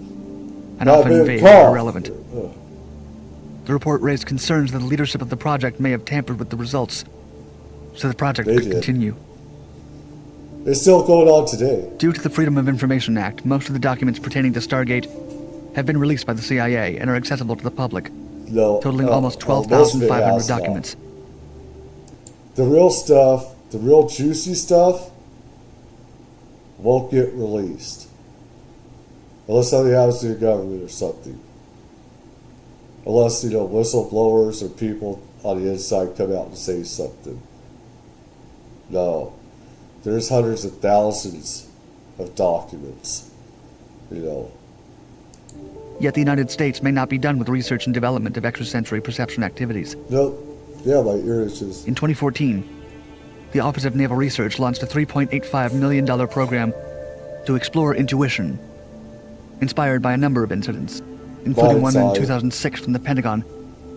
and often vague and irrelevant. The report raised concerns that the leadership of the project may have tampered with the results, so the project could continue. It's still going on today. Due to the Freedom of Information Act, most of the documents pertaining to Stargate have been released by the CIA and are accessible to the public, totaling almost 12,500 documents. The real stuff, the real juicy stuff, won't get released. Unless something happens to the government or something. Unless, whistleblowers or people on the inside come out and say something. No. There's hundreds of thousands of documents, you know. Yet the United States may not be done with research and development of extrasensory perception activities. Nope. Yeah, my ear itches. In 2014, the Office of Naval Research launched a $3.85 million program to explore intuition, inspired by a number of incidents, including one in 2006 from the Pentagon,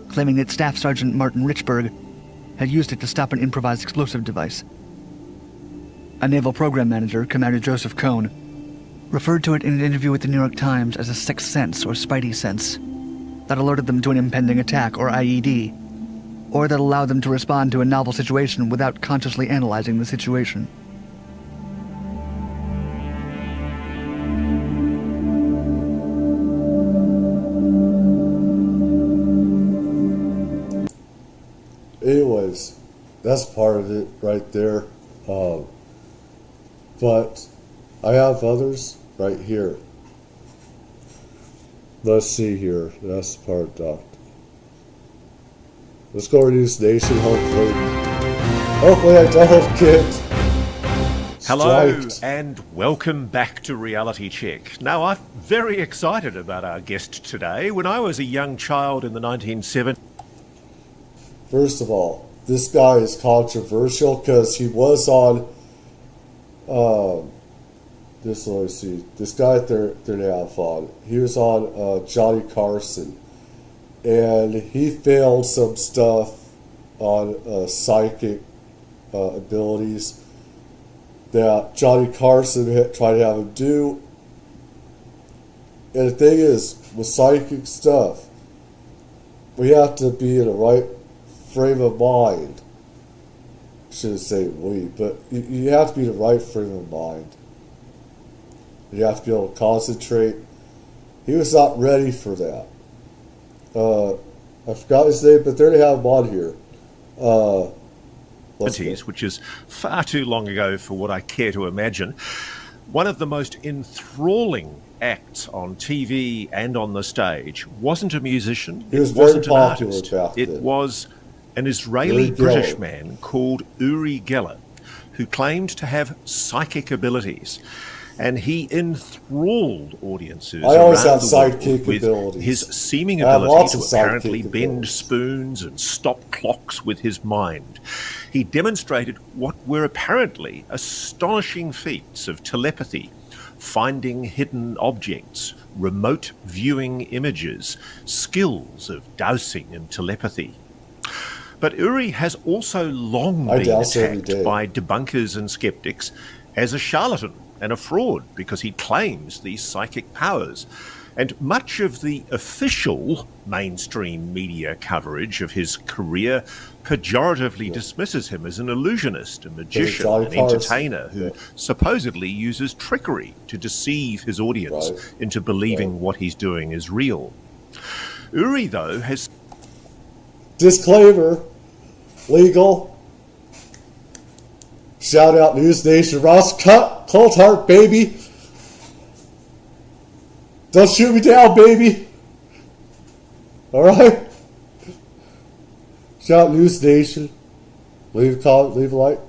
claiming that Staff Sergeant Martin Richburg had used it to stop an improvised explosive device. A naval program manager, Commander Joseph Cohn, referred to it in an interview with the New York Times as a sixth sense or spidey sense that alerted them to an impending attack or IED, or that allowed them to respond to a novel situation without consciously analyzing the situation. Anyways, that's part of it right there. But I have others right here. Let's see here. That's the part, Doctor. Let's go reduce nation, hopefully. Hopefully I don't get Hello striked. and welcome back to Reality Check. Now, I'm very excited about our guest today. When I was a young child in the 1970s... First of all, this guy is controversial because he was on... This guy they're now on. He was on Johnny Carson, and he failed some stuff on psychic abilities that Johnny Carson had tried to have him do. And the thing is, with psychic stuff, we have to be in the right frame of mind. I shouldn't say we, but you have to be in the right frame of mind. You have to be able to concentrate. He was not ready for that. I forgot his name, but there they have him on here. Which is far too long ago for what I care to imagine. One of the most enthralling acts on TV and on the stage wasn't a musician. He was it wasn't very an popular artist. back It then. was an Israeli-British Geller. man called Uri Geller, who claimed to have psychic abilities. And he enthralled audiences I always around have the psychic world with abilities. his seeming I have ability lots to of psychic apparently bend abilities. spoons and stop clocks with his mind. He demonstrated what were apparently astonishing feats of telepathy, finding hidden objects, remote viewing images, skills of dowsing and telepathy. But Uri has also long I been douse every attacked day. by debunkers and skeptics as a charlatan and a fraud because he claims these psychic powers. And much of the official mainstream media coverage of his career pejoratively dismisses him as an illusionist, a magician, Johnny an Carson. entertainer who supposedly uses trickery to deceive his audience into believing what he's doing is real. Uri, though, has... Disclaimer, legal. Shout out News Nation, Ross Coulthart, baby. Don't shoot me down, baby. All right. Shout out News Nation. Leave a comment, leave a like.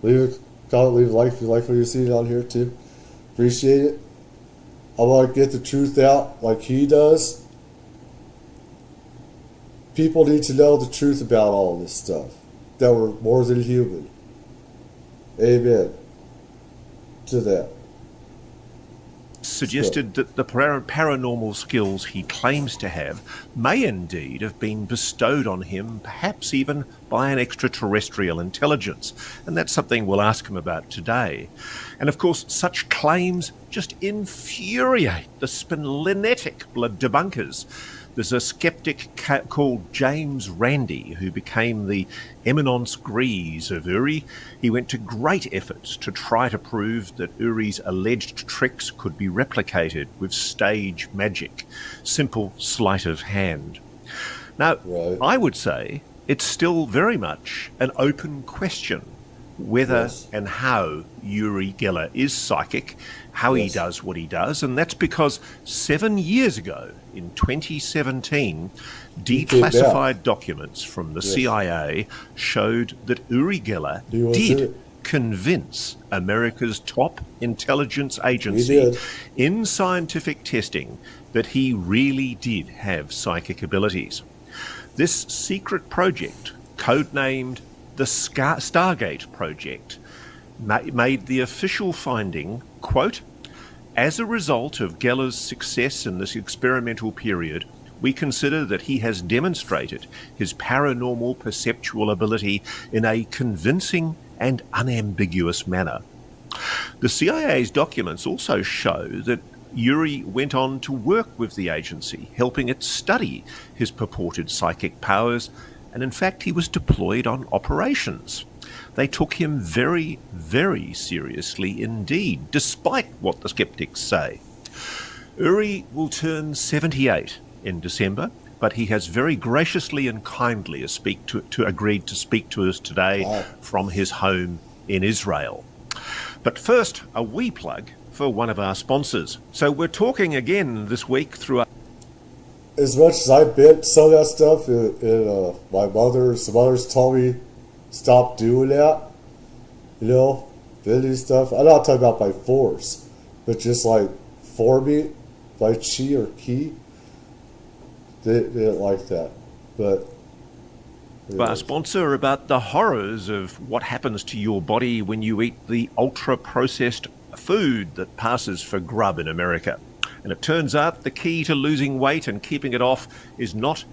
Leave a comment, leave a like if you like what you're seeing on here too. Appreciate it. I want to get the truth out like he does. People need to know the truth about all this stuff. That we're more than human. Amen to that. Suggested that the paranormal skills he claims to have may indeed have been bestowed on him, perhaps even by an extraterrestrial intelligence. And that's something we'll ask him about today. And of course, such claims just infuriate the splenetic debunkers. There's a skeptic called James Randi who became the eminence grise of Uri. He went to great efforts to try to prove that Uri's alleged tricks could be replicated with stage magic, simple sleight of hand. Now, I would say it's still very much an open question whether and how Uri Geller is psychic, how he does what he does, and that's because 7 years ago, in 2017, declassified documents from the CIA showed that Uri Geller did convince America's top intelligence agency in scientific testing that he really did have psychic abilities. This secret project, codenamed the Stargate Project, made the official finding, quote, "As a result of Geller's success in this experimental period, we consider that he has demonstrated his paranormal perceptual ability in a convincing and unambiguous manner." The CIA's documents also show that Uri went on to work with the agency, helping it study his purported psychic powers, and in fact he was deployed on operations. They took him very, very seriously indeed, despite what the skeptics say. Uri will turn 78 in December, but he has very graciously and kindly agreed to speak to us today from his home in Israel. But first, a wee plug for one of our sponsors. So we're talking again this week through as much as I bit some of that stuff, some others told me stop doing that. Bending stuff. I'm not talking about by force, but just like forming by chi or ki. They didn't like that. But our sponsor about the horrors of what happens to your body when you eat the ultra-processed food that passes for grub in America. And it turns out the key to losing weight and keeping it off is not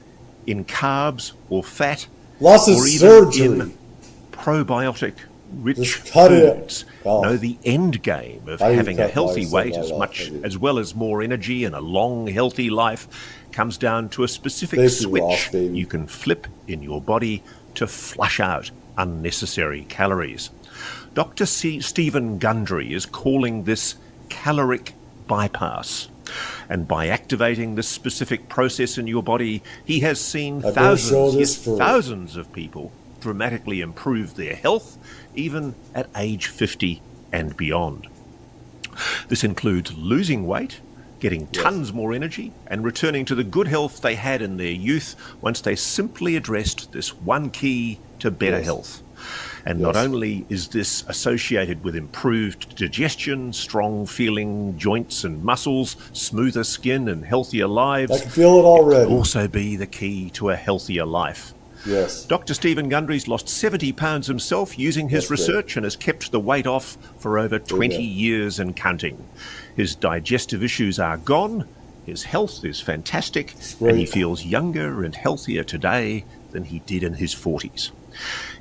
in carbs or fat, lots of or even surgery, in probiotic-rich foods. No, the end game of having a healthy weight as well as more energy and a long, healthy life comes down to a specific switch you can flip in your body to flush out unnecessary calories. Dr. Stephen Gundry is calling this caloric bypass. And by activating this specific process in your body, he has seen thousands of people dramatically improve their health, even at age 50 and beyond. This includes losing weight, getting tons more energy, and returning to the good health they had in their youth once they simply addressed this one key to better health. And not only is this associated with improved digestion, strong feeling joints and muscles, smoother skin and healthier lives, I can feel it already. It can also be the key to a healthier life. Yes. Dr. Stephen Gundry's lost 70 pounds himself using his research and has kept the weight off for over 20 years and counting. His digestive issues are gone, his health is fantastic, and he feels younger and healthier today than he did in his 40s.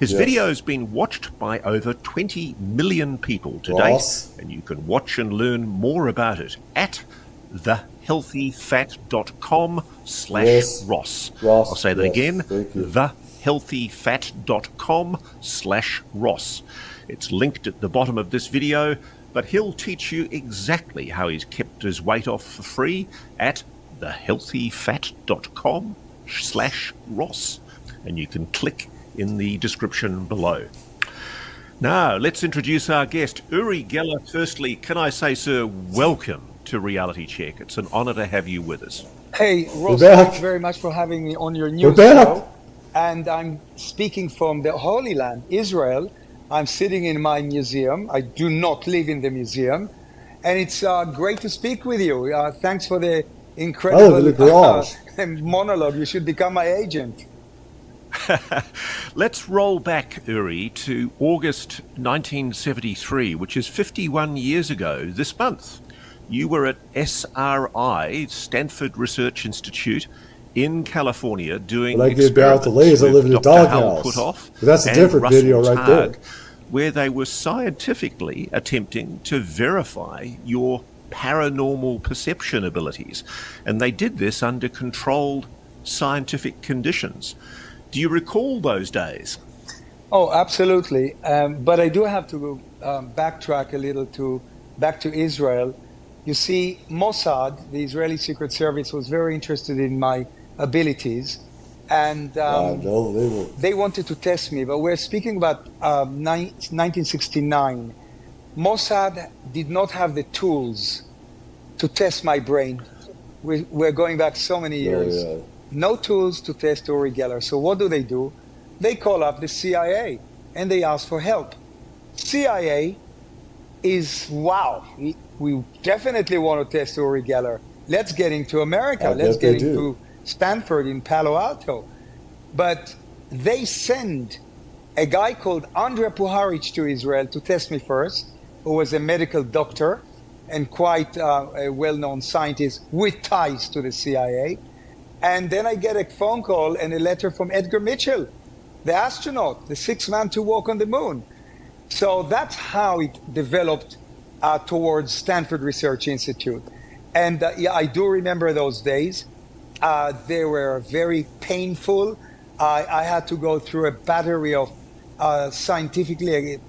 His video has been watched by over 20 million people to date, and you can watch and learn more about it at thehealthyfat.com/Ross. I'll say that again, thehealthyfat.com/Ross. It's linked at the bottom of this video, but he'll teach you exactly how he's kept his weight off for free at thehealthyfat.com/Ross. And you can click in the description below. Now, let's introduce our guest, Uri Geller. Firstly, can I say, sir, welcome to Reality Check. It's an honor to have you with us. Hey, Ross, thanks very much for having me on your new show. And I'm speaking from the Holy Land, Israel. I'm sitting in my museum. I do not live in the museum. And it's great to speak with you. Thanks for the incredible monologue. You should become my agent. Let's roll back, Uri, to August 1973, which is 51 years ago this month. You were at SRI, Stanford Research Institute, in California, doing experiments with Dr. Hal Puthoff that's a different video right there, where they were scientifically attempting to verify your paranormal perception abilities. And they did this under controlled scientific conditions. Do you recall those days? Oh, absolutely. But I do have to backtrack a little back to Israel. You see, Mossad, the Israeli Secret Service, was very interested in my abilities. And unbelievable. They wanted to test me, but we're speaking about 1969. Mossad did not have the tools to test my brain. We're going back so many years. Oh, yeah. No tools to test Uri Geller. So what do? They call up the CIA and they ask for help. CIA is, wow, we definitely want to test Uri Geller. Let's get into America. Let's get into Stanford in Palo Alto. But they send a guy called Andrea Puharich to Israel to test me first, who was a medical doctor and quite a well-known scientist with ties to the CIA. And then I get a phone call and a letter from Edgar Mitchell, the astronaut, the sixth man to walk on the moon. So that's how it developed towards Stanford Research Institute. And yeah, I do remember those days. They were very painful. I had to go through a battery of scientifically,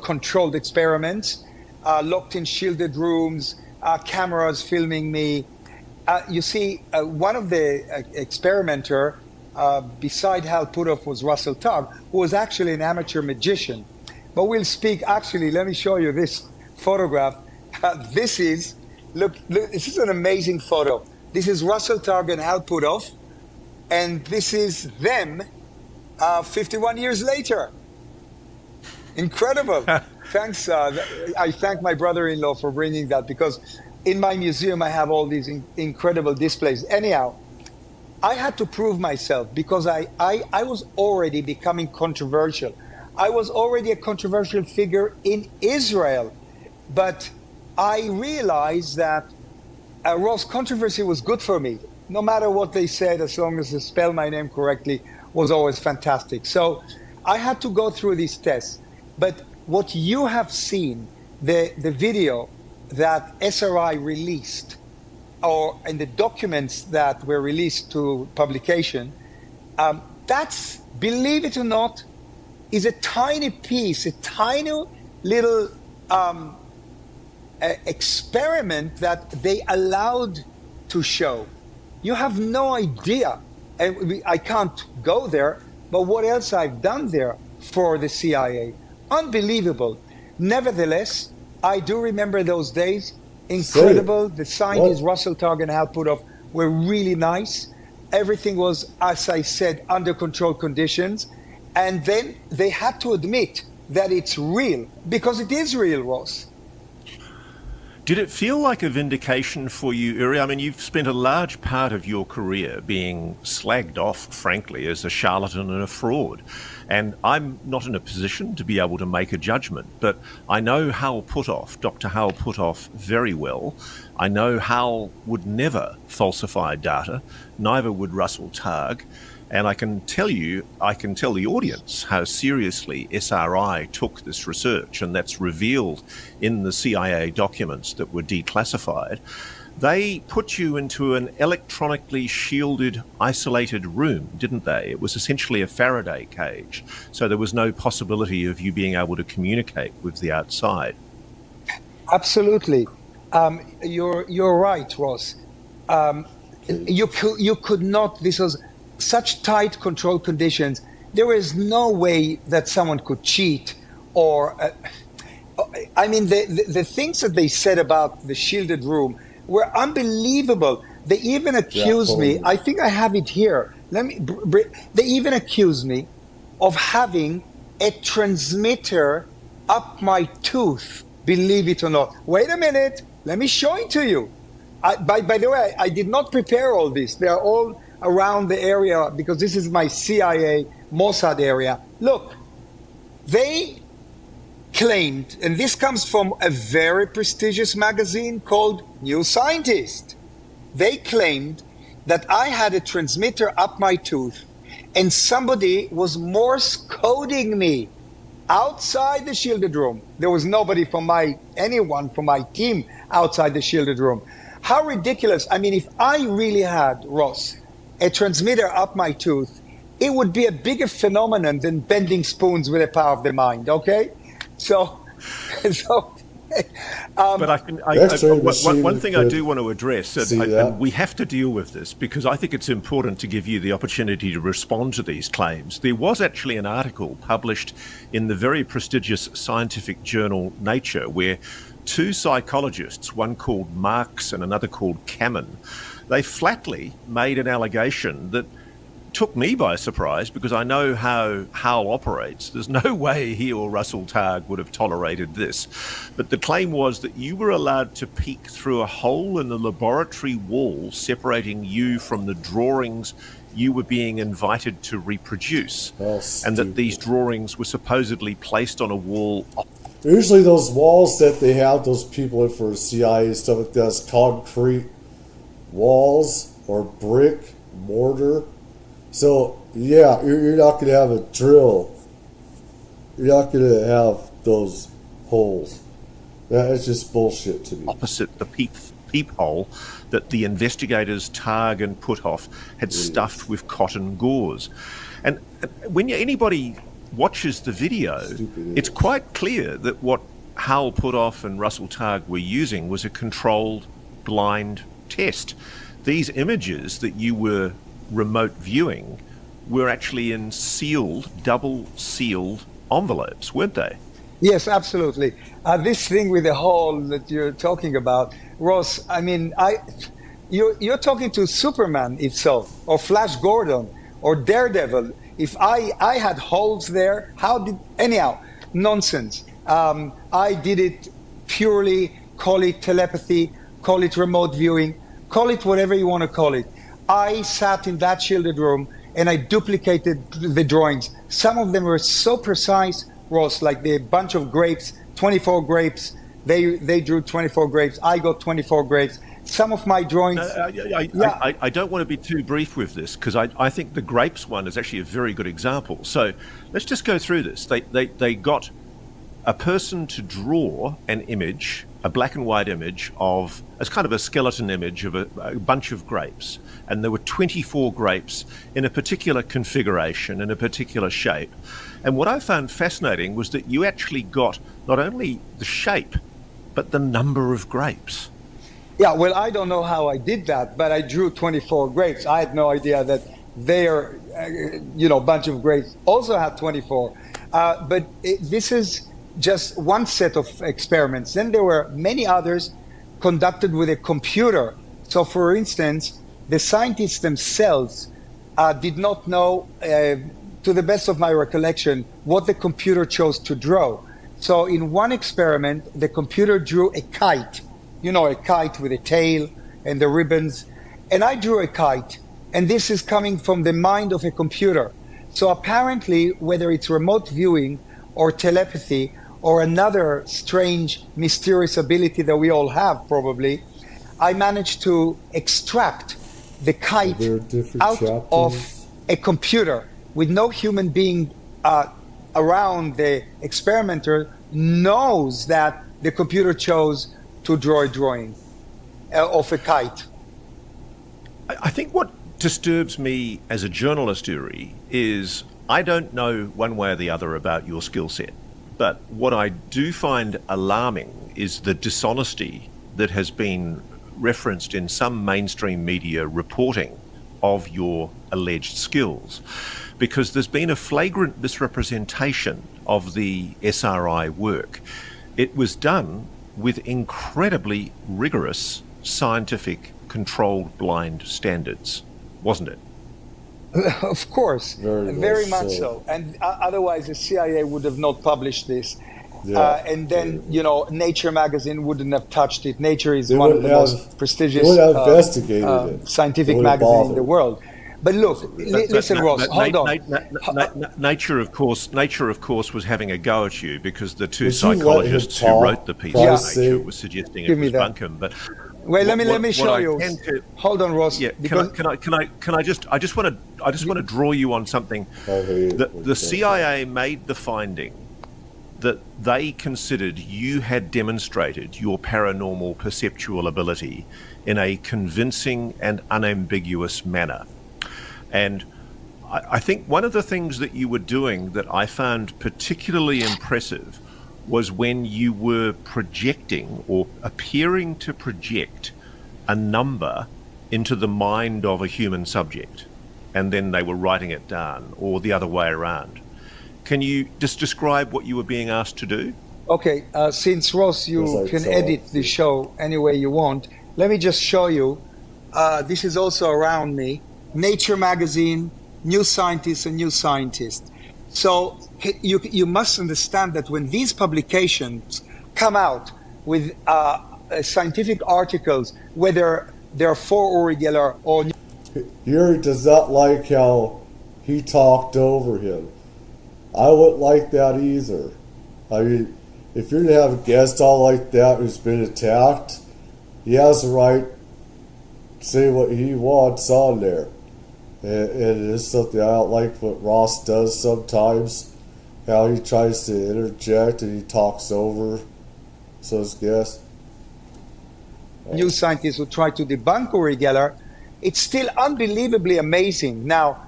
controlled experiments, locked in shielded rooms, cameras filming me. You see, one of the experimenter beside Hal Puthoff was Russell Tugg, who was actually an amateur magician. But we'll speak, actually, let me show you this photograph. This is an amazing photo. This is Russell Tugg and Hal Puthoff, and this is them 51 years later. Incredible. Thanks. I thank my brother-in-law for bringing that, because in my museum I have all these incredible displays. Anyhow, I had to prove myself because I was already becoming controversial. I was already a controversial figure in Israel, but I realized that Ross, controversy was good for me. No matter what they said, as long as they spell my name correctly, was always fantastic. So I had to go through these tests. But what you have seen, the video that SRI released, and the documents that were released to publication, that's, believe it or not, is a tiny piece, a tiny little experiment that they allowed to show. You have no idea, and I can't go there, but what else I've done there for the CIA. Unbelievable. Nevertheless, I do remember those days. Incredible. The scientists, Russell Tugg and Hal Puthoff, were really nice. Everything was, as I said, under controlled conditions. And then they had to admit that it's real, because it is real, Ross. Did it feel like a vindication for you, Uri? I mean, you've spent a large part of your career being slagged off, frankly, as a charlatan and a fraud. And I'm not in a position to be able to make a judgment, but I know Hal Puthoff, Dr. Hal Puthoff, very well. I know Hal would never falsify data, neither would Russell Tugg. And I can tell the audience how seriously SRI took this research, and that's revealed in the CIA documents that were declassified. They put you into an electronically shielded, isolated room, didn't they? It was essentially a Faraday cage, so there was no possibility of you being able to communicate with the outside. Absolutely. You're right, Ross. You could not, this was such tight control conditions. There is no way that someone could cheat or, I mean, the things that they said about the shielded room were unbelievable. They even accused me, I think I have it here. They even accused me of having a transmitter up my tooth, believe it or not. Wait a minute, let me show it to you. By the way, I did not prepare all this. They are all around the area, because this is my CIA Mossad area. Look, they claimed, and this comes from a very prestigious magazine called New Scientist. They claimed that I had a transmitter up my tooth and somebody was Morse coding me outside the shielded room. There was nobody from anyone from my team outside the shielded room. How ridiculous. I mean, if I really had, Ross, a transmitter up my tooth, it would be a bigger phenomenon than bending spoons with the power of the mind, okay? So But one thing I do want to address, and we have to deal with this because I think it's important to give you the opportunity to respond to these claims. There was actually an article published in the very prestigious scientific journal Nature where two psychologists, one called Marks and another called Kamen, they flatly made an allegation that took me by surprise because I know how Hal operates. There's no way he or Russell Targ would have tolerated this. But the claim was that you were allowed to peek through a hole in the laboratory wall separating you from the drawings you were being invited to reproduce. And that these drawings were supposedly placed on a wall. Usually those walls that they have those people in for CIA stuff like that's concrete walls or brick, mortar. So, yeah, you're not going to have a drill. You're not going to have those holes. That's just bullshit to me. Opposite the peephole that the investigators Targ and Puthoff had stuffed with cotton gauze. And when anybody watches the video, it's quite clear that what Hal Puthoff and Russell Targ were using was a controlled blind test. These images that you were remote viewing were actually in sealed, double-sealed envelopes, weren't they? Yes, absolutely. This thing with the hole that you're talking about, Ross, I mean, you're talking to Superman, if so, or Flash Gordon, or Daredevil. If I had holes there, anyhow, nonsense. I did it purely, call it telepathy, call it remote viewing, call it whatever you want to call it. I sat in that shielded room and I duplicated the drawings. Some of them were so precise, Ross, like the bunch of grapes, 24 grapes. They drew 24 grapes. I got 24 grapes. Some of my drawings... I don't want to be too brief with this because I think the grapes one is actually a very good example. So let's just go through this. They got a person to draw an image, a black and white image of, as kind of a skeleton image of a bunch of grapes. And there were 24 grapes in a particular configuration, in a particular shape. And what I found fascinating was that you actually got not only the shape, but the number of grapes. Yeah, well, I don't know how I did that, but I drew 24 grapes. I had no idea that their, bunch of grapes also had 24. This is just one set of experiments. Then there were many others conducted with a computer. So, for instance, the scientists themselves did not know, to the best of my recollection, what the computer chose to draw. So in one experiment, the computer drew a kite, a kite with a tail and the ribbons. And I drew a kite. And this is coming from the mind of a computer. So apparently, whether it's remote viewing or telepathy or another strange, mysterious ability that we all have probably, I managed to extract the kite out of a computer with no human being around. The experimenter knows that the computer chose to draw a drawing of a kite. I think what disturbs me as a journalist, Uri, is I don't know one way or the other about your skill set. But what I do find alarming is the dishonesty that has been referenced in some mainstream media reporting of your alleged skills, because there's been a flagrant misrepresentation of the SRI work. It was done with incredibly rigorous scientific controlled blind standards, wasn't it? Of course, very much so. And otherwise the CIA would have not published this. Yeah. And then, Nature magazine wouldn't have touched it. Nature is one of the most prestigious scientific magazines in the world. But look, listen, Ross, hold on. Nature, of course, was having a go at you because the two psychologists who wrote the piece of Nature were suggesting it was bunkum. But wait, let me show you. Hold on, Ross. Yeah, I just want to draw you on something. The CIA made the finding that they considered you had demonstrated your paranormal perceptual ability in a convincing and unambiguous manner. And I think one of the things that you were doing that I found particularly impressive was when you were projecting or appearing to project a number into the mind of a human subject, and then they were writing it down, or the other way around. Can you just describe what you were being asked to do? Okay, since Ross, you can edit the show any way you want, let me just show you. This is also around me. Nature magazine, New Scientist and New Scientist. So you must understand that when these publications come out with scientific articles, whether they're for or regular or... Yuri does not like how he talked over him. I wouldn't like that either. I mean, if you're going to have a guest all like that who's been attacked, he has the right to say what he wants on there. And it is something I don't like what Ross does sometimes, how he tries to interject and he talks over his guests. New scientists who try to debunk Uri Geller, it's still unbelievably amazing. Now,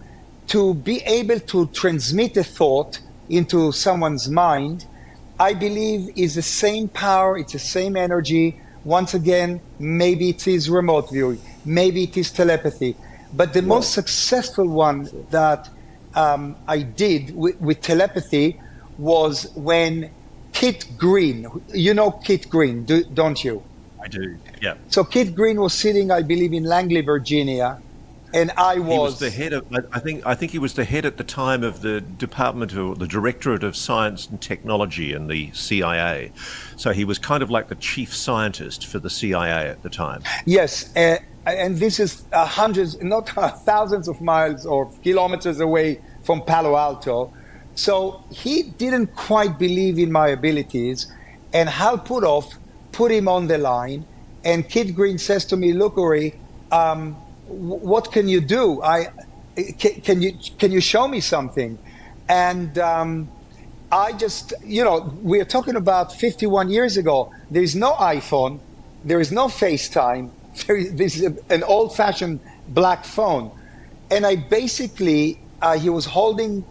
to be able to transmit a thought into someone's mind, I believe is the same power, it's the same energy. Once again, maybe it is remote viewing, maybe it is telepathy. But the most successful one that I did with telepathy was when Kit Green, you know Kit Green, don't you? I do, yeah. So Kit Green was sitting, I believe, in Langley, Virginia, and He was the head of, I think he was the head at the time of the Department of the Directorate of Science and Technology in the CIA. So he was kind of like the chief scientist for the CIA at the time. Yes, and this is hundreds, not thousands of miles or kilometers away from Palo Alto. So he didn't quite believe in my abilities, and Hal Puthoff put him on the line, and Kit Green says to me, "Look, Uri, what can you do? Can you show me something?" And I just, we're talking about 51 years ago. There is no iPhone, there is no FaceTime. This is an old-fashioned black phone, and I basically he was holding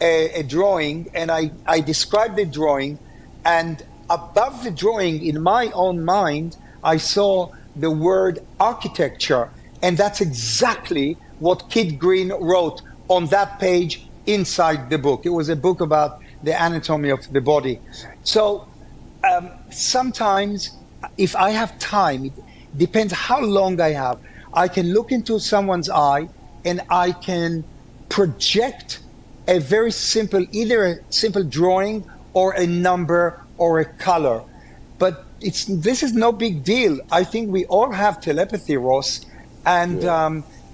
a drawing, and I described the drawing, and above the drawing, in my own mind, I saw the word architecture. And that's exactly what Kit Green wrote on that page inside the book. It was a book about the anatomy of the body. So sometimes, if I have time, it depends how long I have, I can look into someone's eye and I can project a very simple, either a simple drawing or a number or a color. But this is no big deal. I think we all have telepathy, Ross. And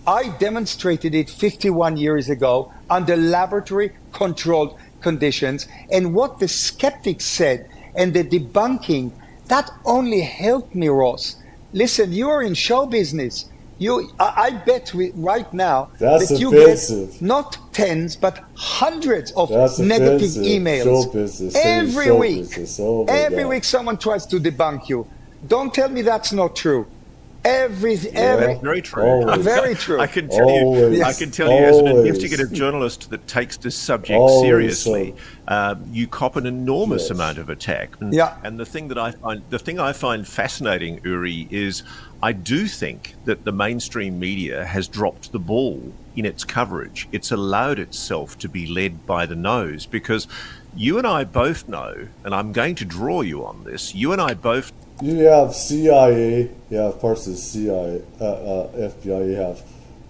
I demonstrated it 51 years ago under laboratory-controlled conditions. And what the skeptics said and the debunking, that only helped me, Ross. Listen, you are in show business. I bet right now that you get not tens, but hundreds of negative emails. Show business, every show week. Business. Oh every week someone tries to debunk you. Don't tell me that's not true. Very true. Always. Very true. I can tell you. I can tell you, as an investigative journalist that takes this subject seriously, you cop an enormous amount of attack. And the thing I find fascinating, Uri, is I do think that the mainstream media has dropped the ball in its coverage. It's allowed itself to be led by the nose, because you and I both know, and I'm going to draw you on this. You and I both. You have CIA, you have parts of the CIA, FBI, you have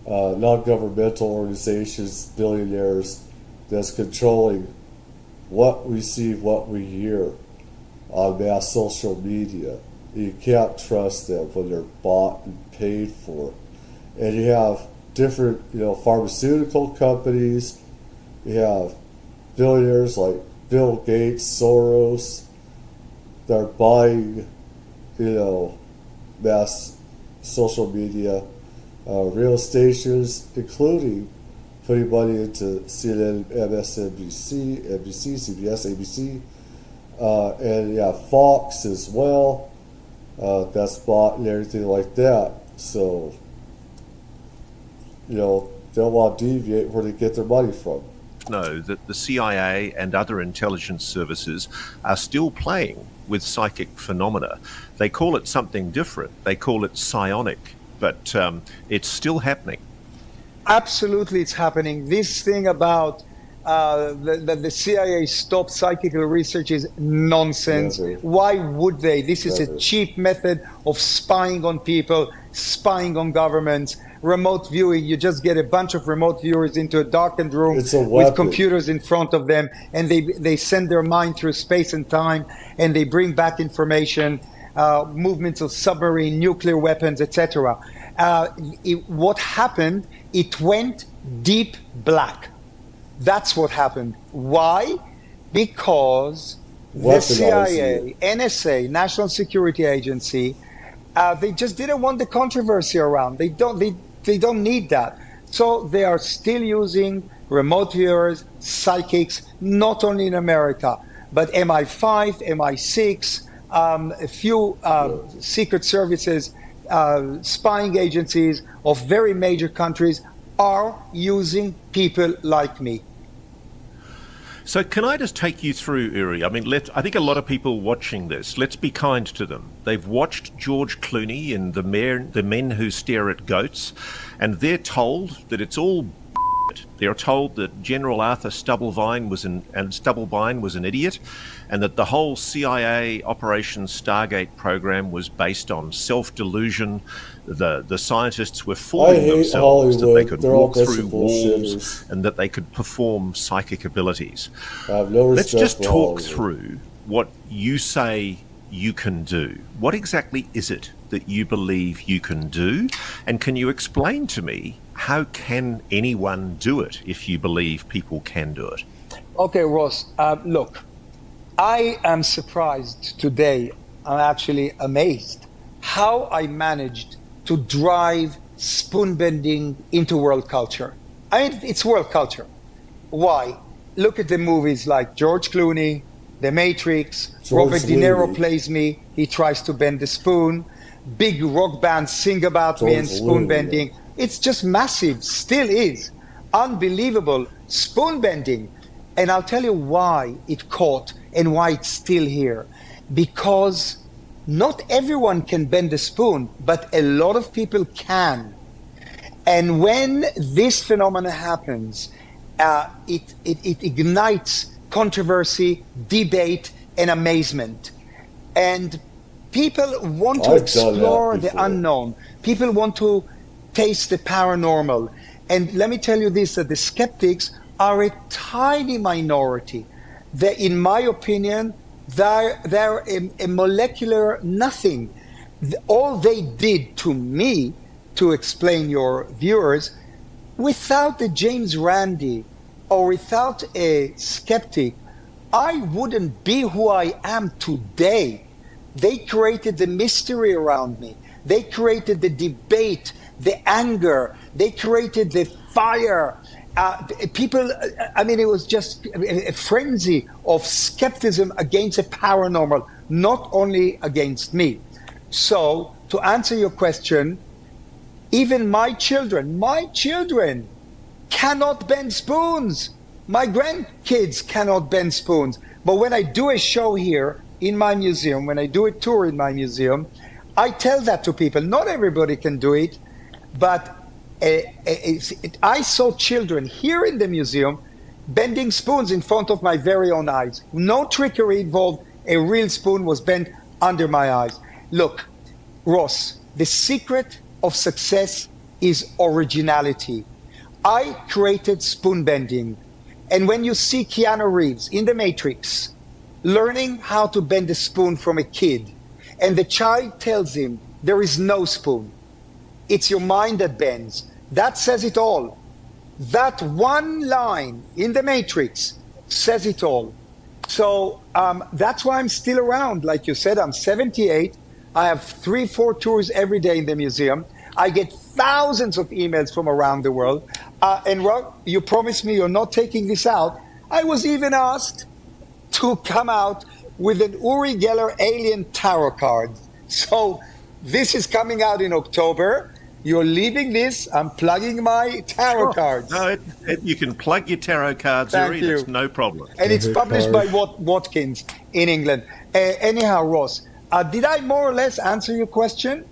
non-governmental organizations, billionaires, that's controlling what we see, what we hear on mass social media. You can't trust them when they're bought and paid for. And you have different, pharmaceutical companies, you have billionaires like Bill Gates, Soros, that are buying mass social media, radio stations, including putting money into CNN, MSNBC, NBC, CBS, ABC, and Fox as well. That's bought and everything like that. So, they'll want to deviate where they get their money from. public know that the CIA and other intelligence services are still playing with psychic phenomena. They call it something different. They call it psionic, but it's still happening. Absolutely, it's happening. This thing about that the CIA stopped psychical research is nonsense. Never. Why would they? This is Never. a cheap method of spying on people, spying on governments. Remote viewing, you just get a bunch of remote viewers into a darkened room with computers in front of them, and they send their mind through space and time, and they bring back information, movements of submarine, nuclear weapons, etc. What happened, it went deep black. That's what happened. Why? Because the CIA, NSA, National Security Agency, they just didn't want the controversy around. They don't need that. So they are still using remote viewers, psychics, not only in America, but MI5, MI6, a few secret services, spying agencies of very major countries are using people like me. So can I just take you through, Uri? I mean, I think a lot of people watching this, let's be kind to them. They've watched George Clooney and the Men Who Stare at Goats, and they're told that it's all They're told that General Arthur Stubblebine was an idiot, and that the whole CIA Operation Stargate program was based on self-delusion. The scientists were fooling themselves that they could walk through walls and that they could perform psychic abilities. I have no respect. Let's just talk through what you say you can do. What exactly is it that you believe you can do? And can you explain to me, how can anyone do it if you believe people can do it? Okay, Ross, look, I am surprised today. I'm actually amazed how I managed to drive spoon bending into world culture. I mean, it's world culture. Why? Look at the movies like George Clooney, The Matrix, Robert De Niro plays me, he tries to bend the spoon, big rock bands sing about me and spoon bending. It's just massive, still is. Unbelievable spoon bending. And I'll tell you why it caught and why it's still here. Because not everyone can bend a spoon, but a lot of people can. And when this phenomenon happens, it ignites controversy, debate, and amazement. And people want to explore the unknown. People want to taste the paranormal. And let me tell you this, that the skeptics are a tiny minority. They, in my opinion, they're a molecular nothing. All they did to me, to explain your viewers, without the James Randi or without a skeptic, I wouldn't be who I am today. They created the mystery around me. They created the debate, the anger. They created the fire. People, I mean, it was just a frenzy of skepticism against the paranormal, not only against me. So, to answer your question, even my children cannot bend spoons. My grandkids cannot bend spoons. But when I do a show here in my museum, when I do a tour in my museum, I tell that to people. Not everybody can do it, but I saw children here in the museum bending spoons in front of my very own eyes. No trickery involved. A real spoon was bent under my eyes. Look, Ross, the secret of success is originality. I created spoon bending. And when you see Keanu Reeves in The Matrix learning how to bend a spoon from a kid, and the child tells him there is no spoon, it's your mind that bends. That says it all. That one line in The Matrix says it all. So that's why I'm still around. Like you said, I'm 78. I have 3-4 tours every day in the museum. I get thousands of emails from around the world. And Rob, you promised me you're not taking this out. I was even asked to come out with an Uri Geller alien tarot card. So this is coming out in October. You're leaving this. I'm plugging my tarot cards. No, you can plug your tarot cards, Thank Uri. you. That's no problem. And it's published by Watkins in England. Anyhow, Ross, did I more or less answer your question?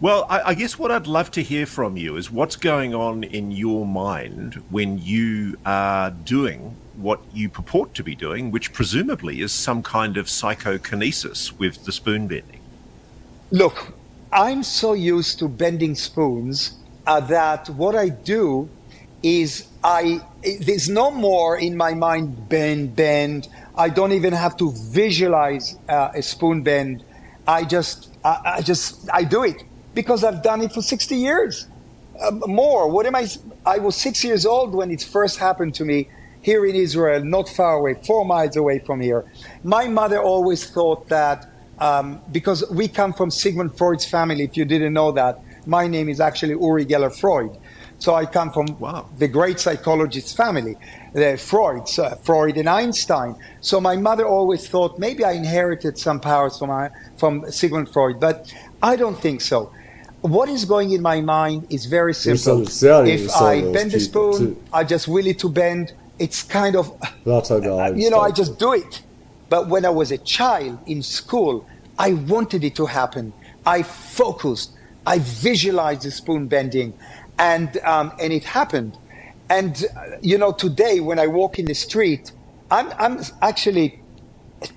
Well, I guess what I'd love to hear from you is what's going on in your mind when you are doing what you purport to be doing, which presumably is some kind of psychokinesis with the spoon bending. Look, I'm so used to bending spoons that what I do is there's no more in my mind bend. I don't even have to visualize a spoon bend. I do it because I've done it for 60 years. More. I was 6 years old when it first happened to me here in Israel, not far away, 4 miles away from here. My mother always thought that because we come from Sigmund Freud's family, if you didn't know that, my name is actually Uri Geller Freud. So I come from the great psychologist's family, Freud and Einstein. So my mother always thought maybe I inherited some powers from Sigmund Freud, but I don't think so. What is going in my mind is very simple. If I bend the spoon, I just will it to bend. It's kind of, I just do it. But when I was a child in school, I wanted it to happen. I focused. I visualized the spoon bending, and it happened. And today when I walk in the street, I'm actually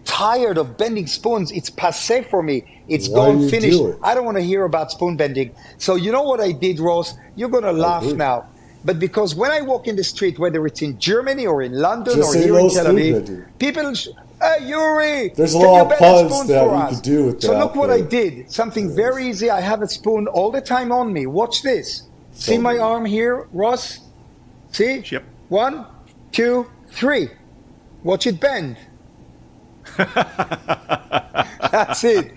tired of bending spoons. It's passé for me. It's gone, finished. I don't want to hear about spoon bending. So you know what I did, Ross? You're going to laugh now. But because when I walk in the street, whether it's in Germany or in London or here in Tel Aviv, people, hey, Yuri, there's a lot of puns that you could do with that. So look what I did. Something very easy. I have a spoon all the time on me. Watch this. See my arm here, Ross? See? Yep. 1, 2, 3. Watch it bend. That's it.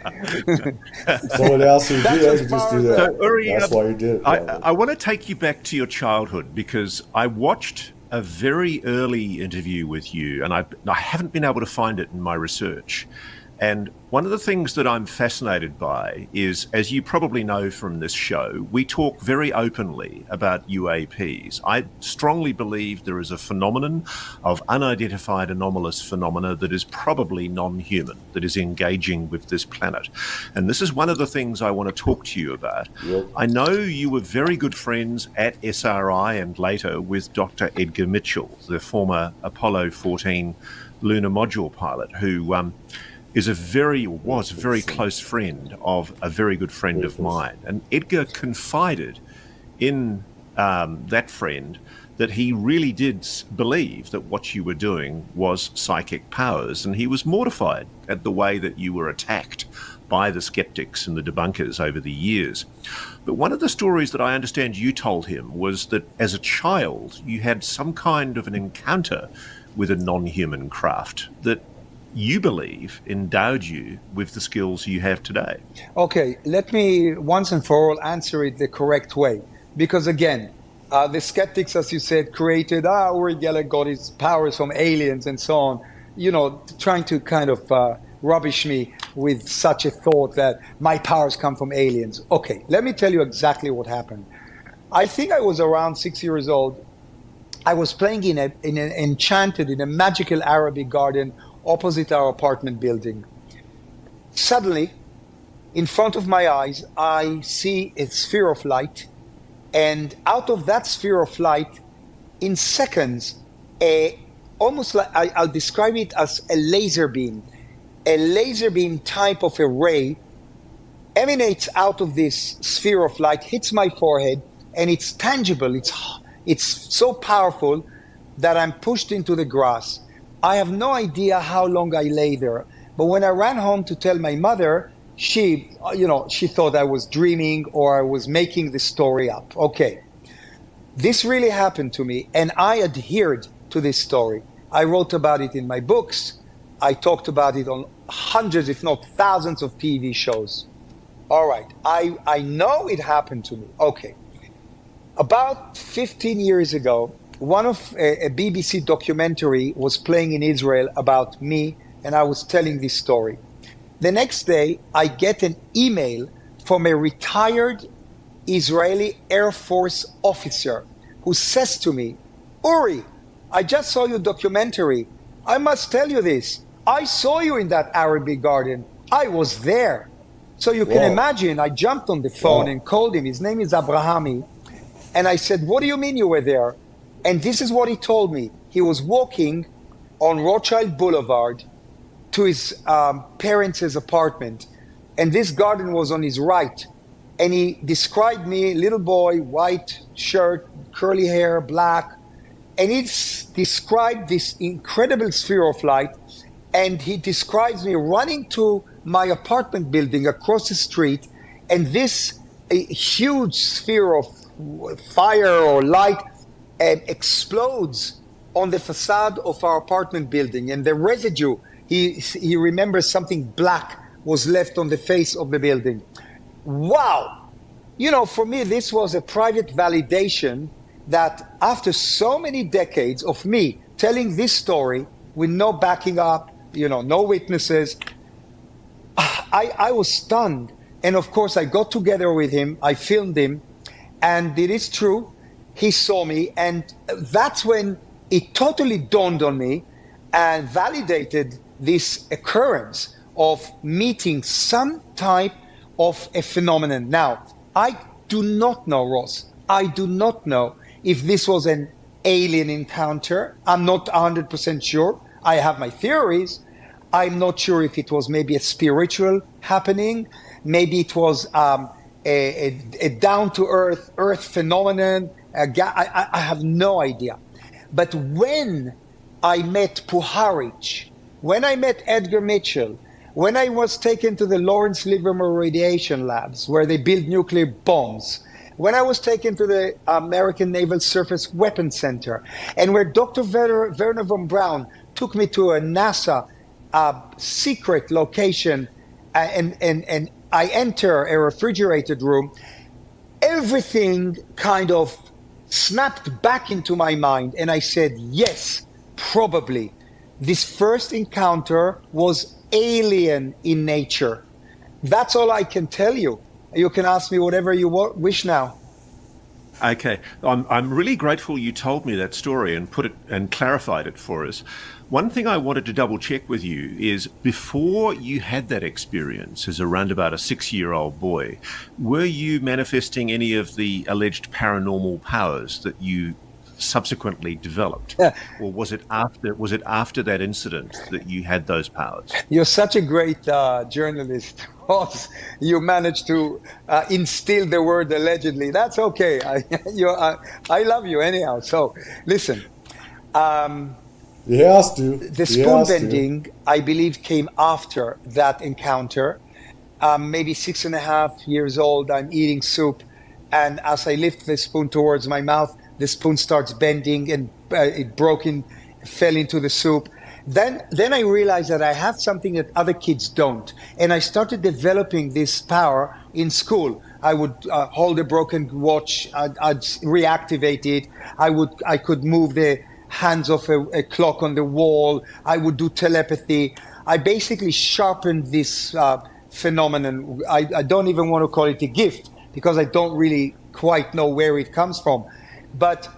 Someone else who could just do that. So, Uri, that's why you did it. I want to take you back to your childhood because I watched a very early interview with you, and I haven't been able to find it in my research. And one of the things that I'm fascinated by is, as you probably know from this show, we talk very openly about UAPs. I strongly believe there is a phenomenon of unidentified anomalous phenomena that is probably non-human, that is engaging with this planet. And this is one of the things I want to talk to you about. Yep. I know you were very good friends at SRI and later with Dr. Edgar Mitchell, the former Apollo 14 lunar module pilot, who was a very close friend of a very good friend of mine. And Edgar confided in that friend that he really did believe that what you were doing was psychic powers, and he was mortified at the way that you were attacked by the skeptics and the debunkers over the years. But one of the stories that I understand you told him was that as a child you had some kind of an encounter with a non-human craft that you believe endowed you with the skills you have today. Okay, let me once and for all answer it the correct way. Because again, the skeptics, as you said, created, Uri Geller got his powers from aliens and so on, trying to kind of rubbish me with such a thought that my powers come from aliens. Okay, let me tell you exactly what happened. I think I was around 6 years old. I was playing in a magical Arabic garden opposite our apartment building. Suddenly, in front of my eyes, I see a sphere of light, and out of that sphere of light, in seconds, almost like I'll describe it as a laser beam type of a ray emanates out of this sphere of light, hits my forehead, and it's tangible. It's so powerful that I'm pushed into the grass. I have no idea how long I lay there. But when I ran home to tell my mother, she thought I was dreaming or I was making the story up. Okay. This really happened to me, and I adhered to this story. I wrote about it in my books. I talked about it on hundreds, if not thousands of TV shows. All right. I know it happened to me. Okay. About 15 years ago, one of a BBC documentary was playing in Israel about me, and I was telling this story. The next day, I get an email from a retired Israeli Air Force officer who says to me, Uri, I just saw your documentary. I must tell you this. I saw you in that Arabic garden. I was there. So you can imagine, I jumped on the phone and called him. His name is Abrahami. And I said, what do you mean you were there? And this is what he told me. He was walking on Rothschild Boulevard to his parents' apartment. And this garden was on his right. And he described me, little boy, white shirt, curly hair, black. And he described this incredible sphere of light. And he describes me running to my apartment building across the street. And this huge sphere of fire or light explodes on the facade of our apartment building. And the residue, he remembers something black was left on the face of the building. Wow! You know, for me, this was a private validation that after so many decades of me telling this story with no backing up, you know, no witnesses, I was stunned. And of course, I got together with him, I filmed him, and it is true, he saw me, and that's when it totally dawned on me and validated this occurrence of meeting some type of a phenomenon. Now, I do not know, Ross, I do not know if this was an alien encounter. I'm not 100% sure. I have my theories. I'm not sure if it was maybe a spiritual happening. Maybe it was a down-to-earth phenomenon. I have no idea. But when I met Puharich, when I met Edgar Mitchell, when I was taken to the Lawrence Livermore Radiation Labs, where they build nuclear bombs, when I was taken to the American Naval Surface Weapons Center, and where Dr. Werner von Braun took me to a NASA secret location, and I enter a refrigerated room, everything kind of snapped back into my mind, and I said, yes, probably. This first encounter was alien in nature. That's all I can tell you. You can ask me whatever you wish now. Okay, I'm really grateful you told me that story and put it and clarified it for us. One thing I wanted to double check with you is, before you had that experience as around about a 6-year-old boy, were you manifesting any of the alleged paranormal powers that you subsequently developed, or was it after that incident that you had those powers? You're such a great journalist, Ross. You managed to instill the word allegedly. That's okay. I love you anyhow. So listen, he has to. The spoon bending, I believe, came after that encounter. Maybe 6.5 years old. I'm eating soup, and as I lift the spoon towards my mouth, the spoon starts bending, and it fell into the soup. Then I realized that I have something that other kids don't. And I started developing this power in school. I would hold a broken watch, I'd reactivate it. I could move the hands of a clock on the wall. I would do telepathy. I basically sharpened this phenomenon. I don't even want to call it a gift, because I don't really quite know where it comes from. But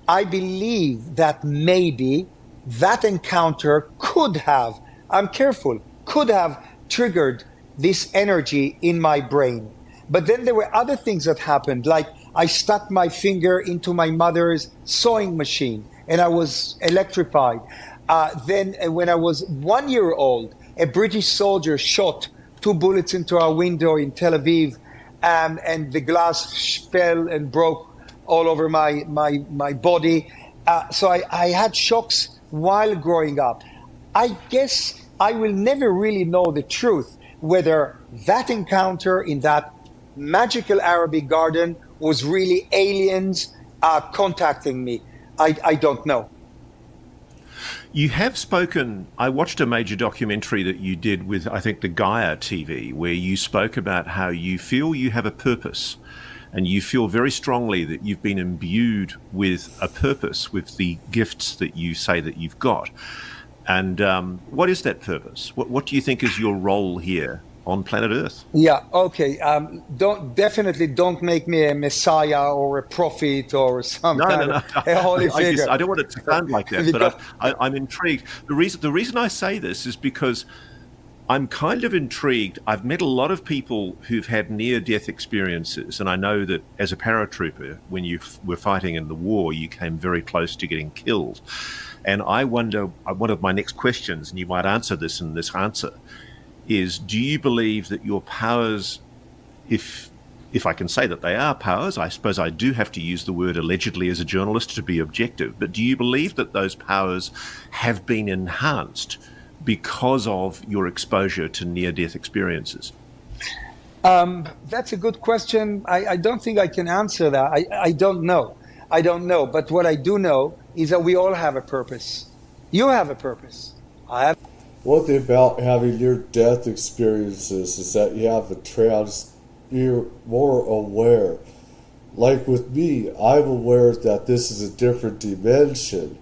I believe that maybe that encounter could have triggered this energy in my brain. But then there were other things that happened, like I stuck my finger into my mother's sewing machine and I was electrified. Then when I was 1 year old, a British soldier shot 2 bullets into our window in Tel Aviv, and the glass fell and broke all over my body. So I had shocks while growing up. I guess I will never really know the truth, whether that encounter in that magical Arabic garden was really aliens contacting me. I don't know. You have spoken, I watched a major documentary that you did with, I think, the Gaia TV, where you spoke about how you feel you have a purpose. And you feel very strongly that you've been imbued with a purpose, with the gifts that you say that you've got. And what is that purpose? What do you think is your role here on planet Earth. Yeah, okay. Don't make me a messiah or a prophet or some kind of a holy figure. I don't want it to sound like that, but I'm intrigued. The reason I say this is because I'm kind of intrigued. I've met a lot of people who've had near-death experiences, and I know that as a paratrooper, when you were fighting in the war, you came very close to getting killed. And I wonder, one of my next questions, and you might answer this in this answer, is do you believe that your powers, if I can say that they are powers, I suppose I do have to use the word allegedly as a journalist to be objective, but do you believe that those powers have been enhanced because of your exposure to near-death experiences? That's a good question. I don't think I can answer that. I don't know. But what I do know is that we all have a purpose. You have a purpose. I have. One thing about having near-death experiences is that you're more aware. Like with me, I'm aware that this is a different dimension.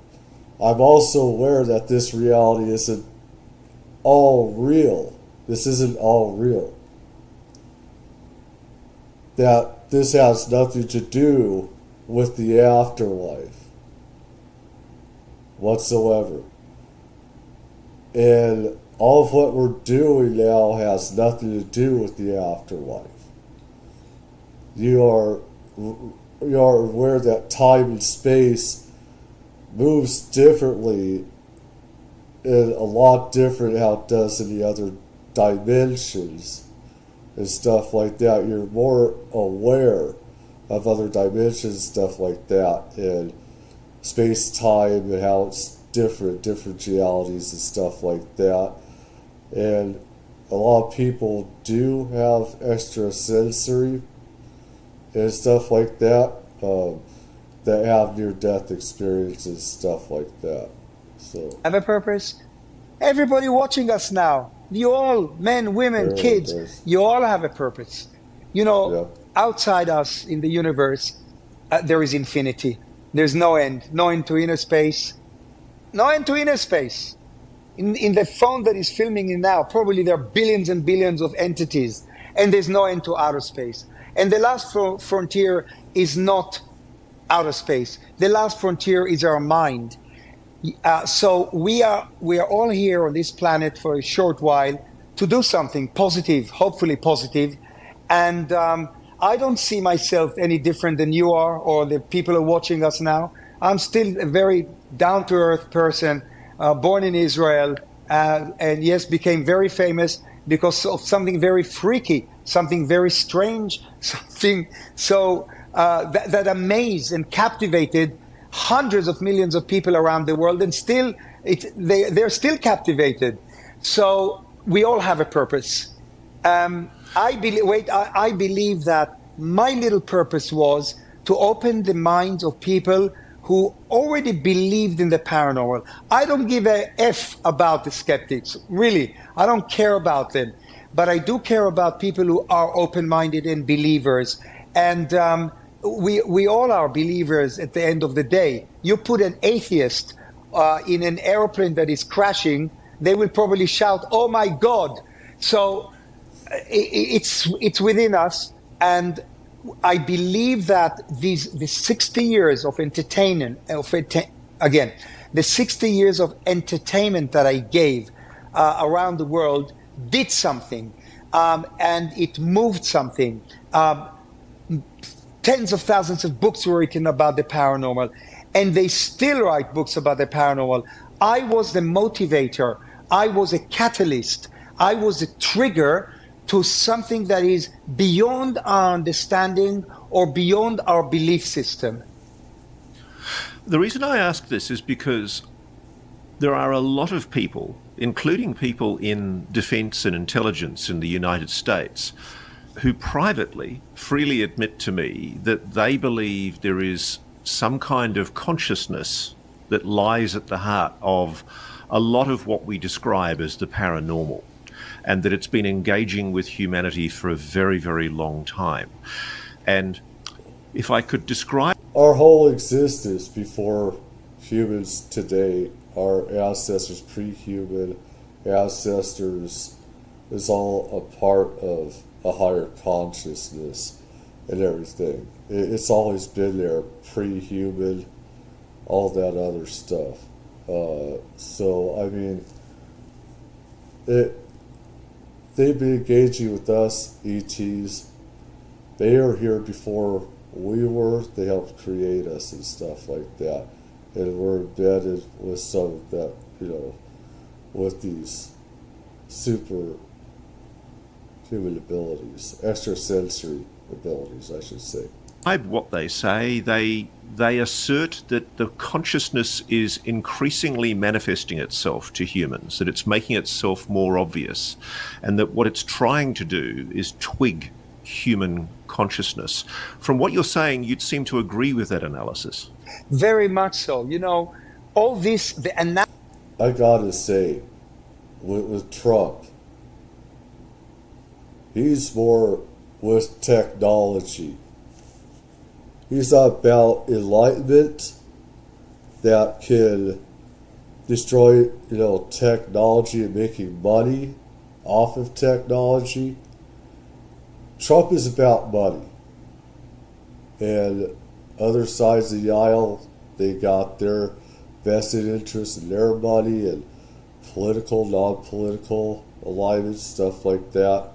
I'm also aware that this reality isn't all real. This isn't all real. That this has nothing to do with the afterlife whatsoever. And all of what we're doing now has nothing to do with the afterlife. You are aware that time and space moves differently, and a lot different how it does in the other dimensions and stuff like that. You're more aware of other dimensions and stuff like that, and space-time and how it's different realities and stuff like that. And a lot of people do have extrasensory and stuff like that, that have near-death experiences, stuff like that. So have a purpose. Everybody watching us now, you all, men, women, kids, you all have a purpose. Outside us in the universe, there is infinity. There's no end. No end to inner space. No end to inner space. In the phone that is filming it now, probably there are billions and billions of entities, and there's no end to outer space. And the last frontier is not outer space. The last frontier is our mind. So we are all here on this planet for a short while to do something positive, hopefully positive. And I don't see myself any different than you are or the people who are watching us now. I'm still a very down-to-earth person, born in Israel, and yes, became very famous because of something very freaky, something very strange, something so that amazed and captivated hundreds of millions of people around the world, and still they're still captivated. So we all have a purpose. I believe that my little purpose was to open the minds of people who already believed in the paranormal. I don't give a F about the skeptics, really. I don't care about them. But I do care about people who are open-minded and believers. And we all are believers at the end of the day. You put an atheist in an airplane that is crashing, they will probably shout, "Oh my God!" So it's within us, and I believe that the 60 years of entertainment, the 60 years of entertainment that I gave around the world did something, and it moved something. Tens of thousands of books were written about the paranormal, and they still write books about the paranormal. I was the motivator. I was a catalyst. I was a trigger to something that is beyond our understanding or beyond our belief system. The reason I ask this is because there are a lot of people, including people in defense and intelligence in the United States, who privately freely admit to me that they believe there is some kind of consciousness that lies at the heart of a lot of what we describe as the paranormal, and that it's been engaging with humanity for a very, very long time. And if I could describe our whole existence before humans today, our ancestors, pre-human ancestors, is all a part of a higher consciousness and everything. It's always been there, pre-human, all that other stuff. So, I mean, they've been engaging with us, ETs. They are here before we were. They helped create us and stuff like that. And we're embedded with some of that, with these super human abilities, extrasensory abilities, I should say. What they say, they assert that the consciousness is increasingly manifesting itself to humans, that it's making itself more obvious, and that what it's trying to do is twig human consciousness. From what you're saying, you'd seem to agree with that analysis. Very much so. All this, I gotta say, with Trump, he's more with technology. He's not about enlightenment that can destroy, technology and making money off of technology. Trump is about money. And other sides of the aisle, they got their vested interest in their money and political, non-political alignments, stuff like that.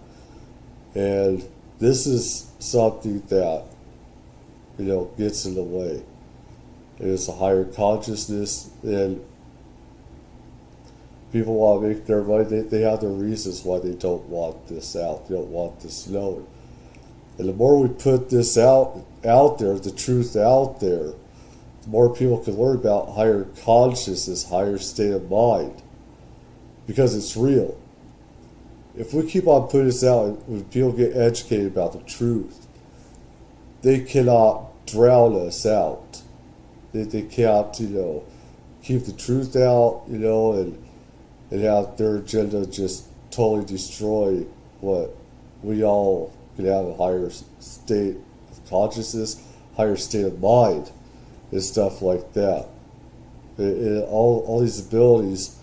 And this is something that, gets in the way. It's a higher consciousness, and people want to make their money. They have their reasons why they don't want this out. They don't want this known. And the more we put this out there, the truth out there, the more people can learn about higher consciousness, higher state of mind, because it's real. If we keep on putting this out, when people get educated about the truth, they cannot drown us out. They can't, keep the truth out, and have their agenda just totally destroy what we all can have a higher state of consciousness, higher state of mind, and stuff like that. All these abilities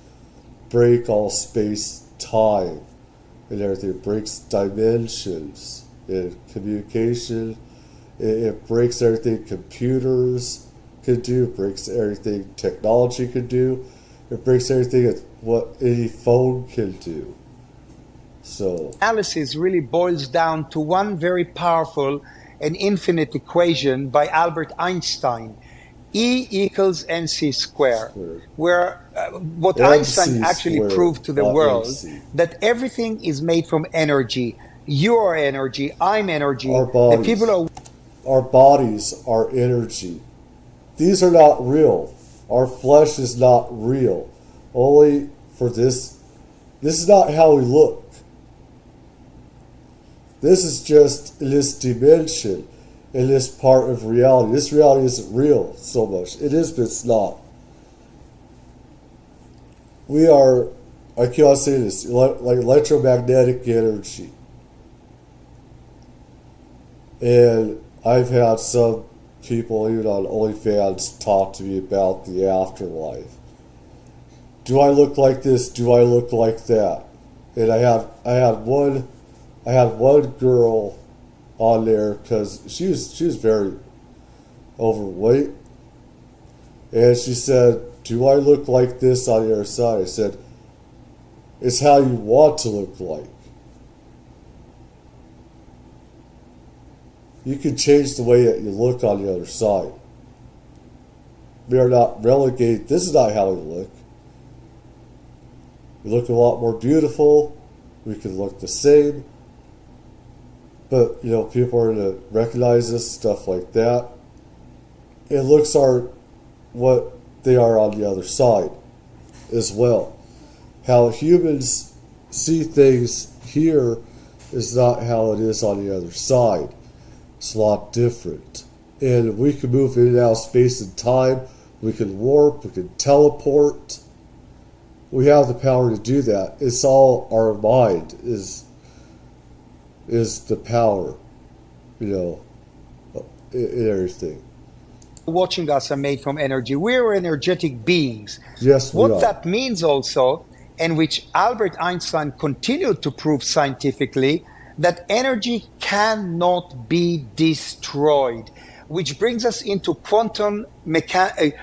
break all space, time, and everything. It breaks dimensions and communication. It breaks everything computers could do. It breaks everything technology could do. It breaks everything what any phone can do. So analysis really boils down to one very powerful and infinite equation by Albert Einstein. E equals mc squared, where what Einstein actually proved to the world, that everything is made from energy. You are energy, I'm energy. Our bodies are energy. These are not real. Our flesh is not real. Only for this. This is not how we look. This is just in this dimension, in this part of reality. This reality isn't real so much. It is, but it's not. We are, I can't say this, like electromagnetic energy. And I've had some people, even on OnlyFans, talk to me about the afterlife. Do I look like this? Do I look like that? And I had one girl on there because she was very overweight, and she said, "Do I look like this on the other side?" I said, "It's how you want to look like. You can change the way that you look on the other side. We are not relegated. This is not how we look. We look a lot more beautiful. We can look the same. But, people are going to recognize us, stuff like that. And looks are what they are on the other side as well. How humans see things here is not how it is on the other side. It's a lot different. And we can move in and out of space and time. We can warp. We can teleport. We have the power to do that. It's all our mind is the power, in everything. Watching us are made from energy. We're energetic beings. Yes, we are. What that means also and which Albert Einstein continued to prove scientifically, that energy cannot be destroyed, which brings us into quantum mechanics,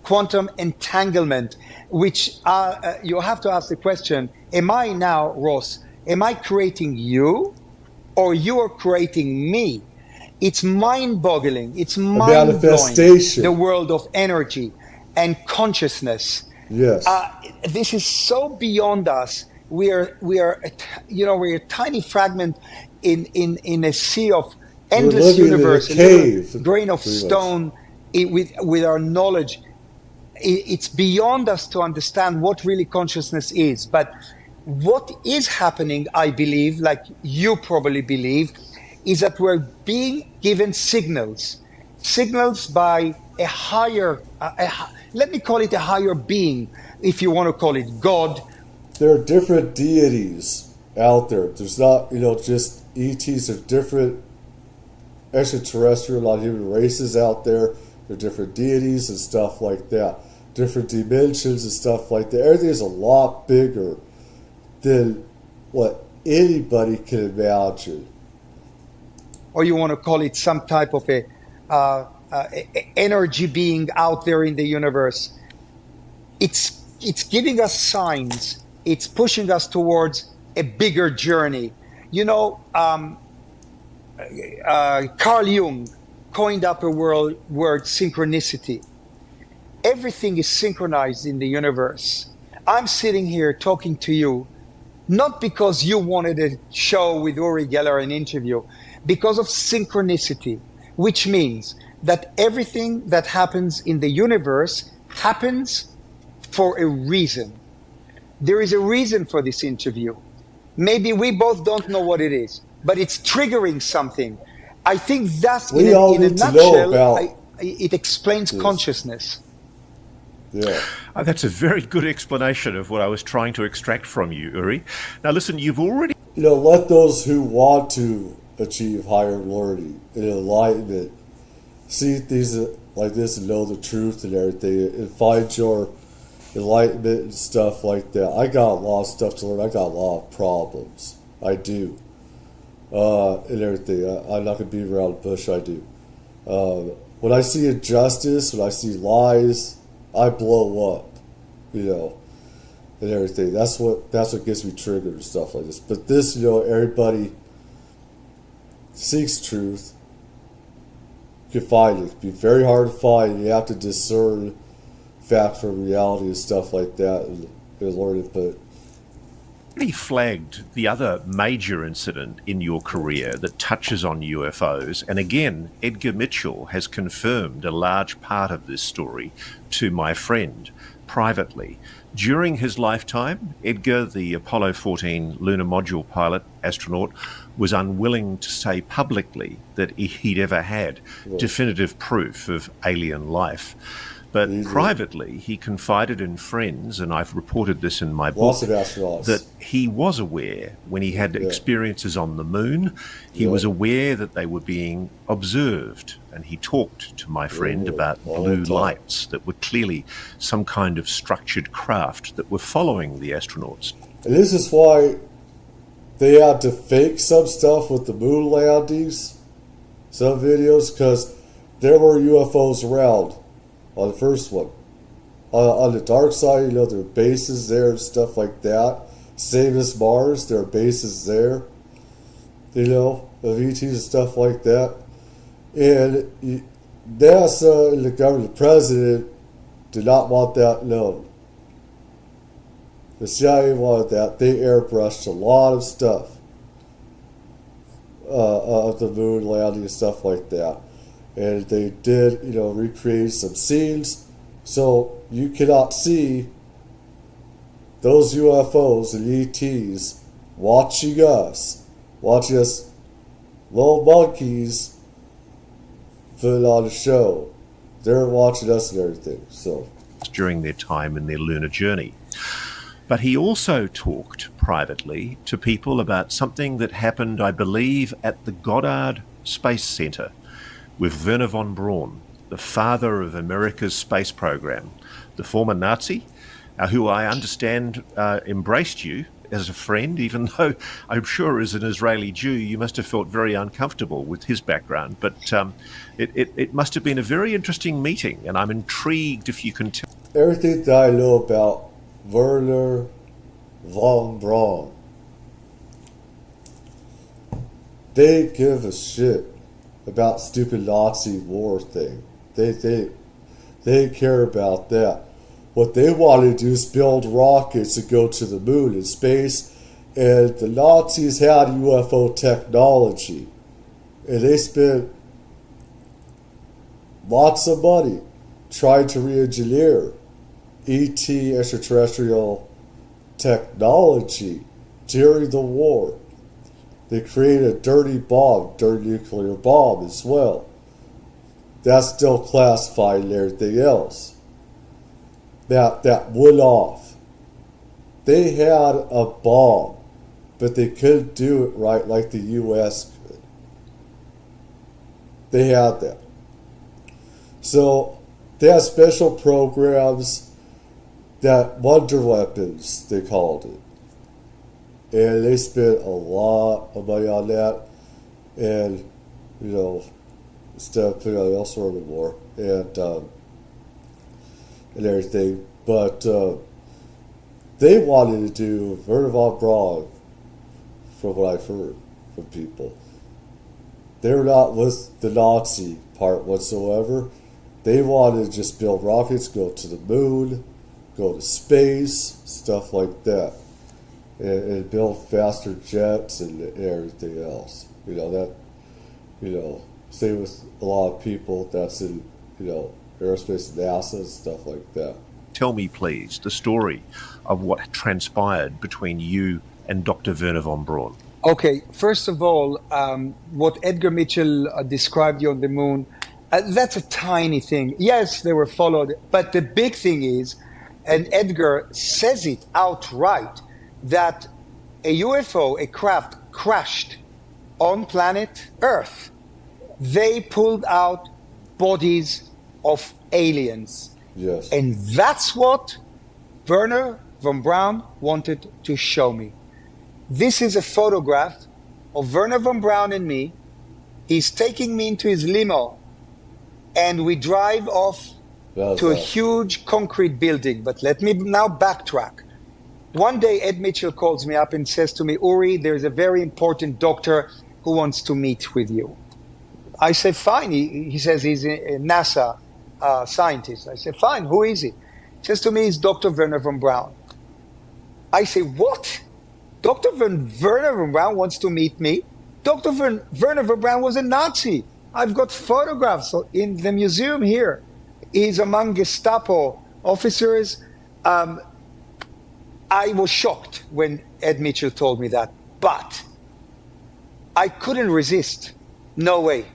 quantum entanglement, which you have to ask the question, am I now, Ross, am I creating you or you are creating me? It's mind-boggling. It's mind-blowing, the world of energy and consciousness. Yes. This is so beyond us. We're a tiny fragment in a sea of endless universe, a little grain of stone with our knowledge. It's beyond us to understand what really consciousness is. But what is happening, I believe, like you probably believe, is that we're being given signals by a higher, let me call it a higher being, if you want to call it God. There are different deities out there. There's not, just ETs. There are different extraterrestrial, non-human races out there. There are different deities and stuff like that. Different dimensions and stuff like that. Everything is a lot bigger than what anybody can imagine. Or you want to call it some type of a energy being out there in the universe. It's giving us signs. It's pushing us towards a bigger journey. Carl Jung coined up a word synchronicity. Everything is synchronized in the universe. I'm sitting here talking to you, not because you wanted a show with Uri Geller, an interview, because of synchronicity, which means that everything that happens in the universe happens for a reason. There is a reason for this interview. Maybe we both don't know what it is, but it's triggering something. I think that's, in a nutshell, it explains consciousness. Yeah. That's a very good explanation of what I was trying to extract from you, Uri. Now listen, you've already... let those who want to achieve higher learning and enlightenment see things like this and know the truth and everything and find your enlightenment and stuff like that. I got a lot of stuff to learn. I got a lot of problems. I do. And everything. I'm not going to beat around the bush. I do. When I see injustice, when I see lies, I blow up, and everything. That's what gets me triggered and stuff like this. But this, everybody seeks truth. You can find it. It can be very hard to find. You have to discern fact from reality and stuff like that and learn it. But he flagged the other major incident in your career that touches on UFOs, and again, Edgar Mitchell has confirmed a large part of this story to my friend privately. During his lifetime, Edgar, the Apollo 14 lunar module pilot astronaut, was unwilling to say publicly that he'd ever had definitive proof of alien life. But privately, he confided in friends, and I've reported this in my book, that he was aware when he had experiences on the moon, he was aware that they were being observed. And he talked to my friend about blue lights that were clearly some kind of structured craft that were following the astronauts. And this is why they had to fake some stuff with the moon landings, some videos, because there were UFOs around. On the first one. On the dark side, there are bases there and stuff like that. Same as Mars, there are bases there, of ETs and stuff like that. And NASA and the government, the president, did not want that known. The CIA wanted that. They airbrushed a lot of stuff of the moon landing and stuff like that. And they did, recreate some scenes, so you cannot see those UFOs and ETs watching us little monkeys put on a show. They're watching us and everything. So during their time in their lunar journey. But he also talked privately to people about something that happened, I believe, at the Goddard Space Center with Werner von Braun, the father of America's space program, the former Nazi, who I understand embraced you as a friend, even though I'm sure as an Israeli Jew you must have felt very uncomfortable with his background. But it must have been a very interesting meeting, and I'm intrigued if you can tell. Everything that I know about Werner von Braun, they give a shit about stupid Nazi war thing. They care about that. What they want to do is build rockets and go to the moon and space. And the Nazis had UFO technology. And they spent lots of money trying to re-engineer ET extraterrestrial technology during the war. They created a dirty nuclear bomb as well. That's still classified and everything else. That went off. They had a bomb, but they couldn't do it right like the U.S. could. They had that. So they had special programs, that wonder weapons, they called it. And they spent a lot of money on that. And, instead of putting on elsewhere anymore. And everything, but they wanted to do Werner von Braun, from what I've heard from people. They were not with the Nazi part whatsoever. They wanted to just build rockets, go to the moon, go to space, stuff like that, and build faster jets and everything else. Same with a lot of people that's in, aerospace, NASA, and stuff like that. Tell me, please, the story of what transpired between you and Dr. Werner von Braun. Okay, first of all, what Edgar Mitchell described you on the moon, that's a tiny thing. Yes, they were followed, but the big thing is, and Edgar says it outright, that a UFO, a craft, crashed on planet Earth. They pulled out bodies of aliens. Yes. And that's what Werner von Braun wanted to show me. This is a photograph of Werner von Braun and me. He's taking me into his limo, and we drive off to a huge concrete building. But let me now backtrack. One day, Ed Mitchell calls me up and says to me, Uri, there's a very important doctor who wants to meet with you. I say, fine. He says he's a NASA scientist. I say, fine. Who is he? He says to me, he's Dr. Werner von Braun. I say, what? Dr. Werner von Braun wants to meet me? Dr. Werner von Braun was a Nazi. I've got photographs in the museum here. He's among Gestapo officers. I was shocked when Ed Mitchell told me that, but I couldn't resist. No way.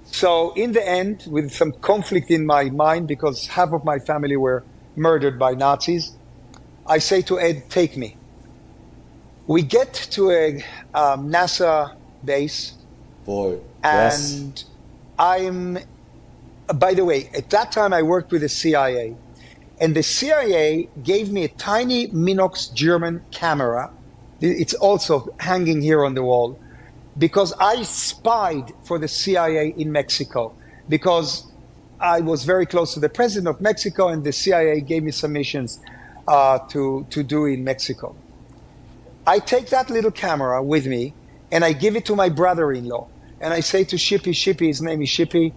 So in the end, with some conflict in my mind, because half of my family were murdered by Nazis, I say to Ed, take me. We get to a NASA base. Boy, and I'm, by the way, at that time I worked with the CIA. And the CIA gave me a tiny Minox German camera. It's also hanging here on the wall. Because I spied for the CIA in Mexico, because I was very close to the president of Mexico, and the CIA gave me some missions to do in Mexico. I take that little camera with me, and I give it to my brother-in-law. And I say to Shippy, his name is Shippy,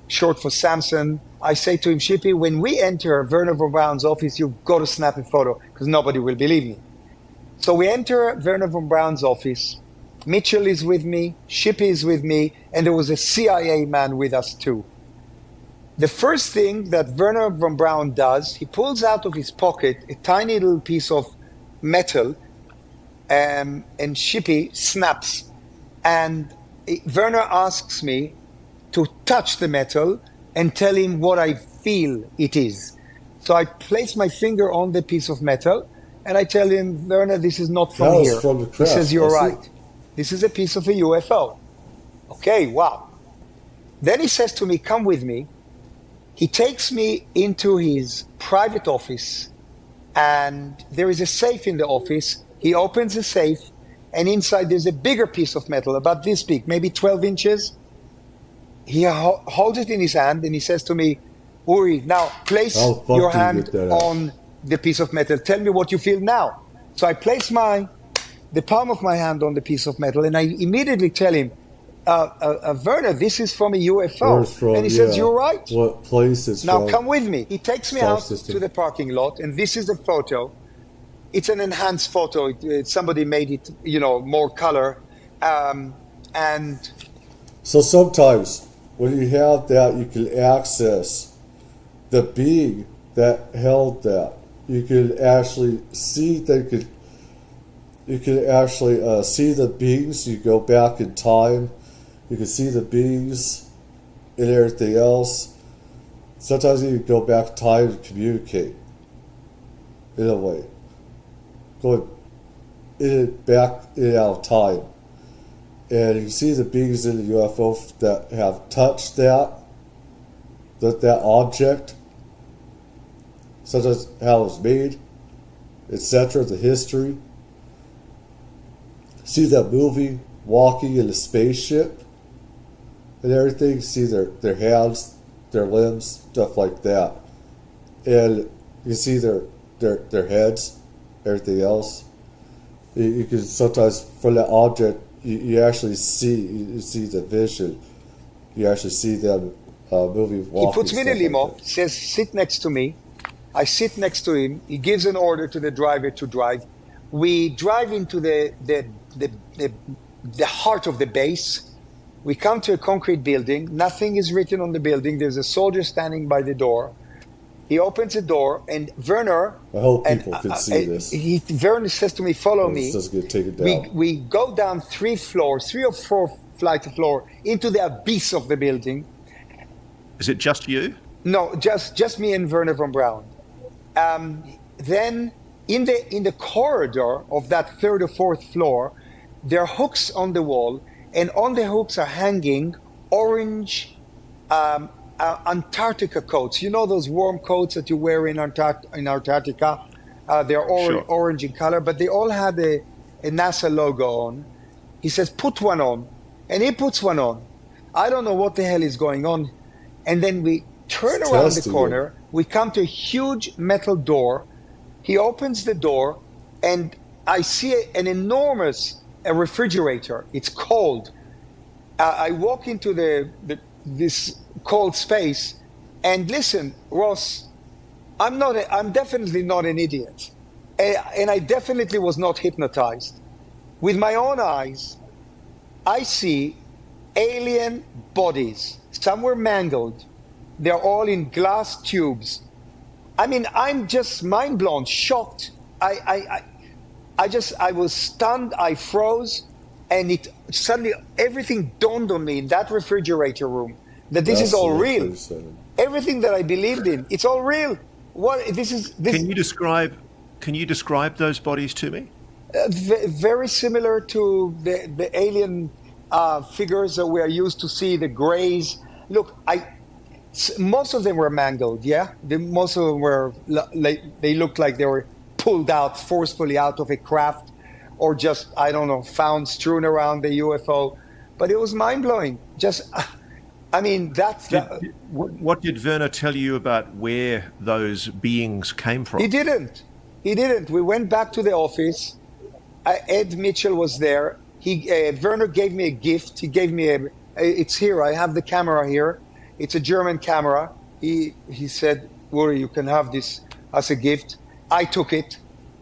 short for Samson. I say to him, Shippy, when we enter Werner von Braun's office, you've got to snap a photo, because nobody will believe me. So we enter Werner von Braun's office. Mitchell is with me, Shippy is with me, and there was a CIA man with us too. The first thing that Werner von Braun does, he pulls out of his pocket a tiny little piece of metal, and Shippy snaps. And Werner asks me to touch the metal and tell him what I feel it is. So I place my finger on the piece of metal, and I tell him, Werner, this is not from here. From the he craft. says, you're right. This is a piece of a UFO. Okay, wow. Then he says to me, come with me. He takes me into his private office and there is a safe in the office. He opens the safe, and inside there's a bigger piece of metal, about this big, maybe 12 inches. He holds it in his hand, and he says to me, Uri, now place your hand on the piece of metal. Tell me what you feel now. So I place the palm of my hand on the piece of metal, and I immediately tell him, Werner, this is from a UFO. And he says, you're right. What place it's now from? Come with me. He takes me out to the parking lot, and this is a photo. It's an enhanced photo. Somebody made it, more color. And so sometimes when you have that, you can access the being that held that. You can actually see you can actually see the beings. You go back in time. You can see the beings and everything else. Sometimes you can go back in time to communicate. In a way. Going back in and out of time. And you can see the beings in the UFO that have touched that object, such as how it was made, etc., the history. See that movie, walking in a spaceship and everything, see their hands, their limbs, stuff like that. And you see their heads, everything else. You can sometimes, from that object, you actually see the vision. You actually see them moving, walking. He puts me in a limo, says, sit next to me. I sit next to him. He gives an order to the driver to drive. We drive into the heart of the base. We come to a concrete building. Nothing is written on the building. There's a soldier standing by the door. He opens the door, and Werner... I hope people can see this. Werner says to me, follow me. This doesn't get taken down. We go down 3 or 4 flights of floor into the abyss of the building. Is it just you? No, just me and Werner von Braun. Then in the corridor of that 3rd or 4th floor, there are hooks on the wall, and on the hooks are hanging orange Antarctica coats. You know those warm coats that you wear in Antarctica? They're orange in color, but they all had a NASA logo on. He says, put one on. And he puts one on. I don't know what the hell is going on. And then we turn around the corner. We come to a huge metal door. He opens the door, and I see an enormous refrigerator. It's cold. I walk into this cold space, and listen, Ross, I'm definitely not an idiot, and I definitely was not hypnotized. With my own eyes, I see alien bodies. Some were mangled. They're all in glass tubes. I mean, I'm just mind blown, shocked. I was stunned. I froze, and it suddenly everything dawned on me in that refrigerator room that this is all real. Everything that I believed in, it's all real. Can you describe those bodies to me? Very similar to the alien figures that we are used to see, the grays. Look, most of them were mangled, yeah? Most of them were, they looked like they were pulled out forcefully out of a craft, or just, I don't know, found strewn around the UFO. But it was mind-blowing. What did Werner tell you about where those beings came from? He didn't. We went back to the office. Ed Mitchell was there. Werner gave me a gift. He gave me it's here. I have the camera here. It's a German camera. He said, Uri, you can have this as a gift. I took it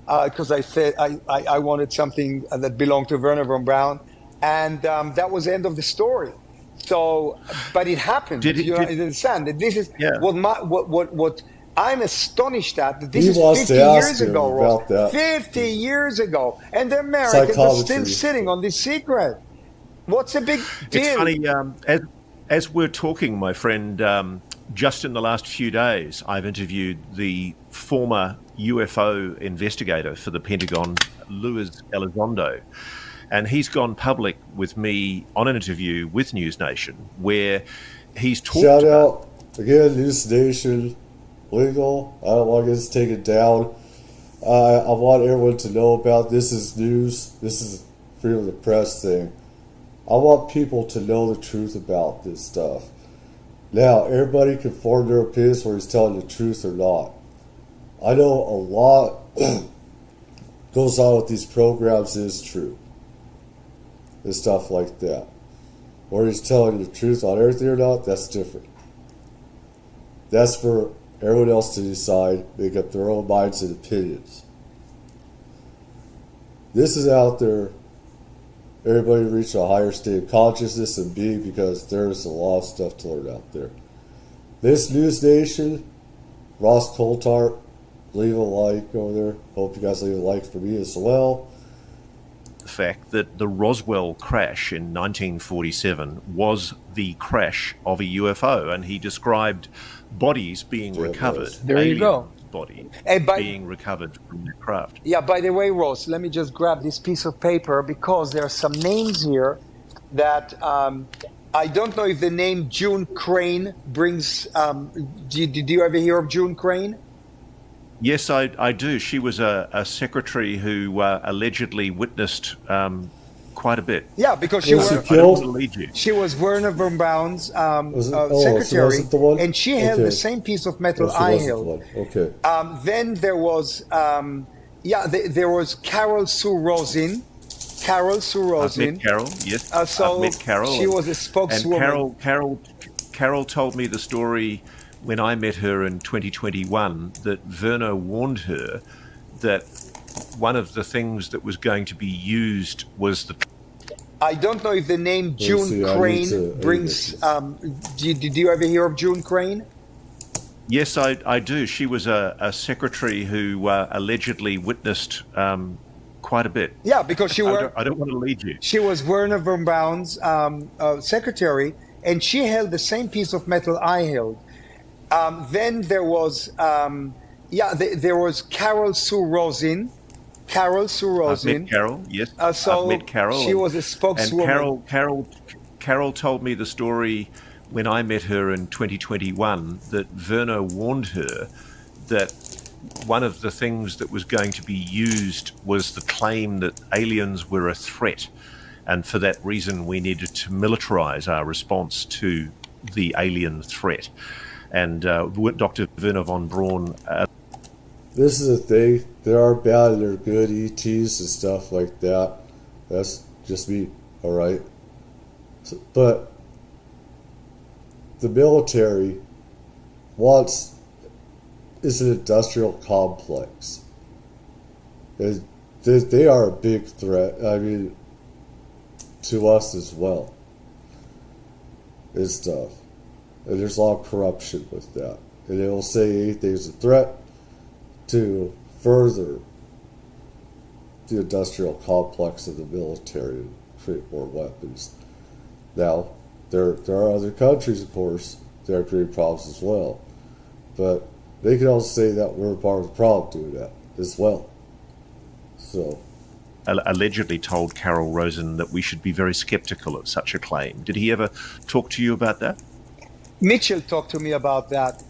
because I said I wanted something that belonged to Werner von Braun. And that was the end of the story. So, but it happened. You understand? This is what I'm astonished at. That this is 50 years ago, Ross. 50 years ago. And the Americans are still sitting on this secret. What's the big deal? It's funny, as we're talking, my friend, just in the last few days, I've interviewed the former UFO investigator for the Pentagon, Luis Elizondo. And he's gone public with me on an interview with News Nation where he's talked Shout out, again, News Nation, legal. I don't want to get this taken down. I want everyone to know about this. Is news. This is freedom of the press thing. I want people to know the truth about this stuff. Now, everybody can form their opinions whether he's telling the truth or not. I know a lot goes on with these programs is true. And stuff like that. Whether he's telling the truth on everything or not, that's different. That's for everyone else to decide, make up their own minds and opinions. This is out there. Everybody reach a higher state of consciousness and be, because there's a lot of stuff to learn out there. This News Nation, Ross Coulthart, leave a like over there. Hope you guys leave a like for me as well. The fact that the Roswell crash in 1947 was the crash of a UFO, and he described bodies being recovered. There you go. Body Hey, being recovered from the craft. Yeah, by the way, Ross, let me just grab this piece of paper because there are some names here that I don't know if the name June Crane brings. Did you ever hear of June Crane? Yes, I do. She was a secretary who allegedly witnessed quite a bit. Yeah, because I don't want to lead you. She was Werner von Braun's secretary, and she held the same piece of metal I held. Okay. Then there was, there was Carol Sue Rosin. Carol Sue Rosin. I've met Carol, yes. So I've met Carol. she was a spokeswoman. And Carol told me the story when I met her in 2021 that Werner warned her that one of the things that was going to be used was the... I don't know if the name June Crane brings... did you ever hear of June Crane? Yes, I do. She was a secretary who allegedly witnessed quite a bit. Yeah, because she was... I don't want to lead you. She was Werner von Braun's secretary, and she held the same piece of metal I held. Then there was... there was Carol Sue Rosin. Carol Sue Rosin. I've met Carol, yes. So I've met Carol. She was a spokeswoman. And Carol told me the story when I met her in 2021 that Werner warned her that one of the things that was going to be used was the claim that aliens were a threat. And for that reason, we needed to militarize our response to the alien threat. And Dr. Werner von Braun... This is the thing. There are bad and there are good ETs and stuff like that. That's just me, alright? But the military is an industrial complex. They are a big threat, I mean, to us as well. And stuff. And there's a lot of corruption with that. And it'll say anything is a threat to further the industrial complex of the military and create more weapons. Now, there are other countries, of course, that are creating problems as well. But they can also say that we're part of the problem doing that as well. So, allegedly told Carol Rosin that we should be very skeptical of such a claim. Did he ever talk to you about that? Mitchell talked to me about that.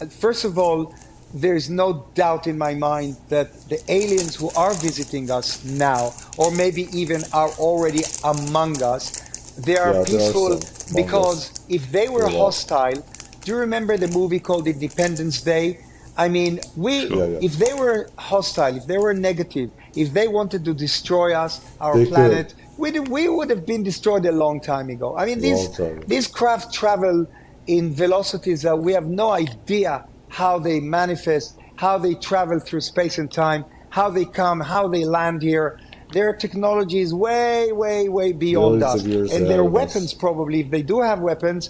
First of all, there's no doubt in my mind that the aliens who are visiting us now, or maybe even are already among us, they are peaceful, because if they were hostile, do you remember the movie called Independence Day? I mean, if they were hostile, if they were negative, if they wanted to destroy us, our planet, we would have been destroyed a long time ago. I mean, these craft travel in velocities that we have no idea how they manifest, how they travel through space and time, how they come, how they land here. Their technology is way, way, way beyond us. And their weapons, probably, if they do have weapons,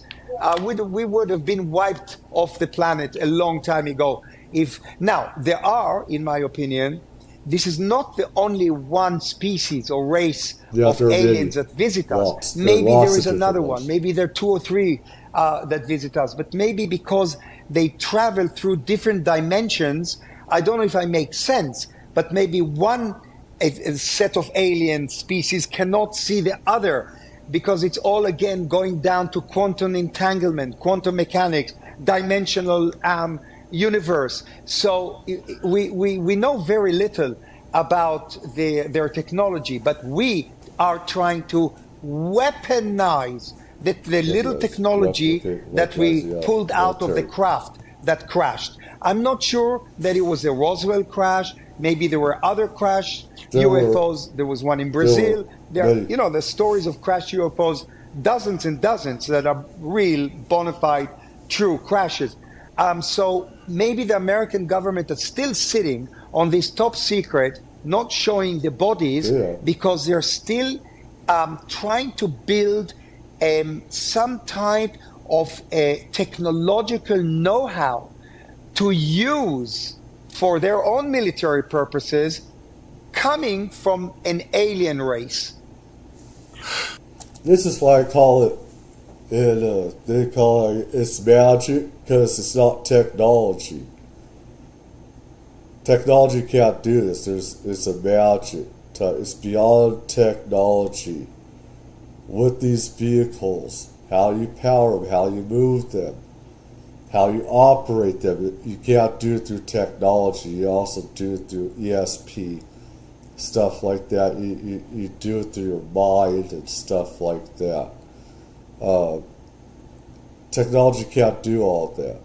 we would have been wiped off the planet a long time ago. Now, there are, in my opinion, this is not the only one species or race of aliens that visit us. Maybe there is another one. Maybe there are 2 or 3 that visit us. But maybe because they travel through different dimensions, I don't know if I make sense, but maybe one a set of alien species cannot see the other, because it's all, again, going down to quantum entanglement, quantum mechanics, dimensional universe. So we know very little about their technology, but we are trying to weaponize the little technology that we pulled out of the craft that crashed. I'm not sure that it was a Roswell crash. Maybe there were other crash UFOs. There was one in Brazil. The stories of crash UFOs, dozens and dozens that are real, bona fide, true crashes. So maybe the American government is still sitting on this top secret, not showing the bodies because they're still trying to build some type of a technological know-how to use for their own military purposes coming from an alien race. This is why I call it, and they call it, it's magic, because it's not technology. Technology can't do this. It's a magic. It's beyond technology. With these vehicles, how you power them, how you move them, how you operate them. You can't do it through technology. You also do it through ESP, stuff like that. You do it through your mind and stuff like that. Technology can't do all of that.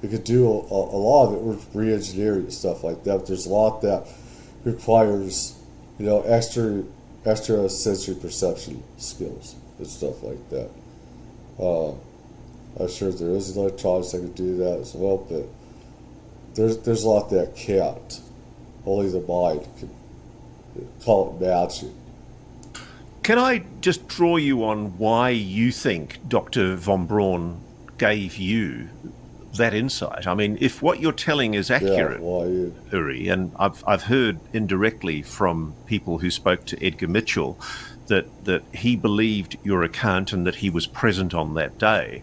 It could do a lot of it with re-engineering and stuff like that. But there's a lot that requires, extra sensory perception skills and stuff like that. I'm sure there is electronics that can do that as well, but there's a lot that can't. Only the mind can call it magic. Can I just draw you on why you think Dr. von Braun gave you that insight? I mean, if what you're telling is accurate, Uri, and I've heard indirectly from people who spoke to Edgar Mitchell that he believed your account and that he was present on that day,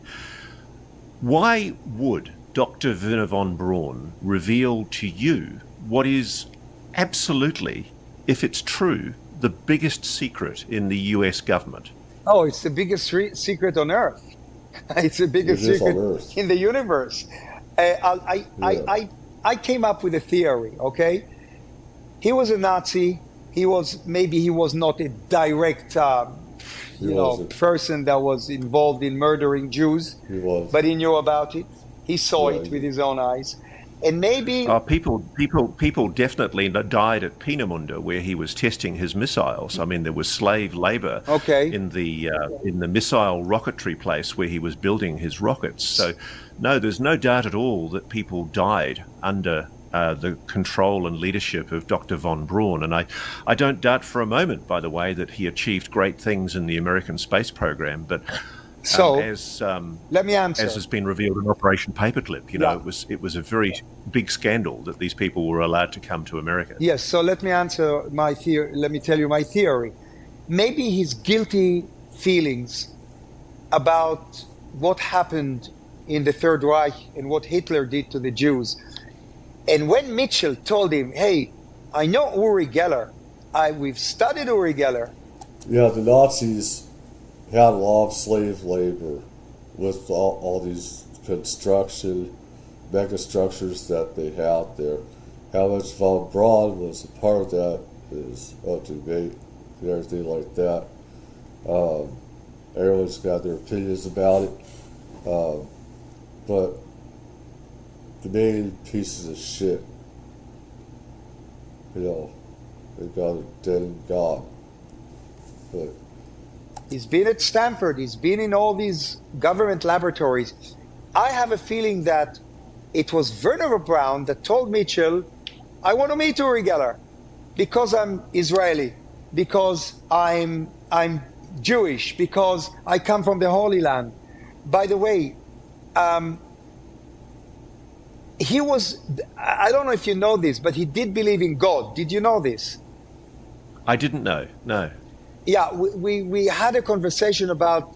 why would Dr. Werner von Braun reveal to you what is absolutely, if it's true, the biggest secret in the US government? Oh, it's the biggest secret on Earth. It's the biggest secret in the universe. I came up with a theory, okay? He was a Nazi. He was not a direct person that was involved in murdering Jews. He was. But he knew about it. He saw it with his own eyes. And maybe people definitely died at Peenemünde, where he was testing his missiles. I mean, there was slave labor in the missile rocketry place where he was building his rockets. So, no, there's no doubt at all that people died under the control and leadership of Dr. von Braun. And I don't doubt for a moment, by the way, that he achieved great things in the American space program, but let me answer. As has been revealed in Operation Paperclip, it was a very big scandal that these people were allowed to come to America. Yes, so let me answer my theory. Let me tell you my theory. Maybe his guilty feelings about what happened in the Third Reich and what Hitler did to the Jews. And when Mitchell told him, hey, I know Uri Geller. We've studied Uri Geller. Yeah, the Nazis had a lot of slave labor with all these mega structures that they had there. How much von Braun was a part of that is up to debate and everything like that. Everyone's got their opinions about it. But the main pieces of shit, they got it dead and gone. But he's been at Stanford. He's been in all these government laboratories. I have a feeling that it was Werner Braun that told Mitchell, I want to meet Uri Geller because I'm Israeli, because I'm Jewish, because I come from the Holy Land. By the way, he was, I don't know if you know this, but he did believe in God. Did you know this? I didn't know, no. Yeah, we had a conversation about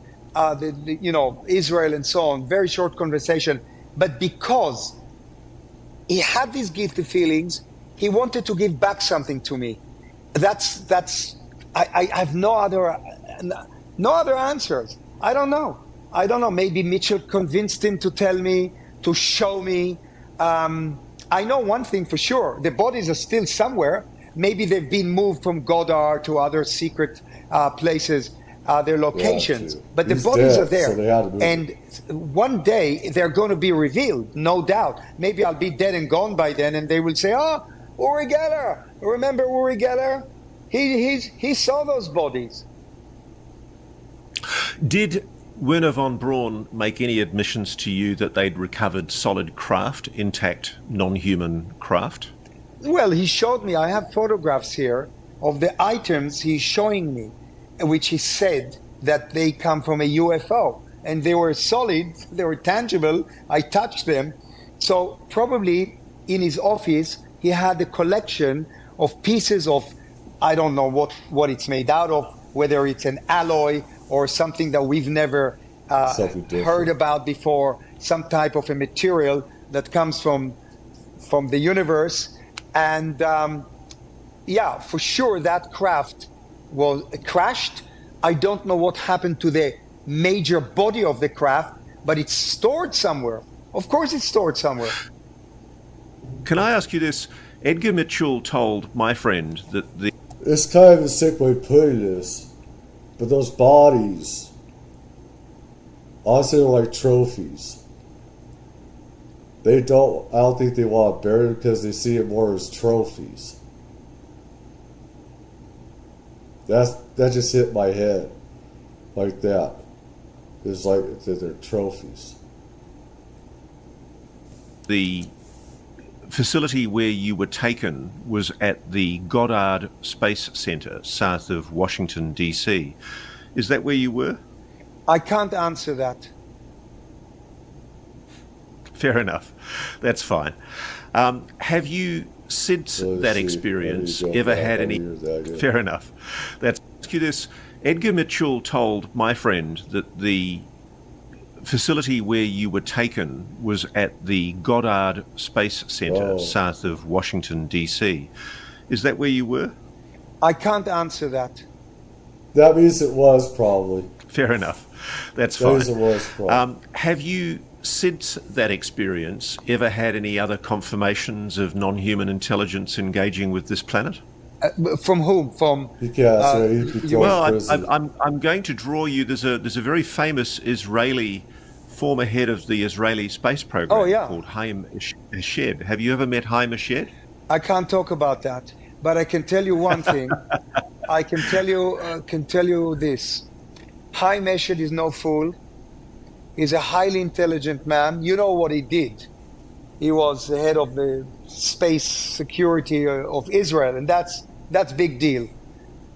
Israel and so on, very short conversation. But because he had these guilty feelings, he wanted to give back something to me. I have no other answers. I don't know. Maybe Mitchell convinced him to tell me, to show me. I know one thing for sure. The bodies are still somewhere. Maybe they've been moved from Goddard to other secret places, their locations. But the bodies are there. And one day they're going to be revealed, no doubt. Maybe I'll be dead and gone by then, and they will say, oh, Uri Geller. Remember Uri Geller? He saw those bodies. Did Werner von Braun make any admissions to you that they'd recovered solid craft, intact, non-human craft? Well, he showed me. I have photographs here of the items he's showing me, which he said that they come from a UFO. And they were solid, they were tangible. I touched them. So probably in his office, he had a collection of pieces of, I don't know what it's made out of, whether it's an alloy or something that we've never heard about before, some type of a material that comes from the universe. And yeah, for sure that craft was crashed. I don't know what happened to the major body of the craft, but it's stored somewhere. Of course it's stored somewhere. Can I ask you this? Edgar Mitchell told my friend that the... It's kind of a sick way of putting this, but those bodies, honestly, they're like trophies. I don't think they want to bury them because they see it more as trophies. That just hit my head like that. It's like they're trophies. The facility where you were taken was at the Goddard Space Center, south of Washington, D.C. Is that where you were? I can't answer that. Fair enough. That's fine. Have you, since that experience, ever had any... Fair enough. Let's ask you this. Edgar Mitchell told my friend that the facility where you were taken was at the Goddard Space Center, south of Washington, D.C. Is that where you were? I can't answer that. That means it was probably. Fair enough. That's fine. That means it was probably. Have you, since that experience, ever had any other confirmations of non-human intelligence engaging with this planet? From whom? From? Well, I'm going to draw you. There's a very famous Israeli former head of the Israeli space program called Haim Eshed. Have you ever met Haim Eshed? I can't talk about that, but I can tell you one thing. I can tell you this. Haim Eshed is no fool. He's a highly intelligent man. You know what he did. He was the head of the space security of Israel, and that's big deal.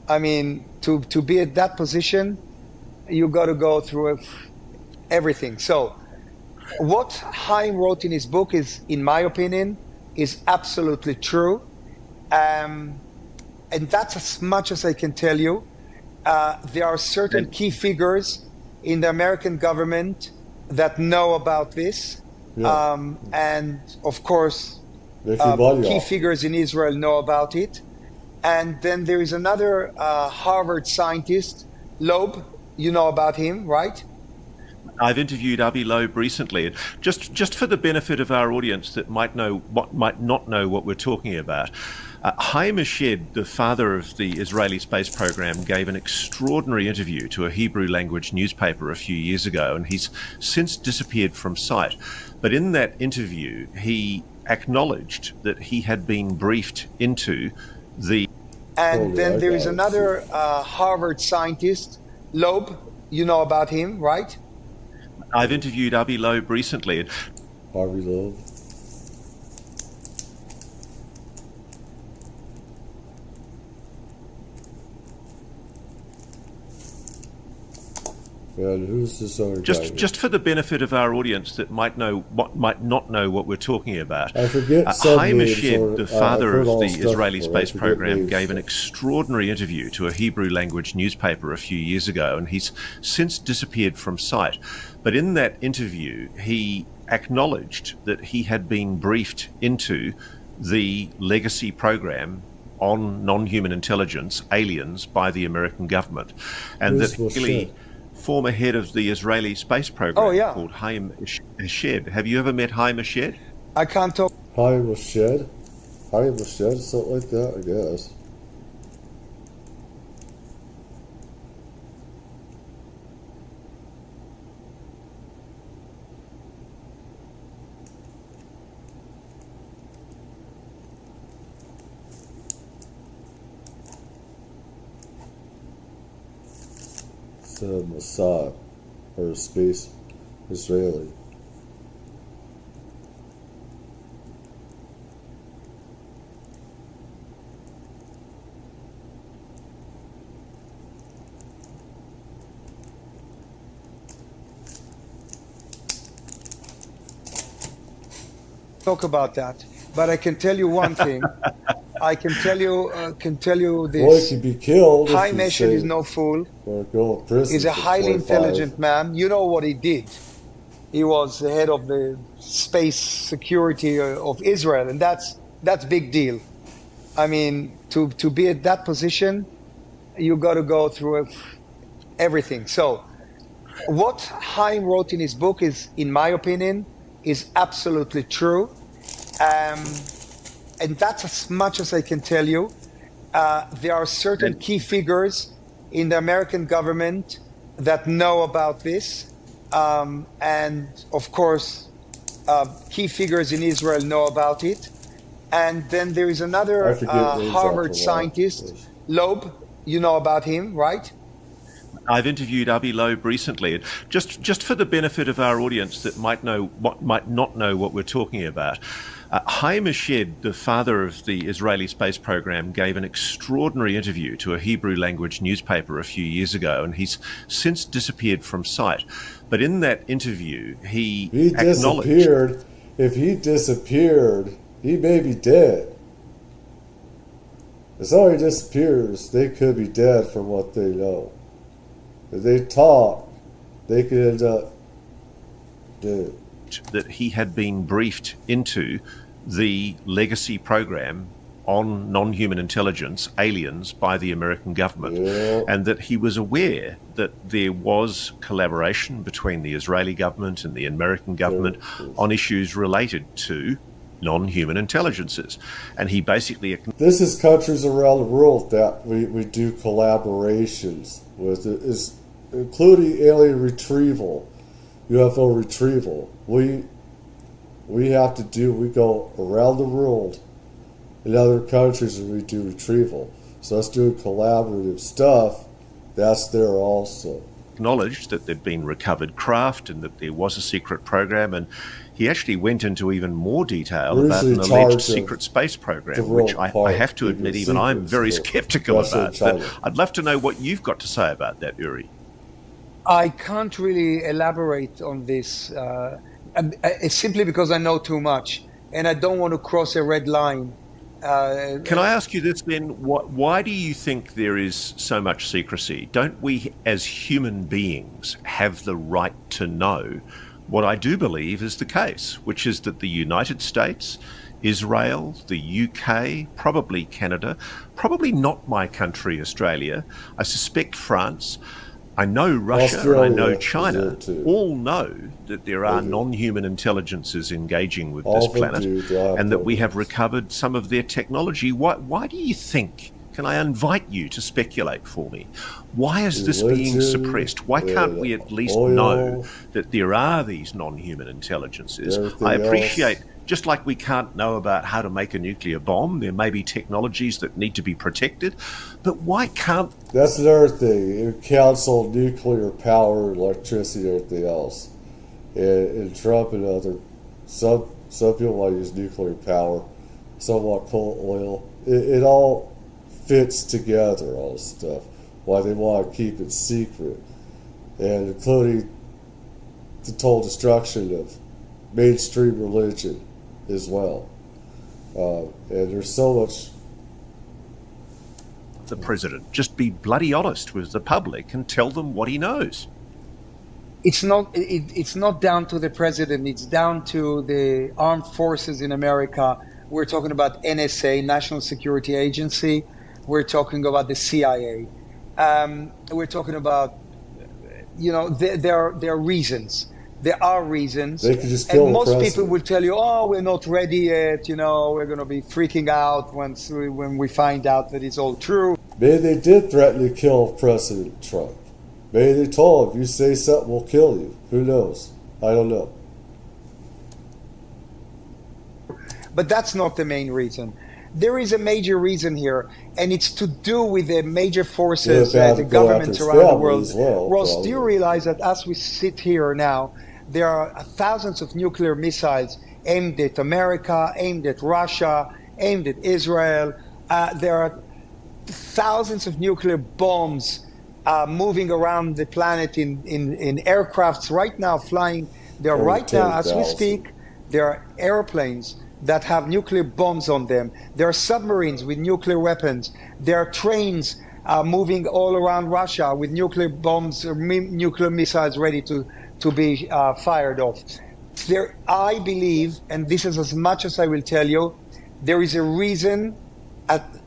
I mean, to be at that position, you got to go through everything. So, what Haim wrote in his book is, in my opinion, is absolutely true, and that's as much as I can tell you. There are certain key figures in the American government that know about this, and of course, key figures in Israel know about it. And then there is another Harvard scientist, Loeb. You know about him, right? I've interviewed Avi Loeb recently. Just for the benefit of our audience that might not know what we're talking about, Haim Eshed, the father of the Israeli space program, gave an extraordinary interview to a Hebrew language newspaper a few years ago, and he's since disappeared from sight. But in that interview, he acknowledged that he had been briefed into the... And then there is another Harvard scientist, Loeb. You know about him, right? I've interviewed Avi Loeb recently. Avi Loeb. And who's this other guy? Just for the benefit of our audience that might not know what we're talking about. I forget Haim Eshed, the father of the Israeli space program, gave an extraordinary interview to a Hebrew language newspaper a few years ago, and he's since disappeared from sight. But in that interview, he acknowledged that he had been briefed into the legacy program on non-human intelligence, aliens, by the American government, and that really... former head of the Israeli space program called Haim Eshed. Have you ever met Haim Eshed? I can't talk. Hide was shed? Hide was shed? Something like that, I guess. Mossad, or space Israeli. Talk about that, but I can tell you one thing. I can tell you this. Well, he could be killed. Haim Eshed is no fool. Or go to prison. He's a highly 25. intelligent man. You know what he did. He was the head of the space security of Israel, and that's big deal. I mean, to be at that position, you got to go through everything. So, what Haim wrote in his book is, in my opinion, is absolutely true. And that's as much as I can tell you. There are certain key figures in the American government that know about this. And of course, key figures in Israel know about it. And then there is another Harvard scientist, Loeb. You know about him, right? I've interviewed Avi Loeb recently. Just for the benefit of our audience that might not know what we're talking about, Haim Eshed, the father of the Israeli space program, gave an extraordinary interview to a Hebrew language newspaper a few years ago, and he's since disappeared from sight. But in that interview, he disappeared. If he disappeared, he may be dead. If somebody disappears, they could be dead from what they know. If they talk, they could end up dead. That he had been briefed into the legacy program on non-human intelligence, aliens, by the American government, and that he was aware that there was collaboration between the Israeli government and the American government on issues related to non-human intelligences. And he basically... This is countries around the world that we do collaborations with, including alien retrieval, UFO retrieval. We go around the world in other countries and we do retrieval. So us doing collaborative stuff, that's there also. Acknowledged that there'd been recovered craft and that there was a secret program, and he actually went into even more detail about an alleged secret space program, which I have to admit even I'm very skeptical about. But I'd love to know what you've got to say about that, Uri. I can't really elaborate on this. It's simply because I know too much, and I don't want to cross a red line. Can I ask you this then? Why do you think there is so much secrecy? Don't we, as human beings, have the right to know what I do believe is the case, which is that the United States, Israel, the UK, probably Canada, probably not my country, Australia, I suspect France, I know Russia, Australia, and I know China, all know that there are non-human intelligences engaging with this planet, and that we have recovered some of their technology. Why do you think, can I invite you to speculate for me, why is this being suppressed? Why can't we at least know that there are these non-human intelligences? I appreciate, just like we can't know about how to make a nuclear bomb, there may be technologies that need to be protected, but why can't... That's another thing. It counsel nuclear power, electricity, and everything else. And Trump and other... Some people want to use nuclear power. Some want coal, oil. It all fits together, all this stuff. Why they want to keep it secret. And including the total destruction of mainstream religion as well. And there's so much... The president just be bloody honest with the public and tell them what he knows. It's not down to the president. It's down to the armed forces in America. We're talking about NSA, National Security Agency. We're talking about the CIA. We're talking about, there are reasons. There are reasons. They could just kill and most the people president. will tell you, "Oh, we're not ready yet. We're going to be freaking out when we find out that it's all true." Maybe they did threaten to kill President Trump. Maybe they told him, "If you say something, we'll kill you." Who knows? I don't know. But that's not the main reason. There is a major reason here, and it's to do with the major forces, the governments around the world. Ross, do you realize that as we sit here now, there are thousands of nuclear missiles aimed at America, aimed at Russia, aimed at Israel. There are thousands of nuclear bombs moving around the planet in aircrafts right now flying. There are right now, as we speak, there are airplanes that have nuclear bombs on them. There are submarines with nuclear weapons. There are trains moving all around Russia with nuclear bombs or nuclear missiles ready to be fired off. I believe, and this is as much as I will tell you, there is a reason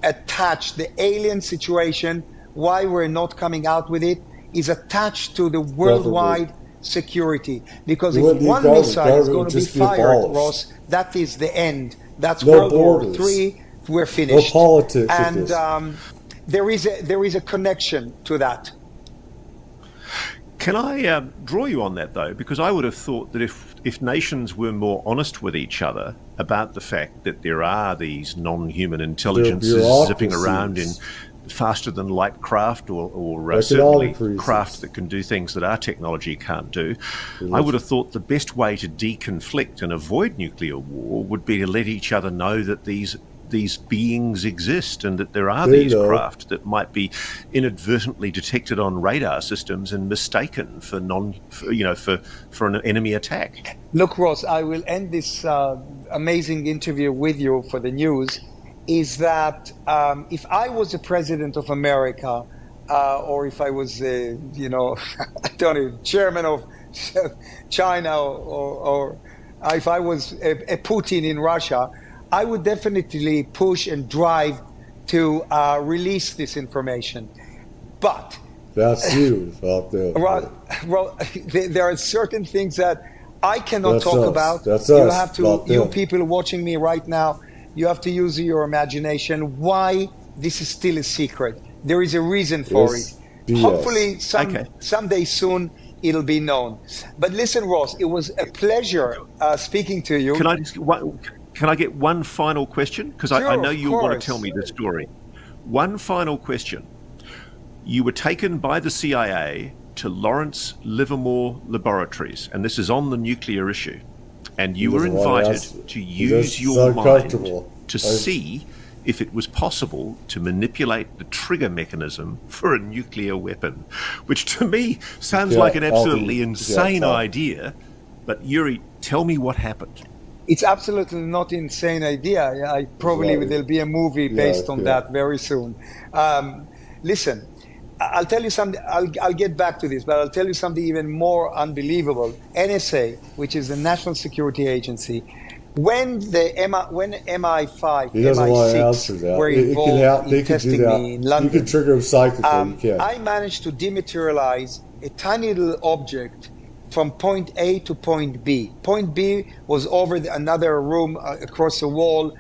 attached. The alien situation, why we're not coming out with it, is attached to the worldwide security. Because if one missile is going to be fired, Ross, that is the end. That's World War III. We're finished. No politics. And there is a connection to that. Can I draw you on that, though? Because I would have thought that if nations were more honest with each other about the fact that there are these non-human intelligences zipping around in faster-than-light craft or certainly craft that can do things that our technology can't do, I would have thought the best way to deconflict and avoid nuclear war would be to let each other know that these beings exist and that there are these craft that might be inadvertently detected on radar systems and mistaken for for an enemy attack. Look, Ross, I will end this amazing interview with you for the news. Is that if I was the president of America, or if I was, I don't know, chairman of China, or if I was a Putin in Russia, I would definitely push and drive to release this information. But that's you out there. Well, there are certain things that I cannot talk about. That's you us, have to. You people watching me right now, you have to use your imagination. Why this is still a secret? There is a reason for it. BS. Hopefully, someday soon it'll be known. But listen, Ross, it was a pleasure speaking to you. Can I get one final question? Because sure, I know you want to tell me the story. One final question. You were taken by the CIA to Lawrence Livermore Laboratories, and this is on the nuclear issue. And you were invited to use your mind to see if it was possible to manipulate the trigger mechanism for a nuclear weapon, which to me sounds like an absolutely insane idea. But Yuri, tell me what happened. It's absolutely not an insane idea. There'll be a movie based on that very soon. Listen, I'll tell you something. I'll get back to this, but I'll tell you something even more unbelievable. NSA, which is the National Security Agency, when MI5, MI6 were involved in testing me in London, you can trigger them psychically. I managed to dematerialize a tiny little object from point A to point B. Point B was over another room across the wall.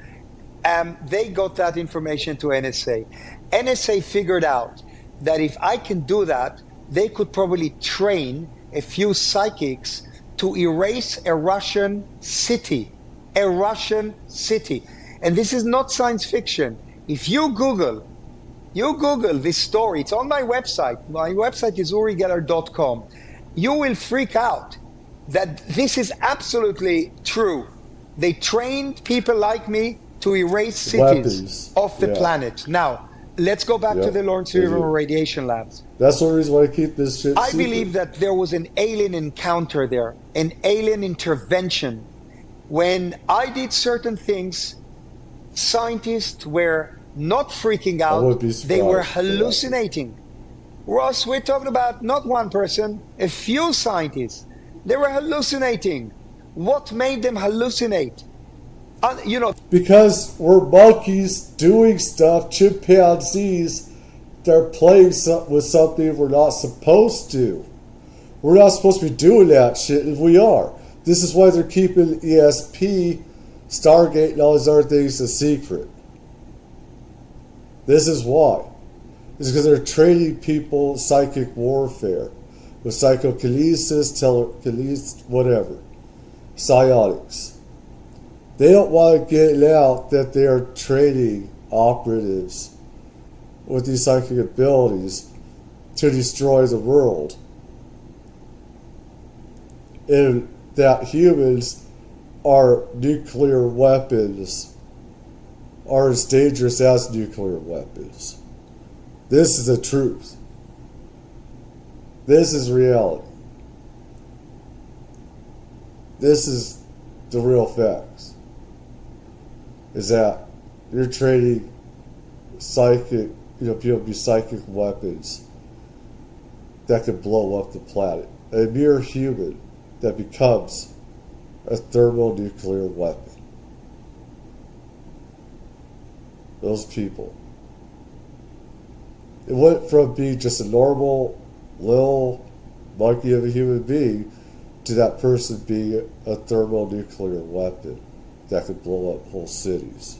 They got that information to NSA. NSA figured out that if I can do that, they could probably train a few psychics to erase a Russian city. A Russian city. And this is not science fiction. If you Google this story, it's on my website. My website is urigeller.com. You will freak out that this is absolutely true. They trained people like me to erase cities off the planet. Now, let's go back to the Lawrence Livermore Radiation Labs. That's the reason why I keep this shit I secret. believe that there was an alien encounter there, an alien intervention. When I did certain things, scientists were not freaking out. They were hallucinating. Ross, we're talking about not one person, a few scientists. They were hallucinating. What made them hallucinate? Because we're monkeys doing stuff, chimpanzees, they're playing with something we're not supposed to. We're not supposed to be doing that shit, and we are. This is why they're keeping ESP, Stargate, and all these other things a secret. This is why. It's because they're training people psychic warfare with psychokinesis, telekinesis, whatever, psionics. They don't want to get out that they are training operatives with these psychic abilities to destroy the world. And that humans are nuclear weapons, are as dangerous as nuclear weapons. This is the truth. This is reality. This is the real facts. Is that you're trading psychic, people be psychic weapons that could blow up the planet. A mere human that becomes a thermonuclear weapon. Those people. It went from being just a normal little monkey of a human being to that person being a thermonuclear weapon that could blow up whole cities.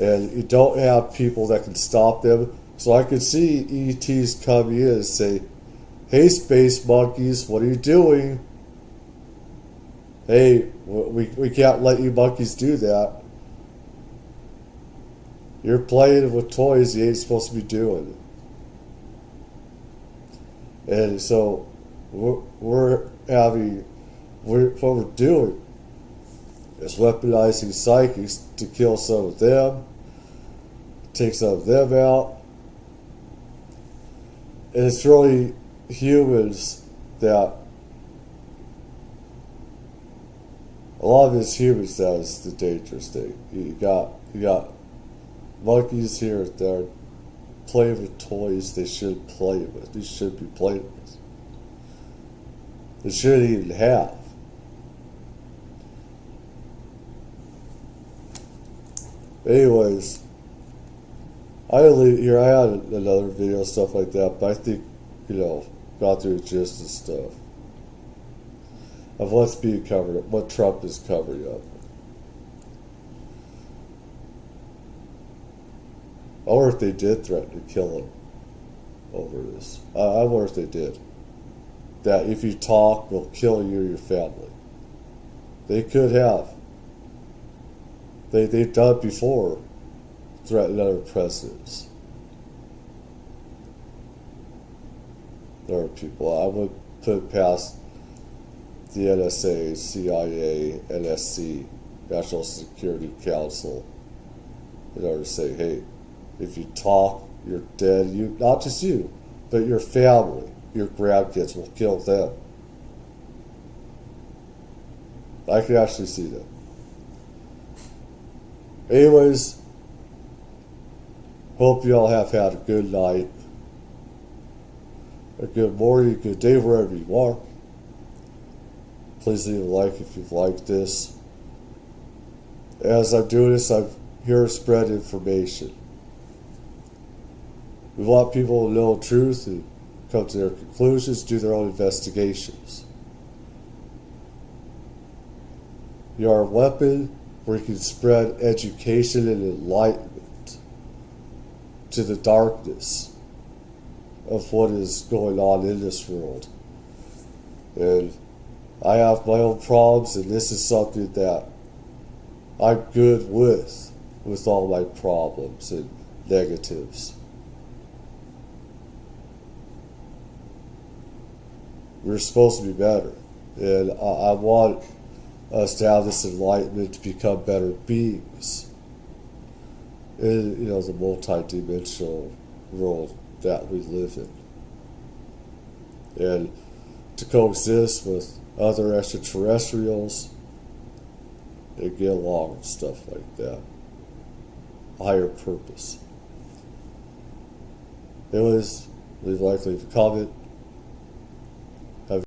And you don't have people that can stop them. So I could see ETs come in and say, "Hey, space monkeys, what are you doing? Hey, we can't let you monkeys do that. You're playing with toys you ain't supposed to be doing." And so what we're doing is weaponizing psychics to kill some of them, take some of them out. And it's really humans that, a lot of it's humans that is the dangerous thing. You got monkeys here that are playing with toys they shouldn't play with. They shouldn't be playing with. They shouldn't even have. Anyways, I had another video, stuff like that, but I think, got through the gist and stuff of what's being covered up, what Trump is covering up. I wonder if they did threaten to kill him over this. I wonder if they did. That if you talk, we'll kill you or your family. They could have. They've done it before, threatened other presidents. There are people. I would put it past the NSA, CIA, NSC, National Security Council, in order to say, hey, if you talk, you're dead. You, not just you, but your family, your grandkids, will kill them. I can actually see that. Anyways, hope you all have had a good night, a good morning, a good day wherever you are. Please leave a like if you've liked this. As I'm doing this, I'm here to spread information. We want people to know the truth and come to their conclusions, do their own investigations. You are a weapon where you can spread education and enlightenment to the darkness of what is going on in this world. And I have my own problems, and this is something that I'm good with all my problems and negatives. We're supposed to be better, and I want us to have this enlightenment to become better beings in the multi-dimensional world that we live in, and to coexist with other extraterrestrials and get along and stuff like that. Higher purpose. Anyways, leave a like, leave a comment.